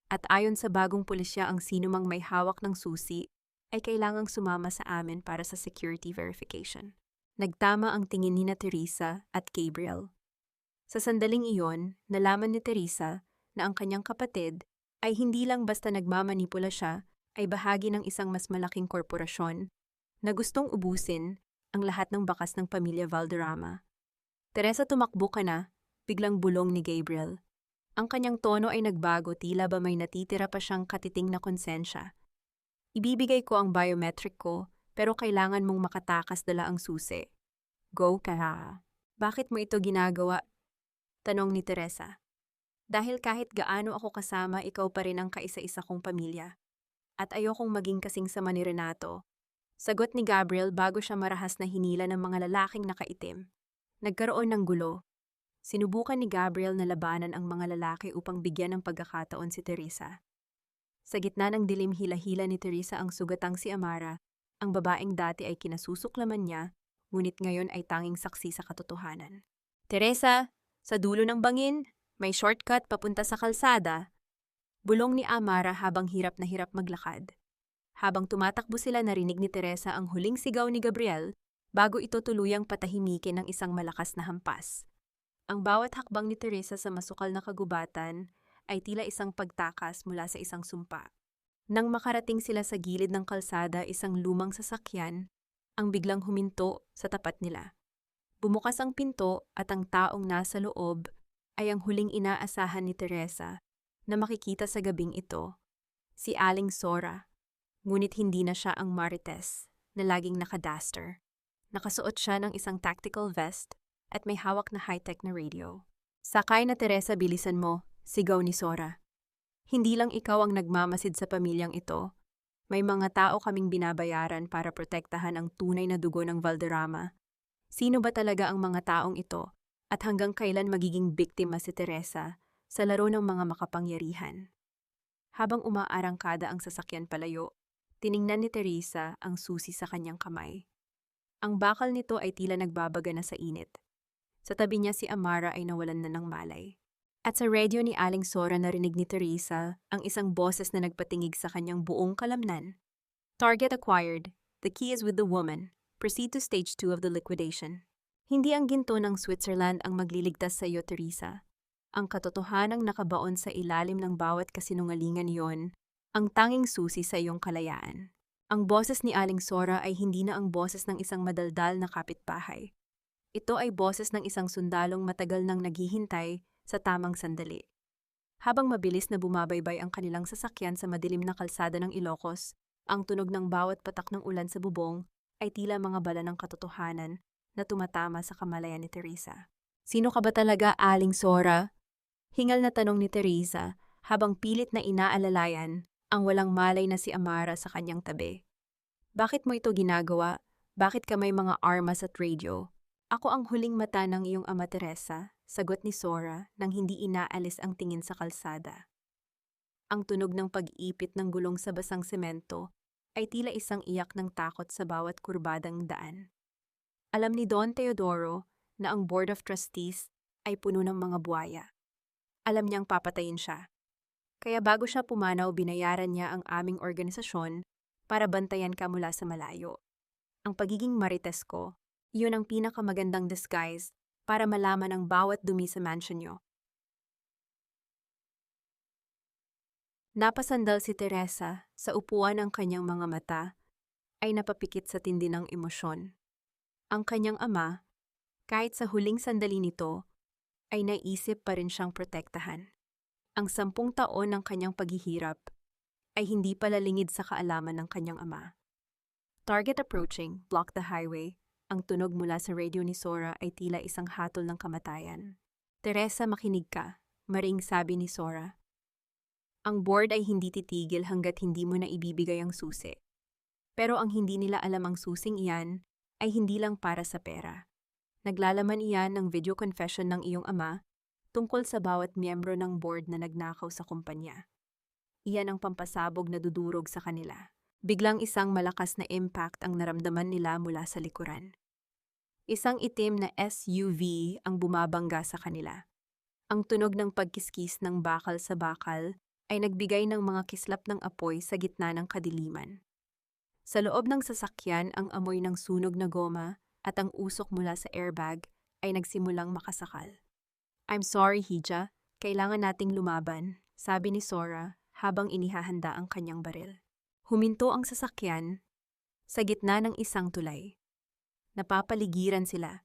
At ayon sa bagong pulisya, ang sinumang may hawak ng susi ay kailangang sumama sa amin para sa security verification. Nagtama ang tingin ni Teresa at Gabriel. Sa sandaling iyon, nalaman ni Teresa na ang kanyang kapatid ay hindi lang basta nagmamanipula siya, ay bahagi ng isang mas malaking korporasyon na gustong ubusin ang lahat ng bakas ng pamilya Valderrama. Teresa, tumakbo ka na, biglang bulong ni Gabriel. Ang kanyang tono ay nagbago, tila ba may natitira pa siyang katiting na konsensya. Ibibigay ko ang biometric ko, pero kailangan mong makatakas dala ang susi. Go ka. Bakit mo ito ginagawa? Tanong ni Teresa. Dahil kahit gaano ako kasama, ikaw pa rin ang kaisa-isa kong pamilya. At ayokong maging kasing sama ni Renato. Sagot ni Gabriel bago siya marahas na hinila ng mga lalaking nakaitim. Nagkaroon ng gulo. Sinubukan ni Gabriel na labanan ang mga lalaki upang bigyan ng pagkakataon si Teresa. Sa gitna ng dilim hila-hila ni Teresa ang sugatang si Amara, ang babaeng dati ay kinasusuklaman niya, ngunit ngayon ay tanging saksi sa katotohanan. Teresa, sa dulo ng bangin, may shortcut papunta sa kalsada. Bulong ni Amara habang hirap na hirap maglakad. Habang tumatakbo sila, narinig ni Teresa ang huling sigaw ni Gabriel bago ito tuluyang patahimikin ng isang malakas na hampas. Ang bawat hakbang ni Teresa sa masukal na kagubatan ay tila isang pagtakas mula sa isang sumpa. Nang makarating sila sa gilid ng kalsada, isang lumang sasakyan ang biglang huminto sa tapat nila. Bumukas ang pinto at ang taong nasa loob ay ang huling inaasahan ni Teresa na makikita sa gabing ito, si Aling Sora. Ngunit hindi na siya ang Marites na laging nakadaster. Nakasuot siya ng isang tactical vest at may hawak na high-tech na radio. Sakay na Teresa, bilisan mo, sigaw ni Sora. Hindi lang ikaw ang nagmamasid sa pamilyang ito. May mga tao kaming binabayaran para protektahan ang tunay na dugo ng Valderrama. Sino ba talaga ang mga taong ito at hanggang kailan magiging biktima si Teresa sa laro ng mga makapangyarihan? Habang umaarangkada ang sasakyan palayo, tiningnan ni Teresa ang susi sa kanyang kamay. Ang bakal nito ay tila nagbabaga na sa init. Sa tabi niya si Amara ay nawalan na ng malay. At sa radio ni Aling Sora, narinig ni Teresa ang isang boses na nagpatingig sa kanyang buong kalamnan. Target acquired. The key is with the woman. Proceed to stage 2 of the liquidation. Hindi ang ginto ng Switzerland ang magliligtas sa iyo, Teresa. Ang katotohanang nakabaon sa ilalim ng bawat kasinungalingan iyon, ang tanging susi sa iyong kalayaan. Ang boses ni Aling Sora ay hindi na ang boses ng isang madaldal na kapitbahay. Ito ay boses ng isang sundalong matagal nang naghihintay sa tamang sandali. Habang mabilis na bumabaybay ang kanilang sasakyan sa madilim na kalsada ng Ilocos, ang tunog ng bawat patak ng ulan sa bubong ay tila mga bala ng katotohanan na tumatama sa kamalayan ni Teresa. Sino ka ba talaga, Aling Sora? Hingal na tanong ni Teresa habang pilit na inaalalayan ang walang malay na si Amara sa kanyang tabi. Bakit mo ito ginagawa? Bakit ka may mga armas at radio? Ako ang huling mata ng iyong ama, Teresa, sagot ni Sora nang hindi inaalis ang tingin sa kalsada. Ang tunog ng pag-ipit ng gulong sa basang semento ay tila isang iyak ng takot sa bawat kurbadang daan. Alam ni Don Teodoro na ang Board of Trustees ay puno ng mga buwaya. Alam niyang papatayin siya. Kaya bago siya pumanaw, binayaran niya ang aming organisasyon para bantayan ka mula sa malayo. Ang pagiging marites ko, iyon ang pinakamagandang disguise para malaman ang bawat dumi sa mansion niyo. Napasandal si Teresa sa upuan, ng kanyang mga mata ay napapikit sa tindi ng emosyon. Ang kanyang ama, kahit sa huling sandali nito, ay naisip pa rin siyang protektahan. Ang 10 taon ng kanyang paghihirap ay hindi palalingid sa kaalaman ng kanyang ama. Target approaching, block the highway. Ang tunog mula sa radio ni Sora ay tila isang hatol ng kamatayan. Teresa, makinig ka, maring sabi ni Sora. Ang board ay hindi titigil hanggat hindi mo na ibibigay ang susi. Pero ang hindi nila alam, ang susing iyan ay hindi lang para sa pera. Naglalaman iyan ng video confession ng iyong ama tungkol sa bawat miyembro ng board na nagnakaw sa kumpanya. Iyan ang pampasabog na dudurog sa kanila. Biglang isang malakas na impact ang naramdaman nila mula sa likuran. Isang itim na SUV ang bumabangga sa kanila. Ang tunog ng pagkiskis ng bakal sa bakal ay nagbigay ng mga kislap ng apoy sa gitna ng kadiliman. Sa loob ng sasakyan, ang amoy ng sunog na goma at ang usok mula sa airbag ay nagsimulang makasakal. I'm sorry, Hija. Kailangan nating lumaban, sabi ni Sora habang inihahanda ang kanyang baril. Huminto ang sasakyan sa gitna ng isang tulay. Napapaligiran sila.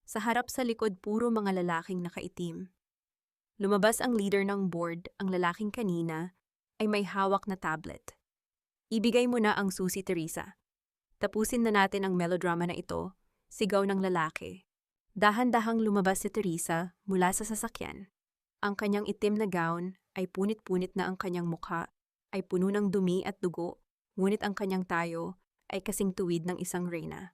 Sa harap sa likod, puro mga lalaking nakaitim. Lumabas ang leader ng board, ang lalaking kanina, ay may hawak na tablet. Ibigay mo na ang susi, Teresa. Tapusin na natin ang melodrama na ito. Sigaw ng lalaki. Dahan-dahang lumabas si Teresa mula sa sasakyan. Ang kanyang itim na gown ay punit-punit na ang kanyang mukha ay puno ng dumi at dugo, ngunit ang kanyang tayo ay kasing tuwid ng isang reyna.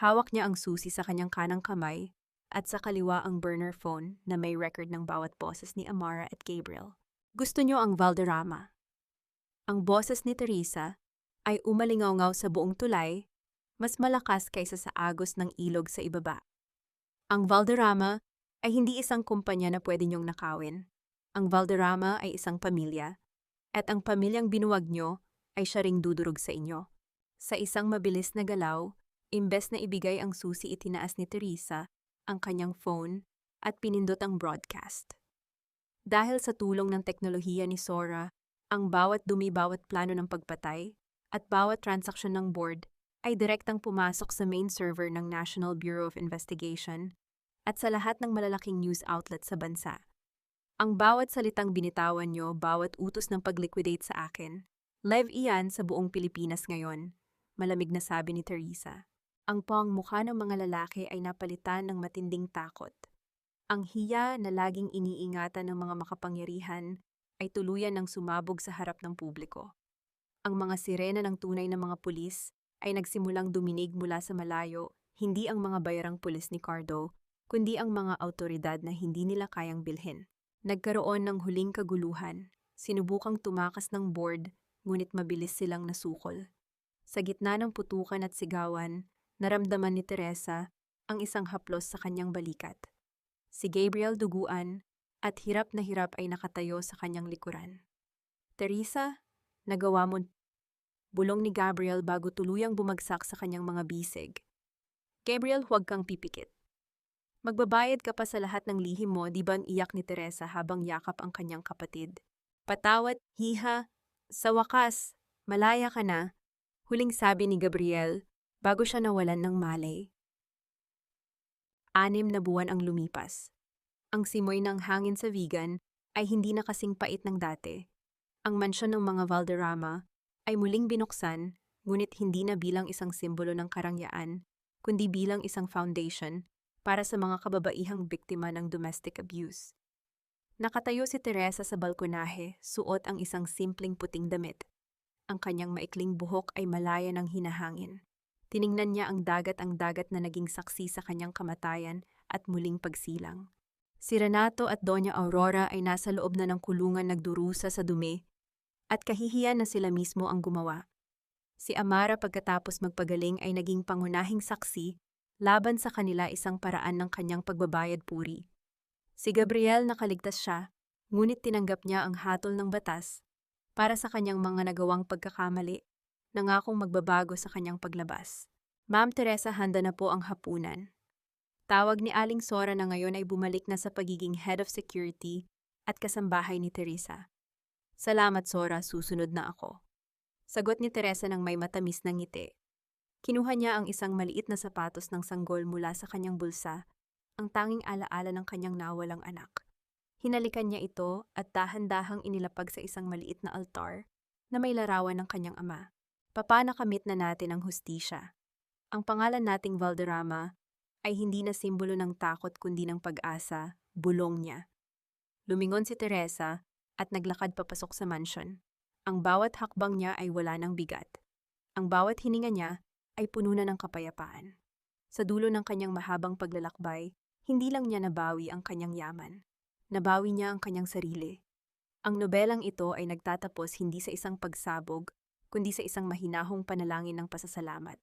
Hawak niya ang susi sa kanyang kanang kamay at sa kaliwa ang burner phone na may record ng bawat boses ni Amara at Gabriel. Gusto niyo ang Valderrama? Ang boses ni Teresa ay umalingaw-ngaw sa buong tulay, mas malakas kaysa sa agos ng ilog sa ibaba. Ang Valderrama ay hindi isang kumpanya na pwede niyong nakawin. Ang Valderrama ay isang pamilya, at ang pamilyang binuwag niyo ay siya ring dudurog sa inyo. Sa isang mabilis na galaw, imbes na ibigay ang susi, itinaas ni Teresa ang kanyang phone at pinindot ang broadcast. Dahil sa tulong ng teknolohiya ni Sora, ang bawat dumi, bawat plano ng pagpatay, at bawat transaksyon ng board ay direktang pumasok sa main server ng National Bureau of Investigation at sa lahat ng malalaking news outlet sa bansa. Ang bawat salitang binitawan nyo, bawat utos ng pag-liquidate sa akin, live iyan sa buong Pilipinas ngayon, malamig na sabi ni Teresa. Ang pangmukha ng mga lalaki ay napalitan ng matinding takot. Ang hiya na laging iniingatan ng mga makapangyarihan ay tuluyan ng sumabog sa harap ng publiko. Ang mga sirena ng tunay na mga pulis ay nagsimulang duminig mula sa malayo, hindi ang mga bayarang pulis ni Cardo, kundi ang mga awtoridad na hindi nila kayang bilhin. Nagkaroon ng huling kaguluhan, sinubukang tumakas ng board, ngunit mabilis silang nasukol. Sa gitna ng putukan at sigawan, naramdaman ni Teresa ang isang haplos sa kanyang balikat. Si Gabriel duguan at hirap na hirap ay nakatayo sa kanyang likuran. Teresa, nagawa mo, bulong ni Gabriel bago tuluyang bumagsak sa kanyang mga bisig. Gabriel, huwag kang pipikit. Magbabayad ka pa sa lahat ng lihim mo, di ba, iyak ni Teresa habang yakap ang kanyang kapatid. Patawad, hiha, sa wakas, malaya ka na, huling sabi ni Gabriel bago siya nawalan ng malay. 6 na buwan ang lumipas. Ang simoy ng hangin sa Vigan ay hindi na kasing pait ng dati. Ang mansyon ng mga Valderrama ay muling binuksan, ngunit hindi na bilang isang simbolo ng karangyaan, kundi bilang isang foundation para sa mga kababaihang biktima ng domestic abuse. Nakatayo si Teresa sa balkonahe, suot ang isang simpleng puting damit. Ang kanyang maikling buhok ay malaya ng hinahangin. Tiningnan niya ang dagat na naging saksi sa kanyang kamatayan at muling pagsilang. Si Renato at Doña Aurora ay nasa loob na ng kulungan nagdurusa sa dumi, at kahihiyan na sila mismo ang gumawa. Si Amara pagkatapos magpagaling ay naging pangunahing saksi laban sa kanila, isang paraan ng kanyang pagbabayad puri. Si Gabriel nakaligtas siya, ngunit tinanggap niya ang hatol ng batas para sa kanyang mga nagawang pagkakamali, nangakong magbabago sa kanyang paglabas. Ma'am Teresa, handa na po ang hapunan. Tawag ni Aling Sora na ngayon ay bumalik na sa pagiging head of security at kasambahay ni Teresa. Salamat Sora, susunod na ako. Sagot ni Teresa ng may matamis na ngiti. Kinuha niya ang isang maliit na sapatos ng sanggol mula sa kanyang bulsa, ang tanging alaala ng kanyang nawalang anak. Hinalikan niya ito at dahan-dahang inilapag sa isang maliit na altar na may larawan ng kanyang ama. Papanakamit na natin ang hustisya. Ang pangalan nating Valderrama ay hindi na simbolo ng takot kundi ng pag-asa, bulong niya. Lumingon si Teresa at naglakad papasok sa mansion. Ang bawat hakbang niya ay wala ng bigat. Ang bawat hininga niya ay puno na ng kapayapaan. Sa dulo ng kanyang mahabang paglalakbay, hindi lang niya nabawi ang kanyang yaman. Nabawi niya ang kanyang sarili. Ang nobelang ito ay nagtatapos hindi sa isang pagsabog, kundi sa isang mahinahong panalangin ng pasasalamat.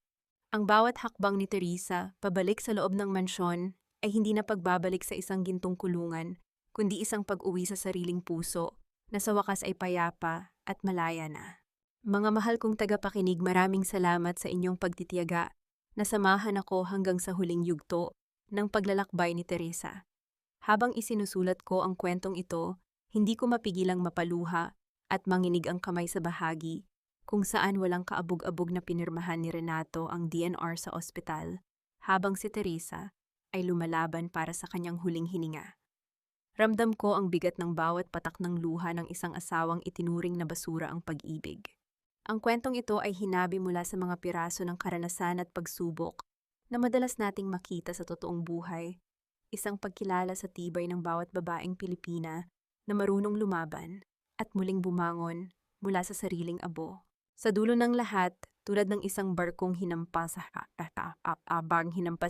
Ang bawat hakbang ni Teresa pabalik sa loob ng mansyon ay hindi na pagbabalik sa isang gintong kulungan, kundi isang pag-uwi sa sariling puso na sa wakas ay payapa at malaya na. Mga mahal kong tagapakinig, maraming salamat sa inyong pagtitiyaga na samahan ako hanggang sa huling yugto ng paglalakbay ni Teresa. Habang isinusulat ko ang kwentong ito, hindi ko mapigilang mapaluha at manginig ang kamay sa bahagi kung saan walang kaabog-abog na pinirmahan ni Renato ang DNR sa ospital, habang si Teresa ay lumalaban para sa kanyang huling hininga. Ramdam ko ang bigat ng bawat patak ng luha ng isang asawang itinuring na basura ang pag-ibig. Ang kwentong ito ay hinabi mula sa mga piraso ng karanasan at pagsubok na madalas nating makita sa totoong buhay, isang pagkilala sa tibay ng bawat babaeng Pilipina na marunong lumaban at muling bumangon mula sa sariling abo. Sa dulo ng lahat, tulad ng isang barkong hinampas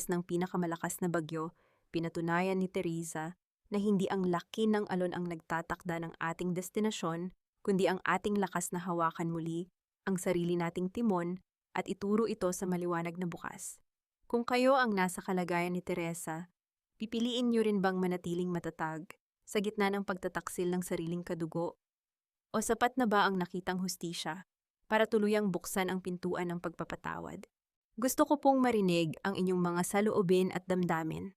ng pinakamalakas na bagyo, pinatunayan ni Teresa na hindi ang laki ng alon ang nagtatakda ng ating destinasyon, kundi ang ating lakas na hawakan muli ang sarili nating timon at ituro ito sa maliwanag na bukas. Kung kayo ang nasa kalagayan ni Teresa, pipiliin niyo rin bang manatiling matatag sa gitna ng pagtataksil ng sariling kadugo? O sapat na ba ang nakitang hustisya para tuluyang buksan ang pintuan ng pagpapatawad? Gusto ko pong marinig ang inyong mga saloobin at damdamin.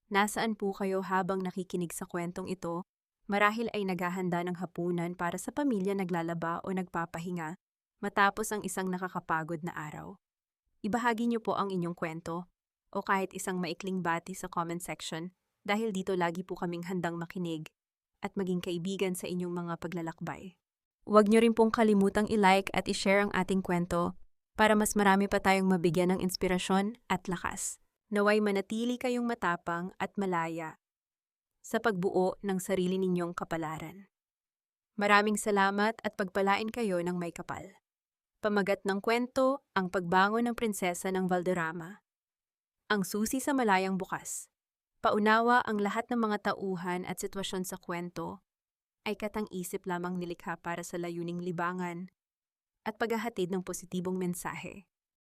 Nasaan po kayo habang nakikinig sa kwentong ito? Marahil ay naghahanda ng hapunan para sa pamilya naglalaba o nagpapahinga matapos ang isang nakakapagod na araw. Ibahagi niyo po ang inyong kwento o kahit isang maikling bati sa comment section dahil dito lagi po kaming handang makinig at maging kaibigan sa inyong mga paglalakbay. Huwag niyo rin pong kalimutang i-like at i-share ang ating kwento para mas marami pa tayong mabigyan ng inspirasyon at lakas. Naway manatili kayong matapang at malaya sa pagbuo ng sarili ninyong kapalaran. Maraming salamat at pagpalain kayo ng may kapal. Pamagat ng kwento, ang pagbangon ng prinsesa ng Valderrama. Ang susi sa malayang bukas. Paunawa ang lahat ng mga tauhan at sitwasyon sa kwento ay katang-isip lamang nilikha para sa layuning libangan at paghahatid ng positibong mensahe.